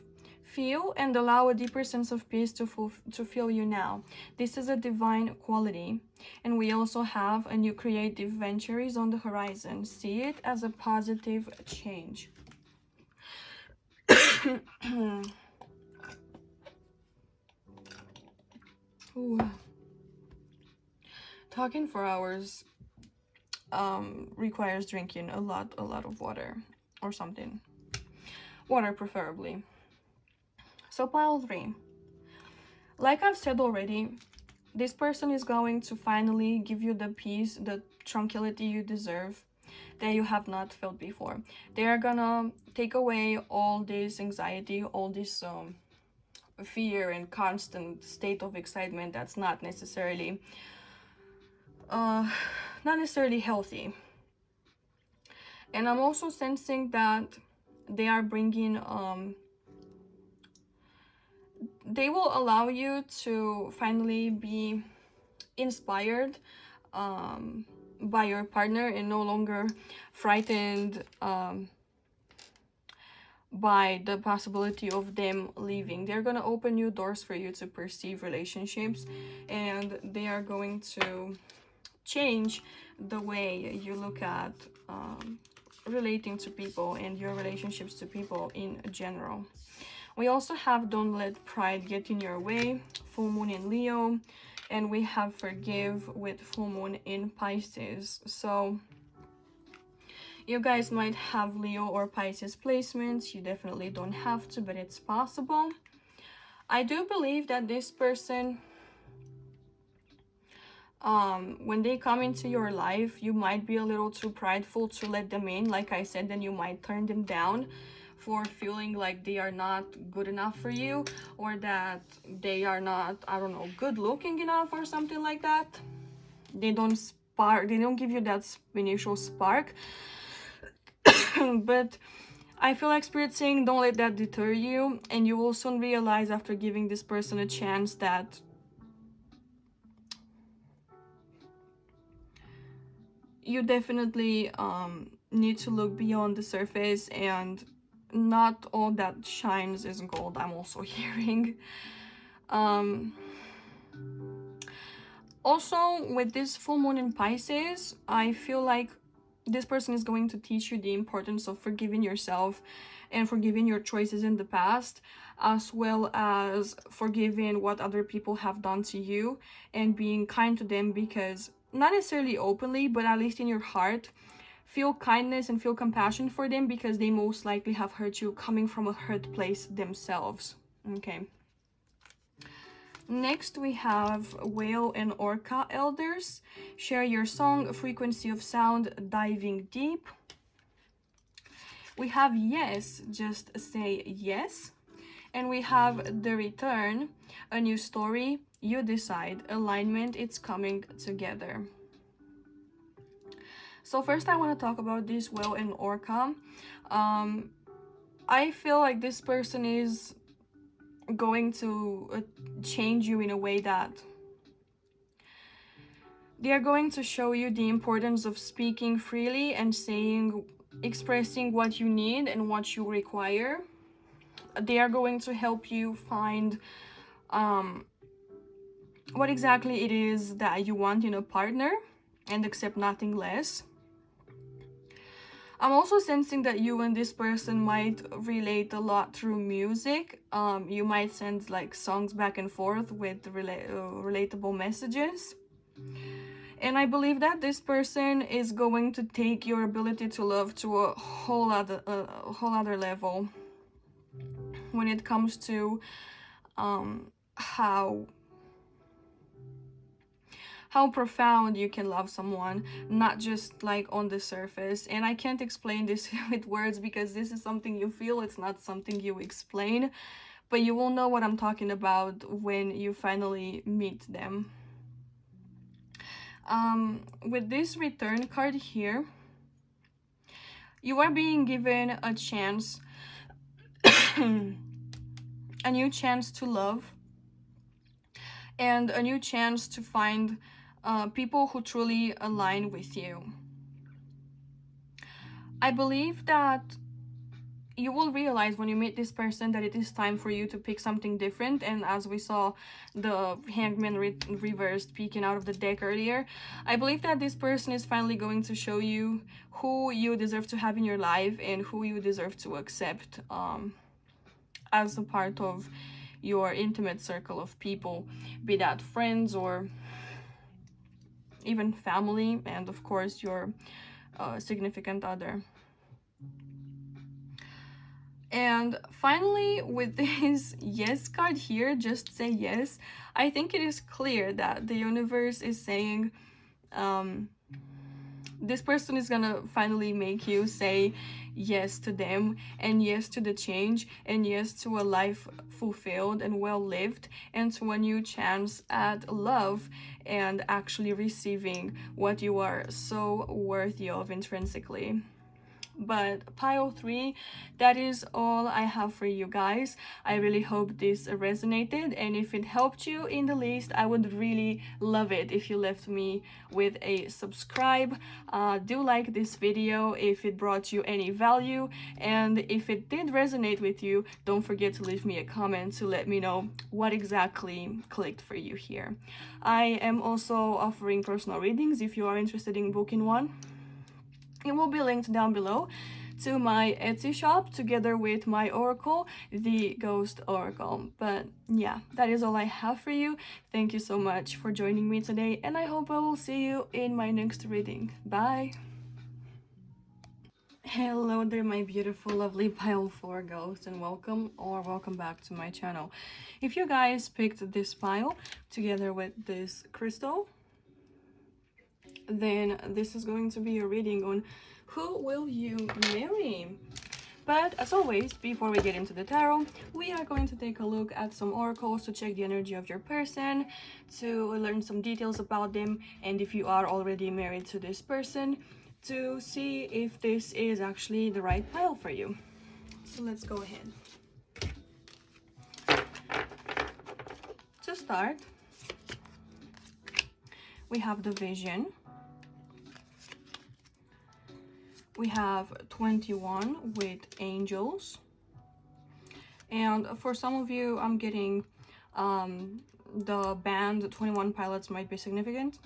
feel and allow a deeper sense of peace to fill you now. This is a divine quality. And we also have a new creative venture is on the horizon. See it as a positive change. Ooh. Talking for hours requires drinking a lot of water or something. Water preferably. So pile 3. Like I've said already, this person is going to finally give you the peace, the tranquility you deserve that you have not felt before. They are gonna take away all this anxiety, all this fear and constant state of excitement that's not necessarily healthy. And I'm also sensing that they are bringing they will allow you to finally be inspired by your partner and no longer frightened by the possibility of them leaving. They're going to open new doors for you to perceive relationships, and they are going to change the way you look at relating to people and your relationships to people in general. We also have don't let pride get in your way, full moon in Leo, and we have forgive with full moon in Pisces. So you guys might have Leo or Pisces placements. You definitely don't have to, but it's possible. I do believe that this person, when they come into your life, you might be a little too prideful to let them in. Like I said, then you might turn them down for feeling like they are not good enough for you, or that they are not, I don't know, good looking enough or something like that. They don't give you that initial spark. But I feel like Spirit saying don't let that deter you, and you will soon realize after giving this person a chance that you definitely need to look beyond the surface, and not all that shines is gold. I'm also hearing. Also, with this full moon in Pisces, I feel like this person is going to teach you the importance of forgiving yourself and forgiving your choices in the past, as well as forgiving what other people have done to you and being kind to them, because not necessarily openly, but at least in your heart, feel kindness and feel compassion for them, because they most likely have hurt you coming from a hurt place themselves. Okay. Next, we have Whale and Orca Elders. Share your song, frequency of sound, diving deep. We have Yes, just say yes. And we have The Return, a new story, you decide, alignment, it's coming together. So first I want to talk about this Whale and Orca. I feel like this person is going to change you in a way that they are going to show you the importance of speaking freely and expressing what you need and what you require. They are going to help you find what exactly it is that you want in a partner and accept nothing less. I'm also sensing that you and this person might relate a lot through music. You might send like songs back and forth with relatable messages. And I believe that this person is going to take your ability to love to a whole other level when it comes to how how profound you can love someone, not just like on the surface. And I can't explain this with words because this is something you feel, it's not something you explain, but you will know what I'm talking about when you finally meet them. With this return card here, you are being given a chance, a new chance to love, and a new chance to find people who truly align with you. I believe that you will realize when you meet this person that it is time for you to pick something different. And as we saw the Hangman reversed peeking out of the deck earlier, I believe that this person is finally going to show you who you deserve to have in your life and who you deserve to accept as a part of your intimate circle of people, be that friends or even family, and of course your significant other. And finally, with this yes card here, just say yes, I think it is clear that the universe is saying this person is gonna finally make you say yes to them, and yes to the change, and yes to a life fulfilled and well lived, and to a new chance at love and actually receiving what you are so worthy of intrinsically. But pile 3, that is all I have for you guys. I really hope this resonated, and if it helped you in the least, I would really love it if you left me with a subscribe. Do like this video if it brought you any value, and if it did resonate with you, don't forget to leave me a comment to let me know what exactly clicked for you here. I am also offering personal readings if you are interested in booking one. It will be linked down below to my Etsy shop together with my oracle, the Ghost Oracle. But yeah, that is all I have for you. Thank you so much for joining me today, and I hope I will see you in my next reading. Bye! Hello there, my beautiful, lovely pile 4 ghosts, and welcome or welcome back to my channel. If you guys picked this pile together with this crystal, then this is going to be a reading on who will you marry. But as always, before we get into the tarot, we are going to take a look at some oracles to check the energy of your person, to learn some details about them, and if you are already married to this person, to see if this is actually the right pile for you. So let's go ahead. To start, we have the Vision. We have 21 with Angels. And for some of you, I'm getting the band 21 Pilots might be significant.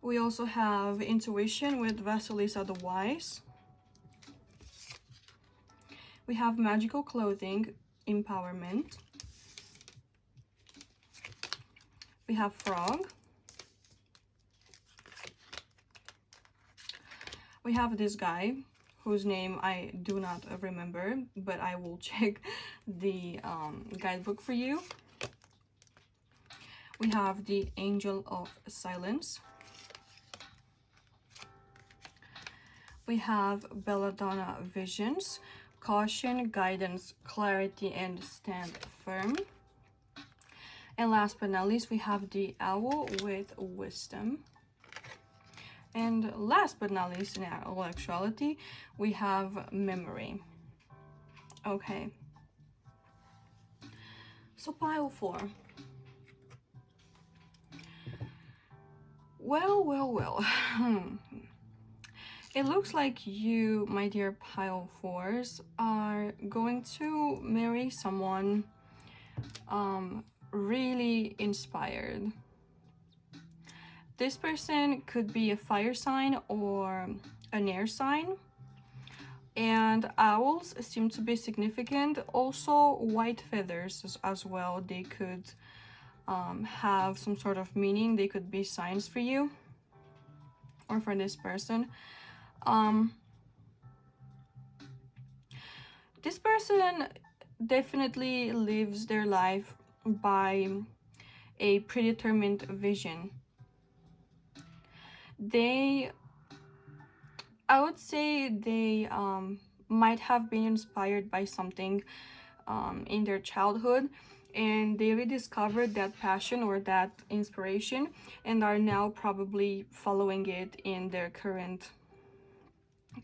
We also have Intuition with Vasilisa the Wise. We have Magical Clothing, Empowerment. We have Frog. We have this guy, whose name I do not remember, but I will check the guidebook for you. We have the Angel of Silence. We have Belladonna Visions, Caution, Guidance, Clarity, and Stand Firm. And last but not least, we have the Owl with Wisdom. And last but not least, in all actuality, we have Memory. Okay. So pile 4. Well. It looks like you, my dear pile 4s, are going to marry someone really inspired. This person could be a fire sign or an air sign, and owls seem to be significant. Also white feathers as well, they could have some sort of meaning. They could be signs for you or for this person. This person definitely lives their life by a predetermined vision. I would say they might have been inspired by something in their childhood, and they rediscovered that passion or that inspiration and are now probably following it in their current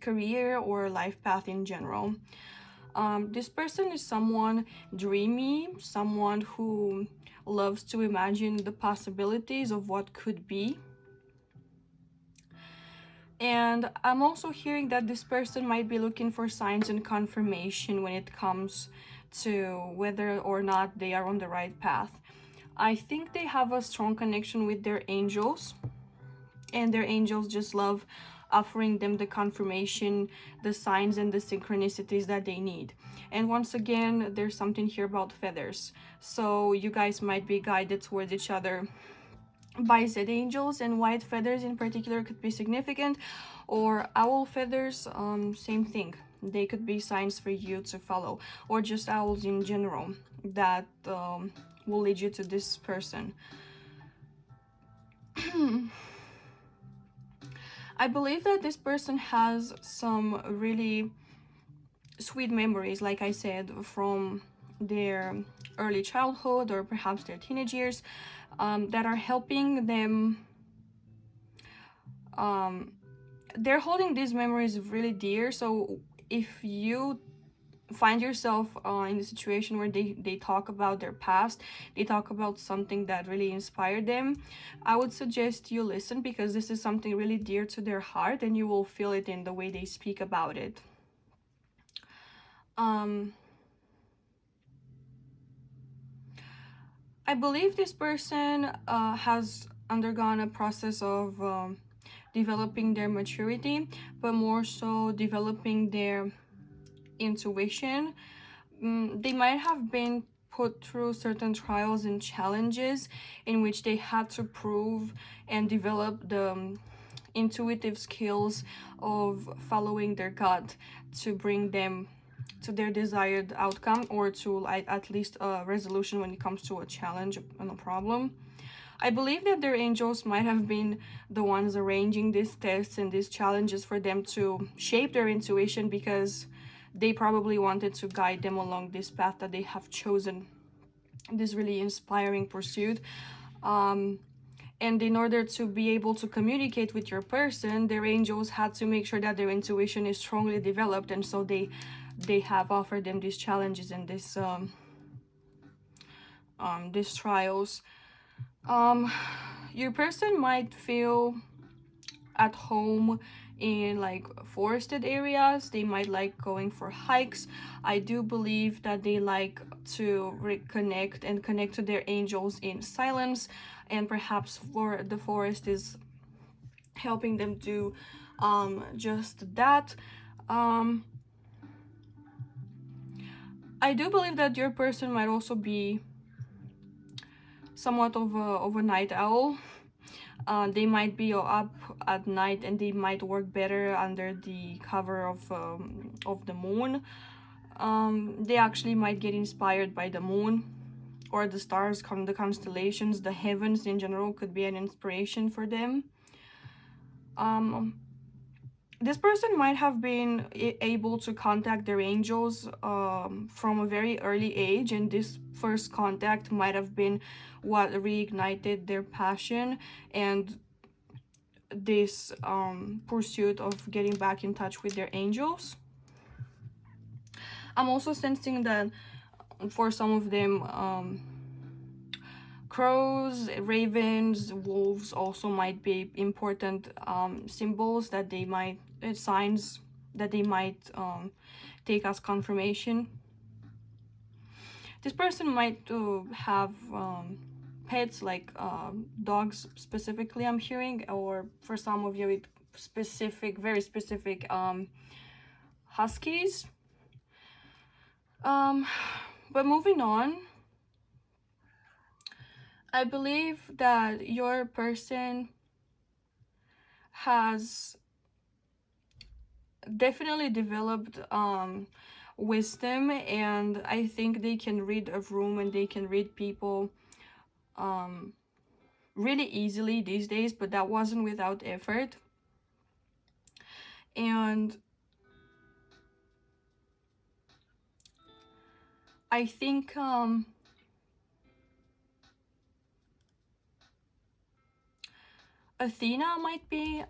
career or life path in general. This person is someone dreamy, someone who loves to imagine the possibilities of what could be. And I'm also hearing that this person might be looking for signs and confirmation when it comes to whether or not they are on the right path. I think they have a strong connection with their angels, and their angels just love offering them the confirmation, the signs, and the synchronicities that they need. And once again, there's something here about feathers. So you guys might be guided towards each other by said angels, and white feathers in particular could be significant, or owl feathers, same thing. They could be signs for you to follow, or just owls in general that will lead you to this person. I believe that this person has some really sweet memories, like I said, from their early childhood or perhaps their teenage years, that are helping them. They're holding these memories really dear. So if you find yourself in the situation where they talk about their past, they talk about something that really inspired them, I would suggest you listen, because this is something really dear to their heart and you will feel it in the way they speak about it. I believe this person has undergone a process of developing their maturity, but more so developing their intuition. They might have been put through certain trials and challenges in which they had to prove and develop the intuitive skills of following their gut to bring them to their desired outcome, or to at least a resolution when it comes to a challenge and a problem. I believe that their angels might have been the ones arranging these tests and these challenges for them to shape their intuition, because they probably wanted to guide them along this path that they have chosen, this really inspiring pursuit. And in order to be able to communicate with your person, their angels had to make sure that their intuition is strongly developed, and so they have offered them these challenges and these trials. Your person might feel at home in like forested areas. They might like going for hikes. I do believe that they like to reconnect and connect to their angels in silence, and perhaps for the forest is helping them do just that. I do believe that your person might also be somewhat of a night owl. They might be up at night and they might work better under the cover of the moon. They actually might get inspired by the moon or the stars, the constellations, the heavens in general could be an inspiration for them. This person might have been able to contact their angels from a very early age, and this first contact might have been what reignited their passion and this pursuit of getting back in touch with their angels. I'm also sensing that for some of them, crows, ravens, wolves also might be important symbols that they might, signs that they might take as confirmation. This person might have pets, like dogs specifically, I'm hearing, or for some of you, specific, very specific huskies. But moving on, I believe that your person has definitely developed wisdom, and I think they can read a room and they can read people really easily these days, but that wasn't without effort. And I think Athena might be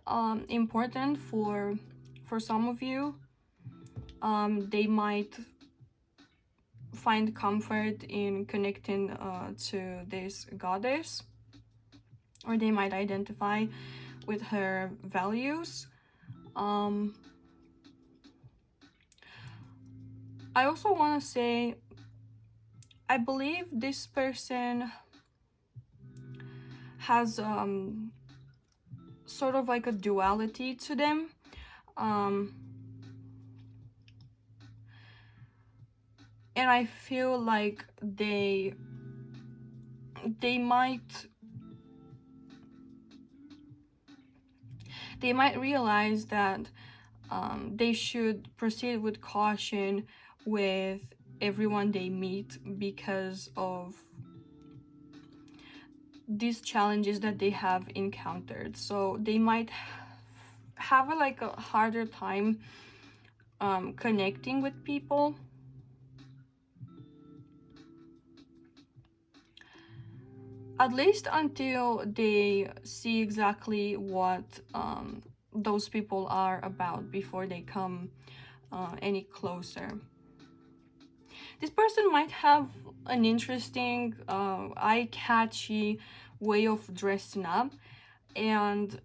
important for some of you. They might find comfort in connecting to this goddess, or they might identify with her values. I also want to say, I believe this person has sort of like a duality to them. And I feel like they might realize that they should proceed with caution with everyone they meet because of these challenges that they have encountered. So they might have like a harder time connecting with people. At least until they see exactly what those people are about before they come any closer. This person might have an interesting, eye-catchy way of dressing up, and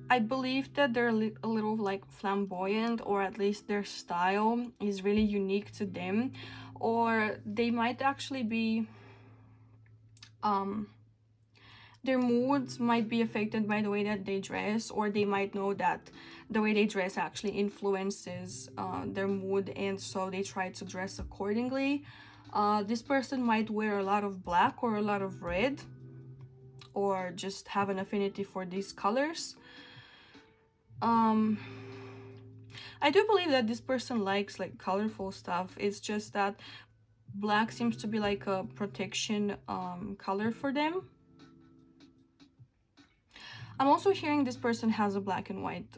I believe that they're a little like flamboyant, or at least their style is really unique to them, or they might actually be their moods might be affected by the way that they dress, or they might know that the way they dress actually influences their mood, and so they try to dress accordingly. This person might wear a lot of black or a lot of red, or just have an affinity for these colors. I do believe that this person likes like colorful stuff. It's just that black seems to be like a protection color for them. I'm also hearing this person has a black and white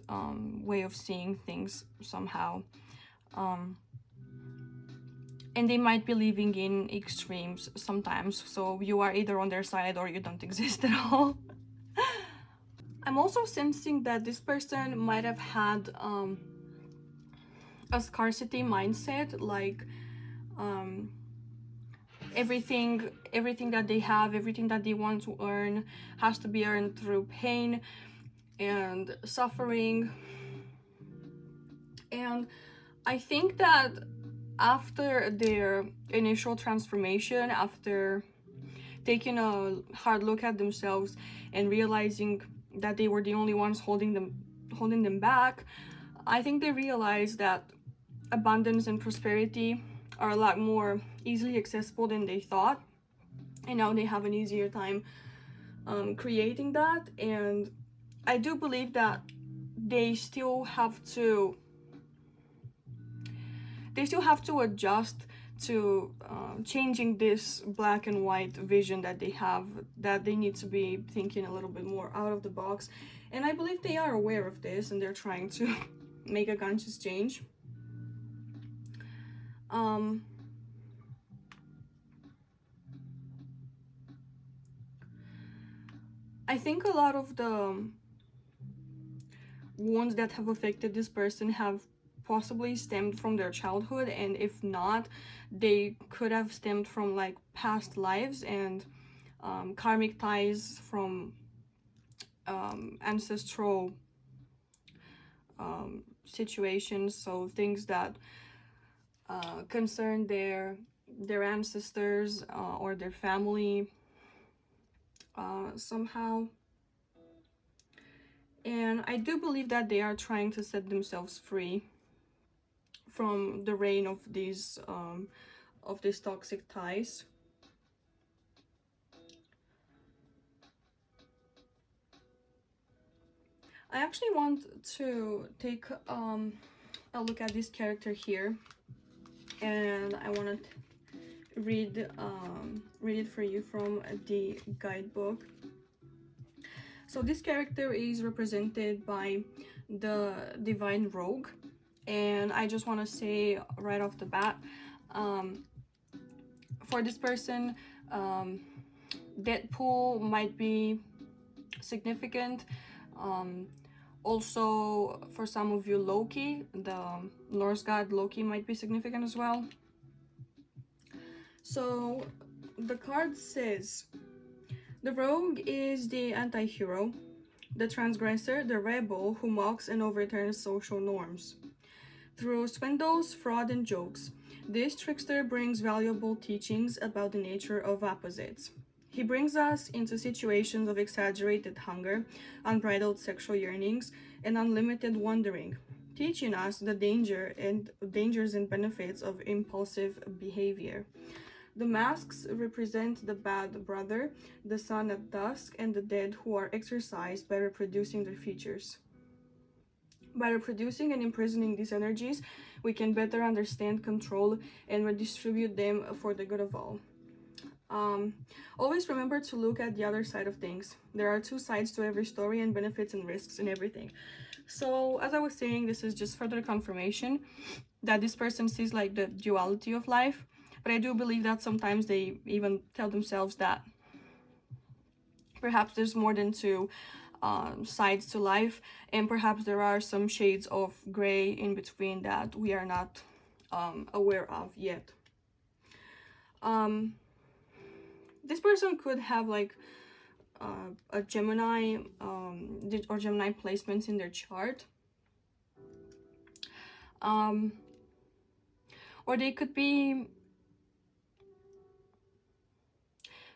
way of seeing things somehow. And they might be living in extremes sometimes. So you are either on their side or you don't exist at all. I'm also sensing that this person might have had a scarcity mindset, like everything that they have, everything that they want to earn has to be earned through pain and suffering. And I think that after their initial transformation, after taking a hard look at themselves and realizing that they were the only ones holding them back, I think they realized that abundance and prosperity are a lot more easily accessible than they thought, and now they have an easier time creating that. And I do believe that they still have to adjust to changing this black and white vision that they have, that they need to be thinking a little bit more out of the box. And I believe they are aware of this and they're trying to make a conscious change. I think a lot of the wounds that have affected this person have possibly stemmed from their childhood, and if not, they could have stemmed from like past lives and karmic ties from ancestral situations. So things that concern their ancestors or their family somehow. And I do believe that they are trying to set themselves free from the reign of these toxic ties. I actually want to take a look at this character here, and I want to read it for you from the guidebook. So this character is represented by the Divine Rogue, and I just want to say right off the bat, for this person, Deadpool might be significant. Also, for some of you, Loki, the Norse god Loki, might be significant as well. So the card says, the rogue is the anti-hero, the transgressor, the rebel who mocks and overturns social norms. Through swindles, fraud, and jokes, this trickster brings valuable teachings about the nature of opposites. He brings us into situations of exaggerated hunger, unbridled sexual yearnings, and unlimited wandering, teaching us the dangers and benefits of impulsive behavior. The masks represent the bad brother, the sun at dusk, and the dead who are exorcised by reproducing their features. By reproducing and imprisoning these energies, we can better understand, control, and redistribute them for the good of all. Always remember to look at the other side of things. There are two sides to every story, and benefits and risks in everything. So as I was saying, this is just further confirmation that this person sees like the duality of life, but I do believe that sometimes they even tell themselves that perhaps there's more than two sides to life, and perhaps there are some shades of gray in between that we are not aware of yet. This person could have like a Gemini or Gemini placements in their chart, or they could be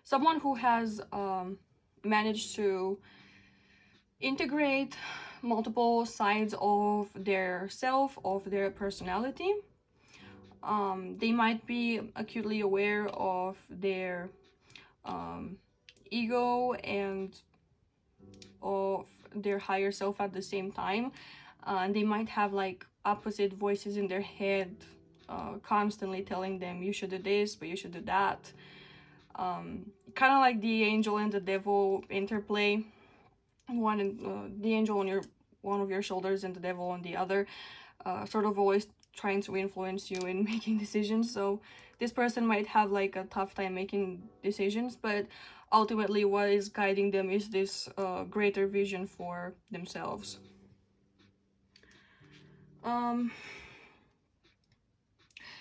someone who has managed to integrate multiple sides of their self, of their personality. They might be acutely aware of their ego and of their higher self at the same time. They might have like opposite voices in their head constantly telling them you should do this, but you should do that. Kind of like the angel and the devil interplay. The angel on one of your shoulders and the devil on the other, sort of always trying to influence you in making decisions. So this person might have like a tough time making decisions, but ultimately what is guiding them is this greater vision for themselves.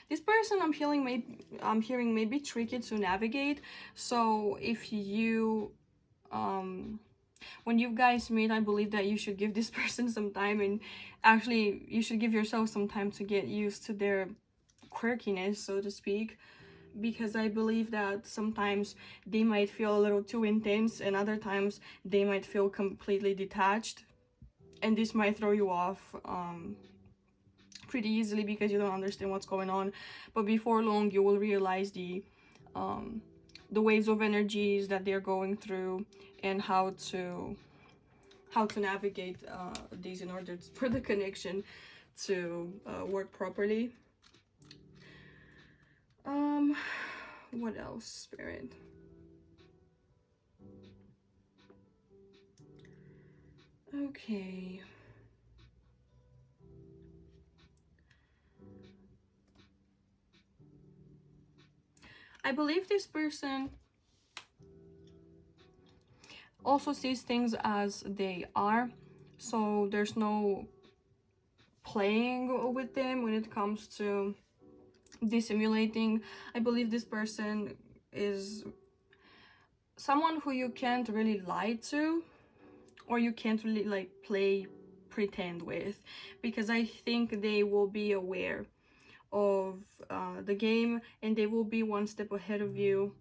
This person I'm hearing may be tricky to navigate. So if you when you guys meet, I believe that you should give this person some time, and actually you should give yourself some time to get used to their quirkiness, so to speak, because I believe that sometimes they might feel a little too intense, and other times they might feel completely detached, and this might throw you off pretty easily because you don't understand what's going on. But before long you will realize the waves of energies that they're going through and how to navigate these in order for the connection to work properly. What else, Spirit? Okay. I believe this person also sees things as they are, so there's no playing with them when it comes to dissimulating. I believe this person is someone who you can't really lie to, or you can't really like pretend with, because I think they will be aware of the game and they will be one step ahead of you,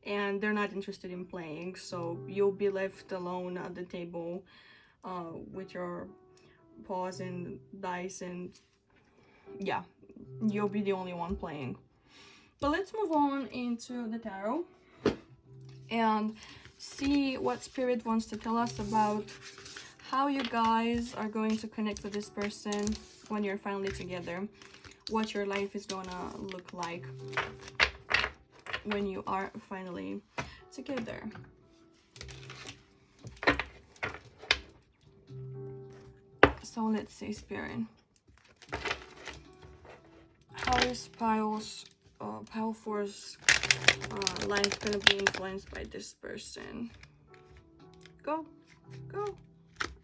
and they're not interested in playing, so you'll be left alone at the table with your paws and dice, and yeah, you'll be the only one playing. But let's move on into the tarot and see what Spirit wants to tell us about how you guys are going to connect with this person when you're finally together, what your life is gonna look like. when you are finally together. So let's see, Spirit. How is Pile 4's life gonna be influenced by this person? Go.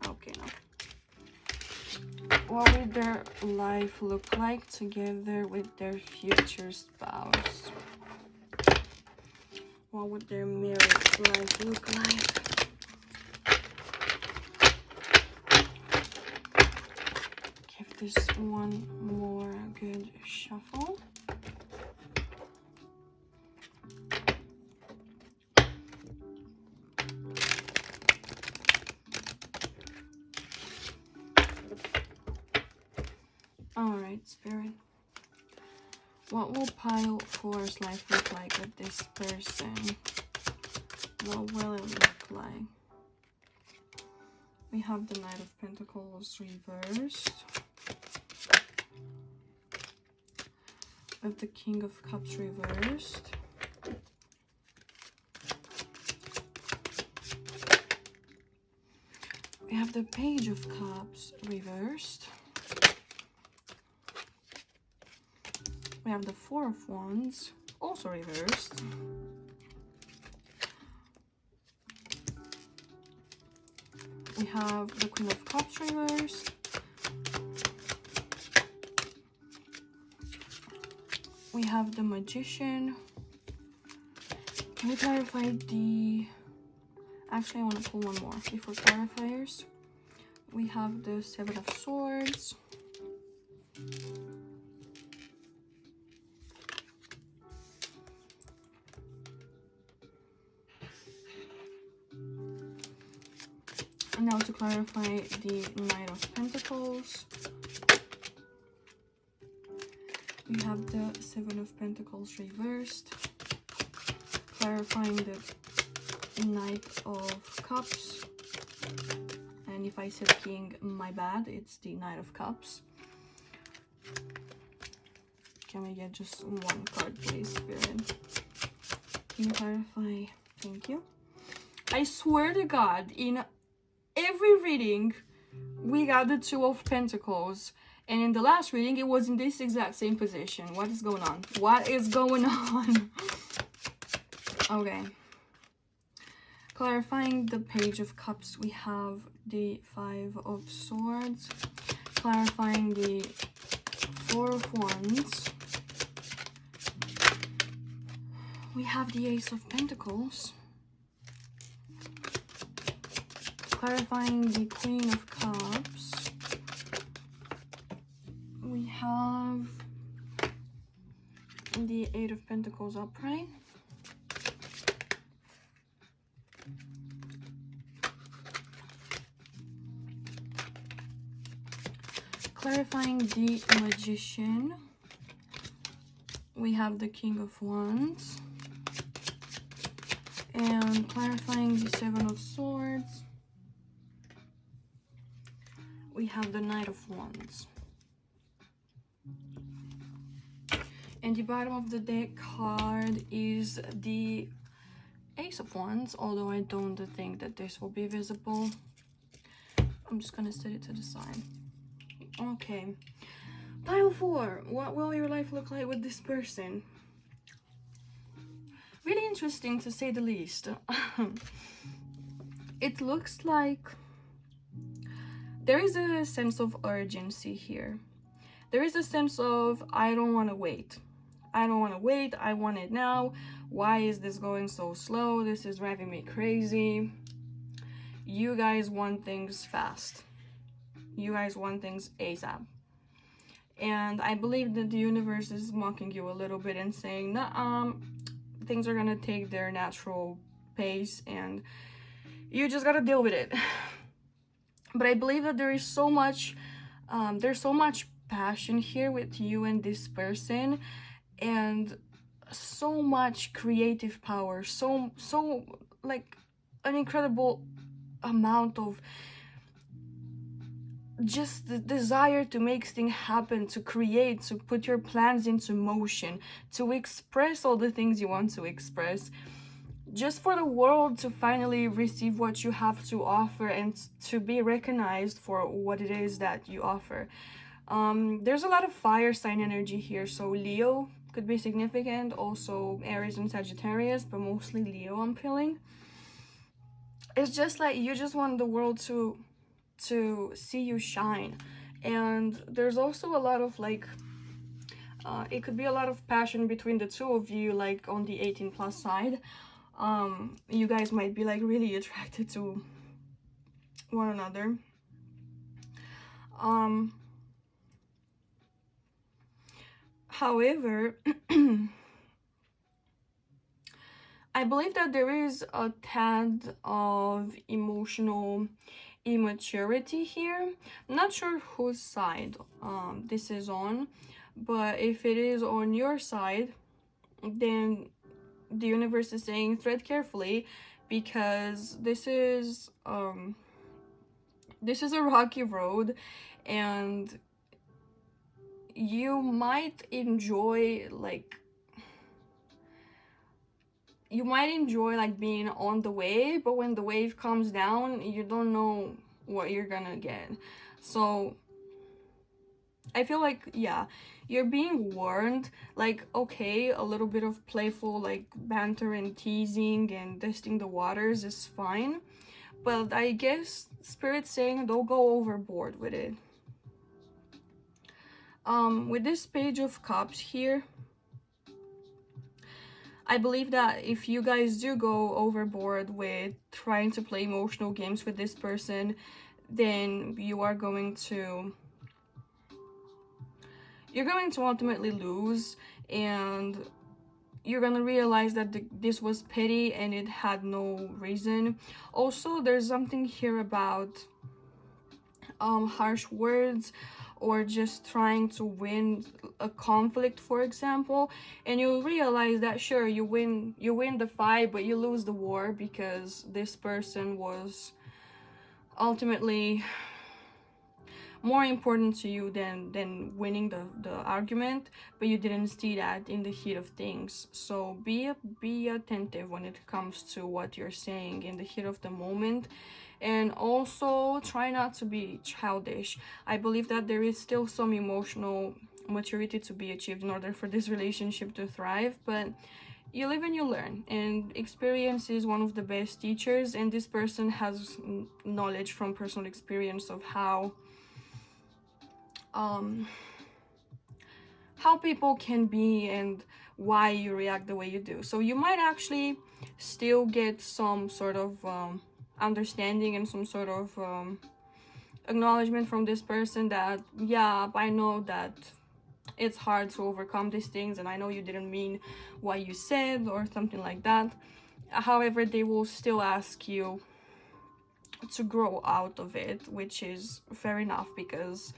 Okay, no. What would their life look like together with their future spouse? What would their marriage life look like? Give this one more good shuffle. Alright, Spirit. What will Pile 4's life look like with this person? What will it look like? We have the Knight of Pentacles reversed. With the King of Cups reversed. We have the Page of Cups reversed. We have the Four of Wands, also reversed. We have the Queen of Cups reversed. We have the Magician. Can we clarify the... Actually, I want to pull one more before clarifiers. We have the Seven of Swords. And now to clarify the Knight of Pentacles. We have the Seven of Pentacles reversed. Clarifying the Knight of Cups. And if I said King, my bad, it's the Knight of Cups. Can we get just one card, please, Spirit? Can you clarify? Thank you. I swear to God, in every reading, we got the Two of Pentacles. And in the last reading, it was in this exact same position. What is going on? What is going on? Okay. Clarifying the Page of Cups, we have the Five of Swords. Clarifying the Four of Wands. We have the Ace of Pentacles. Clarifying the Queen of Cups. We have the Eight of Pentacles upright. Clarifying the Magician. We have the King of Wands. And clarifying the Seven of Swords. We have the Knight of Wands. And the bottom of the deck card is the Ace of Wands, although I don't think that this will be visible. I'm just gonna set it to the side. Okay. Pile 4. What will your life look like with this person? Really interesting, to say the least. It looks like there is a sense of urgency here. There is a sense of, I don't want to wait. I don't want to wait. I want it now. Why is this going so slow? This is driving me crazy. You guys want things fast. You guys want things ASAP. And I believe that the universe is mocking you a little bit and saying, nah, things are gonna take their natural pace and you just gotta deal with it. But I believe that there is so much, there's so much passion here with you and this person, and so much creative power, so like an incredible amount of just the desire to make things happen, to create, to put your plans into motion, to express all the things you want to express, just for the world to finally receive what you have to offer and to be recognized for what it is that you offer. There's a lot of fire sign energy here, so Leo could be significant, also Aries and Sagittarius, but mostly Leo I'm feeling. It's just like you just want the world to see you shine. And there's also a lot of like it could be a lot of passion between the two of you, like on the 18 plus side. You guys might be like really attracted to one another. However, I believe that there is a tad of emotional immaturity here. I'm not sure whose side this is on, but if it is on your side, then the universe is saying tread carefully, because this is a rocky road, and you might enjoy like being on the wave, but when the wave comes down, you don't know what you're gonna get. So I feel like, yeah, you're being warned, like, okay, a little bit of playful like banter and teasing and testing the waters is fine, but I guess Spirit's saying don't go overboard with it. With this Page of Cups here, I believe that if you guys do go overboard with trying to play emotional games with this person, then you are going to ultimately lose, and you're gonna realize that this was petty and it had no reason. Also, there's something here about harsh words, or just trying to win a conflict, for example, and you'll realize that sure, you win the fight, but you lose the war, because this person was ultimately more important to you than winning the argument, but you didn't see that in the heat of things. So be attentive when it comes to what you're saying in the heat of the moment, and also try not to be childish. I believe that there is still some emotional maturity to be achieved in order for this relationship to thrive, but you live and you learn, and experience is one of the best teachers, and this person has knowledge from personal experience of how people can be and why you react the way you do. So you might actually still get some sort of understanding and some sort of acknowledgement from this person that, yeah, I know that it's hard to overcome these things, and I know you didn't mean what you said or something like that. However, they will still ask you to grow out of it, which is fair enough, because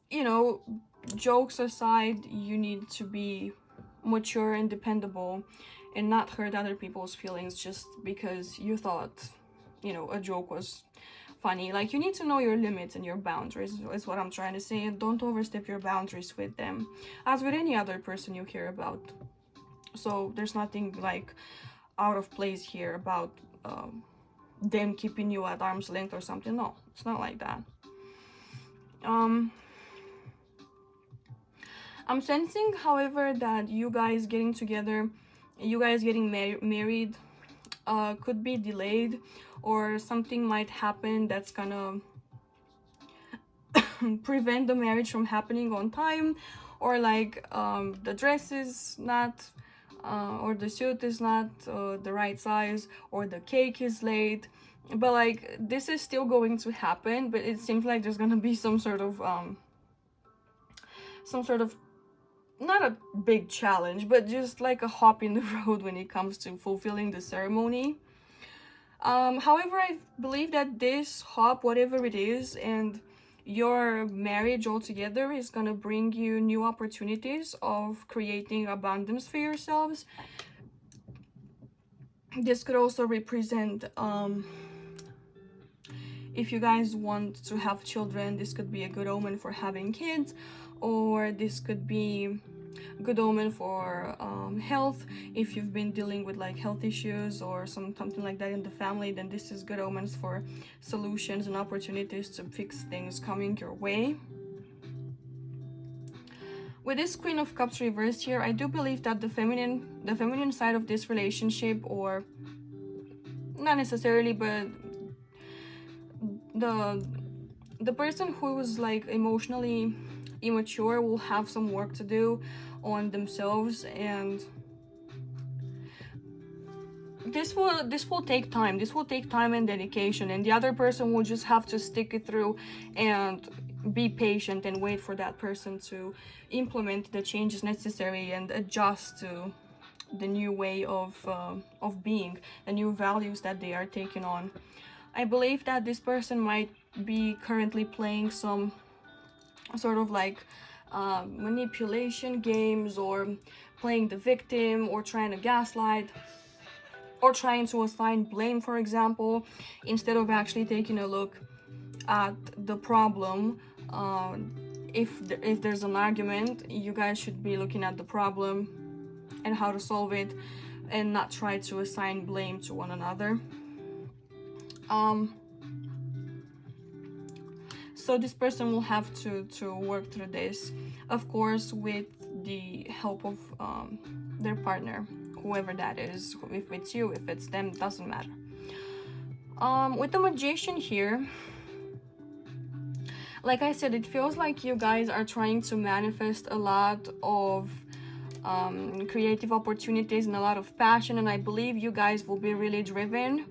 you know, jokes aside, you need to be mature and dependable and not hurt other people's feelings just because you thought, you know, a joke was funny. Like, you need to know your limits and your boundaries, is what I'm trying to say, and don't overstep your boundaries with them, as with any other person you care about. So there's nothing like out of place here about them keeping you at arm's length or something. No, it's not like that. I'm sensing, however, that you guys getting together, you guys getting married could be delayed, or something might happen that's gonna prevent the marriage from happening on time, or like the dress is not or the suit is not the right size, or the cake is late. But like, this is still going to happen, but it seems like there's gonna be some sort of not a big challenge, but just like a hop in the road when it comes to fulfilling the ceremony. However, I believe that this hop, whatever it is, and your marriage altogether is gonna bring you new opportunities of creating abundance for yourselves. This could also represent if you guys want to have children, this could be a good omen for having kids, or this could be good omen for health. If you've been dealing with like health issues or something like that in the family, then this is good omens for solutions and opportunities to fix things coming your way. With this Queen of Cups reversed here, I do believe that the feminine side of this relationship, or not necessarily, but the person who was like emotionally immature will have some work to do on themselves, and this will take time. This will take time and dedication, and the other person will just have to stick it through and be patient and wait for that person to implement the changes necessary and adjust to the new way of being, the new values that they are taking on. I believe that this person might be currently playing some sort of like manipulation games, or playing the victim, or trying to gaslight, or trying to assign blame, for example, instead of actually taking a look at the problem. If there's an argument, you guys should be looking at the problem and how to solve it, and not try to assign blame to one another. So this person will have to work through this, of course, with the help of their partner, whoever that is. If it's you, if it's them, doesn't matter. With the Magician here, like I said, it feels like you guys are trying to manifest a lot of creative opportunities and a lot of passion, and I believe you guys will be really driven,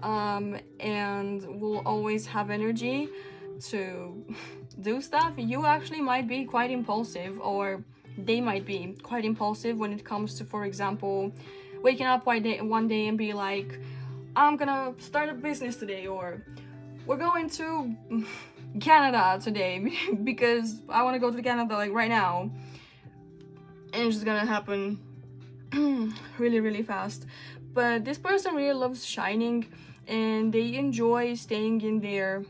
and will always have energy to do stuff. You actually might be quite impulsive, or they might be quite impulsive when it comes to, for example, waking up one day and be like, I'm gonna start a business today, or we're going to Canada today because I want to go to Canada like right now, and it's just gonna happen really, really fast. But this person really loves shining, and they enjoy staying in their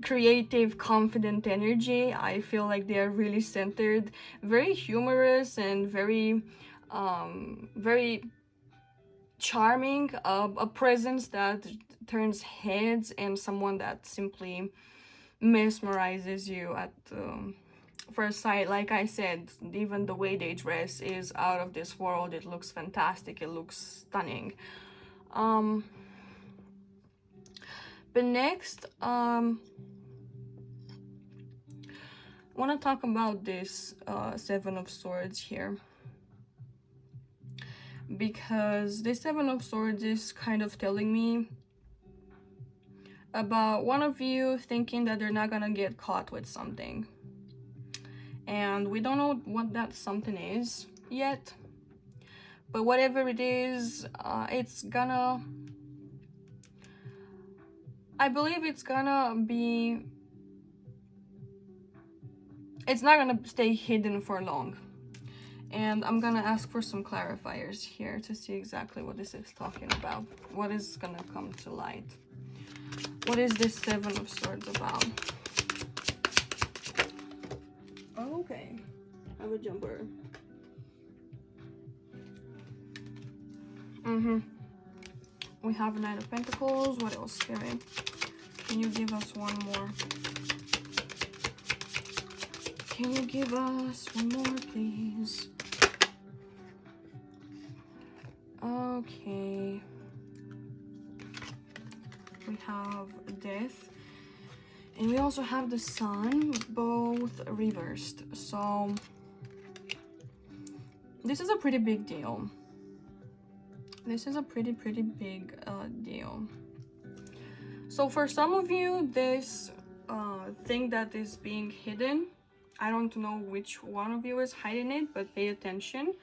creative, confident energy. I feel like they're really centered, very humorous, and very very charming, a presence that turns heads, and someone that simply mesmerizes you at first sight. Like I said, even the way they dress is out of this world. It looks fantastic, it looks stunning. But next, I want to talk about this Seven of Swords here, because this Seven of Swords is kind of telling me about one of you thinking that they're not gonna get caught with something, and we don't know what that something is yet, but whatever it is, it's gonna, I believe it's gonna be, it's not gonna stay hidden for long. And I'm gonna ask for some clarifiers here to see exactly what this is talking about. What is gonna come to light? What is this Seven of Swords about? Okay, I have a jumper. We have a Knight of Pentacles. What else, Spirit? Can you give us one more? Can you give us one more, please? Okay. We have Death. And we also have the Sun, both reversed. So this is a pretty big deal. This is a pretty big deal. So for some of you, this thing that is being hidden, I don't know which one of you is hiding it, but pay attention.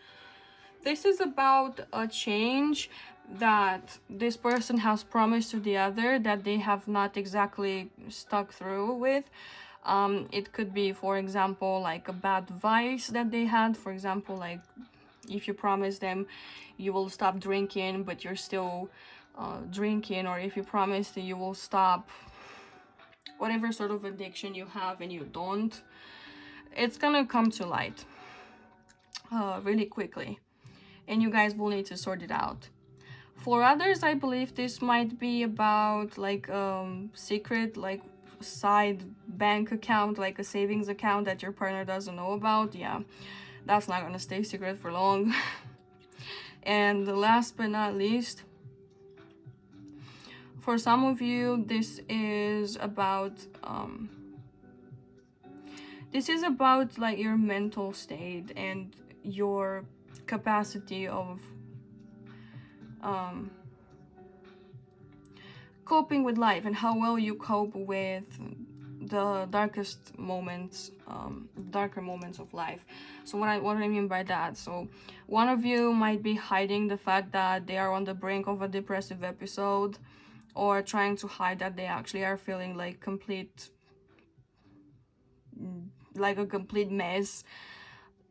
This is about a change that this person has promised to the other that they have not exactly stuck through with. It could be, for example, like a bad vice that they had. For example, like if you promise them you will stop drinking, but you're still drinking, or if you promise that you will stop whatever sort of addiction you have and you don't, it's gonna come to light really quickly, and you guys will need to sort it out. For others, I believe this might be about like secret, like side bank account, like a savings account that your partner doesn't know about. Yeah, that's not gonna stay secret for long. And last but not least, for some of you, this is about like your mental state and your capacity of coping with life, and how well you cope with the darkest moments, darker moments of life. So what I mean by that, so one of you might be hiding the fact that they are on the brink of a depressive episode, or trying to hide that they actually are feeling like a complete mess.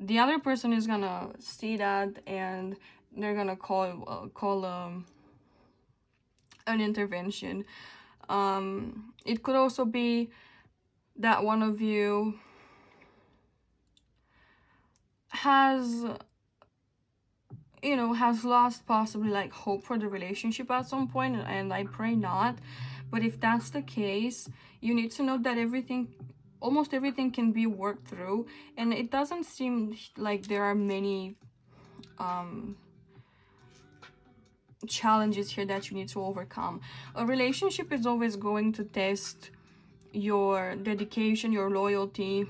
The other person is gonna see that, and they're gonna call an intervention. It could also be that one of you has lost possibly like hope for the relationship at some point, and I pray not. But if that's the case, you need to know that almost everything can be worked through, and it doesn't seem like there are many challenges here that you need to overcome. A relationship is always going to test your dedication, your loyalty,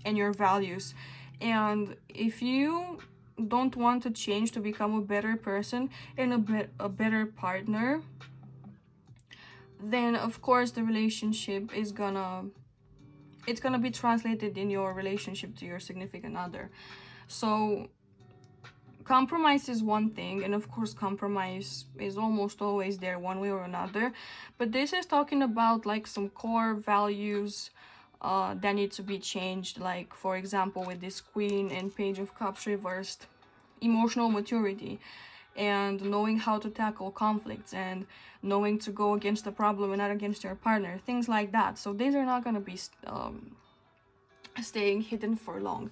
and your values. And if you don't want to change to become a better person and a better partner, then of course the relationship is gonna be translated in your relationship to your significant other. So compromise is one thing, and of course compromise is almost always there one way or another, but this is talking about like some core values that need to be changed, like for example with this Queen and Page of Cups reversed, emotional maturity and knowing how to tackle conflicts and knowing to go against the problem and not against your partner, things like that. So these are not going to be staying hidden for long.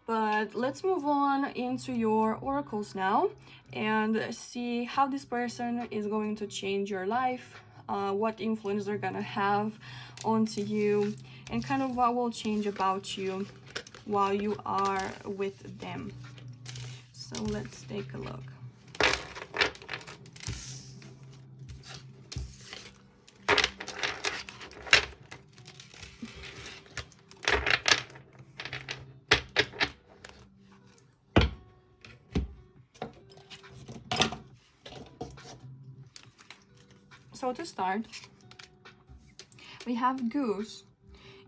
But let's move on into your oracles now and see how this person is going to change your life, what influence they're gonna have onto you, and kind of what will change about you while you are with them. So let's take a look. So to start, we have Goose.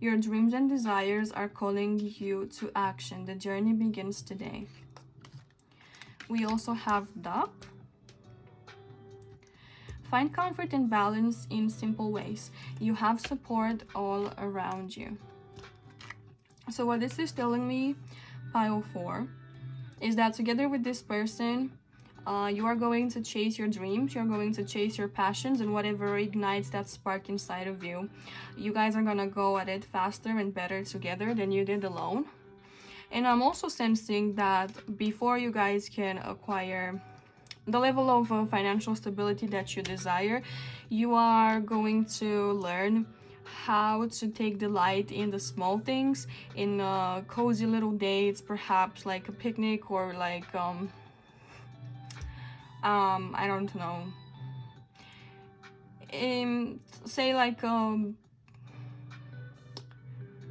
Your dreams and desires are calling you to action. The journey begins today. We also have Duck. Find comfort and balance in simple ways. You have support all around you. So what this is telling me, pile 4, is that together with this person, you are going to chase your dreams, you're going to chase your passions, and whatever ignites that spark inside of you, you guys are gonna go at it faster and better together than you did alone. And I'm also sensing that before you guys can acquire the level of financial stability that you desire, you are going to learn how to take delight in the small things, in cozy little dates, perhaps like a picnic, or like I don't know, say like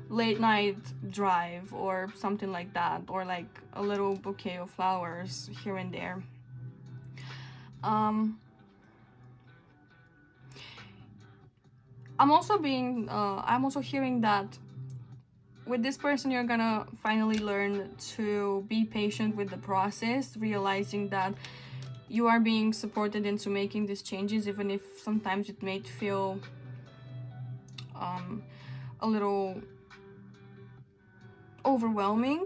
late night drive or something like that, or like a little bouquet of flowers here and there. I'm also hearing that with this person, you're gonna finally learn to be patient with the process, realizing that you are being supported into making these changes, even if sometimes it may feel a little overwhelming.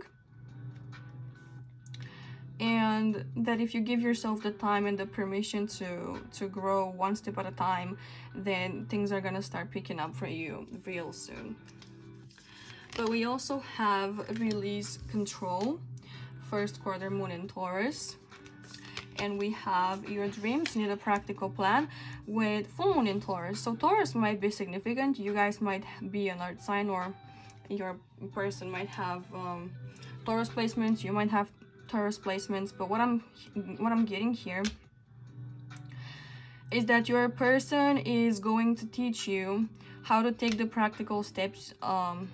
and that if you give yourself the time and the permission to grow one step at a time, then things are gonna start picking up for you real soon. But we also have release control, first quarter moon in Taurus. And we have your dreams need a practical plan with full moon in Taurus. So Taurus might be significant. You guys might be an earth sign, or your person might have Taurus placements. You might have Taurus placements. But what I'm getting here is that your person is going to teach you how to take the practical steps of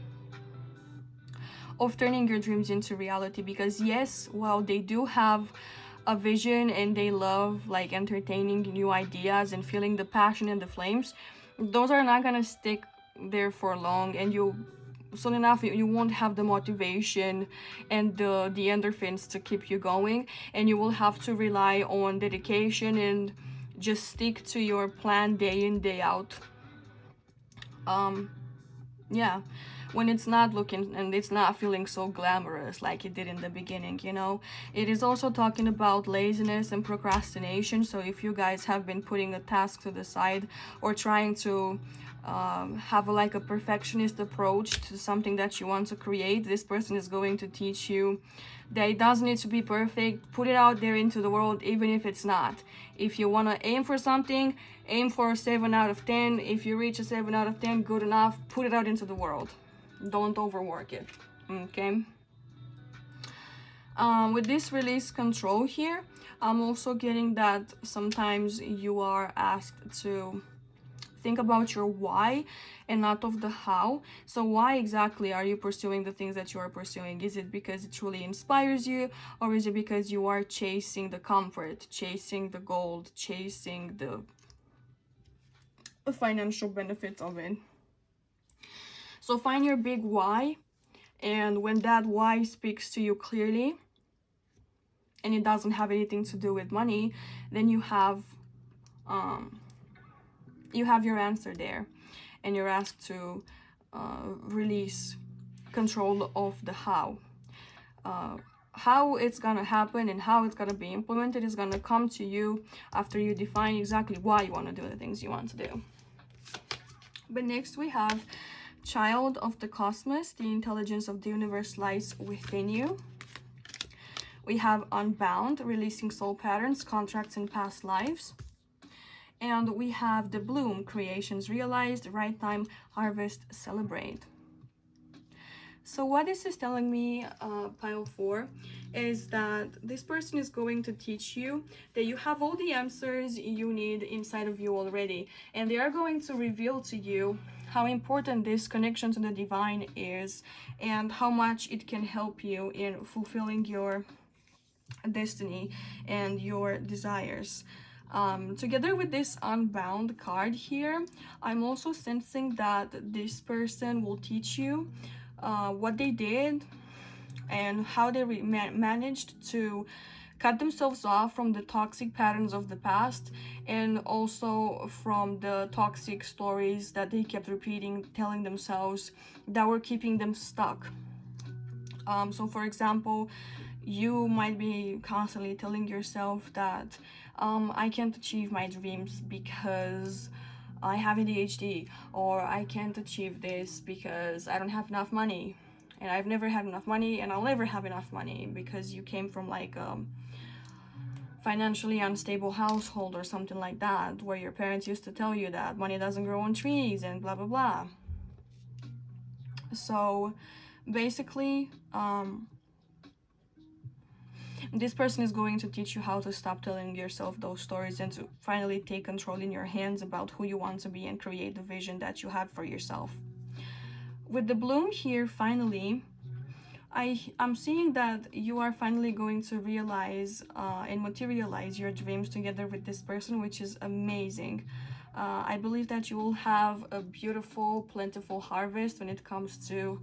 turning your dreams into reality. Because yes, while they do have a vision and they love like entertaining new ideas and feeling the passion and the flames, those are not gonna stick there for long, and you soon enough you won't have the motivation and the endorphins to keep you going, and you will have to rely on dedication and just stick to your plan day in day out. Yeah, when it's not looking and it's not feeling so glamorous like it did in the beginning, you know. It is also talking about laziness and procrastination. So if you guys have been putting a task to the side or trying to have like a perfectionist approach to something that you want to create, this person is going to teach you that it doesn't need to be perfect. Put it out there into the world, even if it's not. If you want to aim for something, aim for a 7 out of 10. If you reach a 7 out of 10, good enough. Put it out into the world. Don't overwork it. Okay. With this release control here, I'm also getting that sometimes you are asked to think about your why and not of the how. So why exactly are you pursuing the things that you are pursuing? Is it because it truly inspires you, or is it because you are chasing the comfort, chasing the gold, chasing the financial benefits of it? So find your big why, and when that why speaks to you clearly and it doesn't have anything to do with money, then you have your answer there, and you're asked to release control of the how. How it's gonna happen and how it's gonna be implemented is gonna come to you after you define exactly why you want to do the things you want to do. But next we have Child of the Cosmos, the intelligence of the universe lies within you. We have Unbound, releasing soul patterns, contracts, and past lives. And we have the Bloom, creations realized, right time, harvest, celebrate. So what this is telling me, pile 4, is that this person is going to teach you that you have all the answers you need inside of you already, and they are going to reveal to you how important this connection to the divine is and how much it can help you in fulfilling your destiny and your desires. Together with this Unbound card here, I'm also sensing that this person will teach you what they did and how they managed to cut themselves off from the toxic patterns of the past, and also from the toxic stories that they kept repeating, telling themselves, that were keeping them stuck. So for example, you might be constantly telling yourself that I can't achieve my dreams because I have ADHD, or I can't achieve this because I don't have enough money, and I've never had enough money, and I'll never have enough money, because you came from like financially unstable household or something like that, where your parents used to tell you that money doesn't grow on trees and blah blah blah. So basically, this person is going to teach you how to stop telling yourself those stories and to finally take control in your hands about who you want to be and create the vision that you have for yourself. With the Bloom here, finally, I'm seeing that you are finally going to realize and materialize your dreams together with this person, which is amazing. I believe that you will have a beautiful, plentiful harvest when it comes to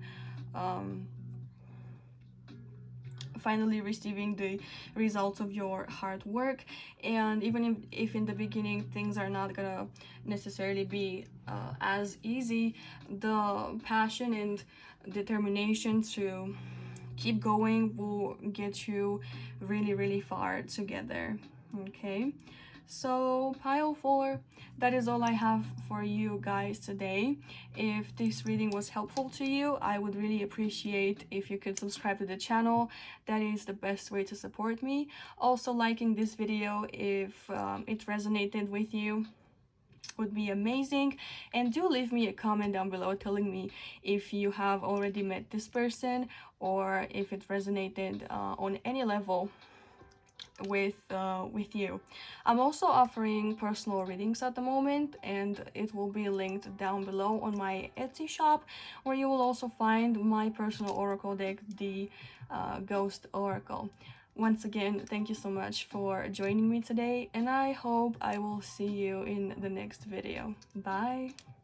finally receiving the results of your hard work. And even if in the beginning things are not gonna necessarily be as easy, the passion and determination to keep going. We'll get you really, really far together. Okay, so pile 4, that is all I have for you guys today. If this reading was helpful to you, I would really appreciate if you could subscribe to the channel. That is the best way to support me. Also, liking this video if it resonated with you would be amazing, and do leave me a comment down below telling me if you have already met this person or if it resonated on any level with you. I'm also offering personal readings at the moment, and it will be linked down below on my Etsy shop, where you will also find my personal oracle deck, the Ghost Oracle. Once again, thank you so much for joining me today, and I hope I will see you in the next video. Bye!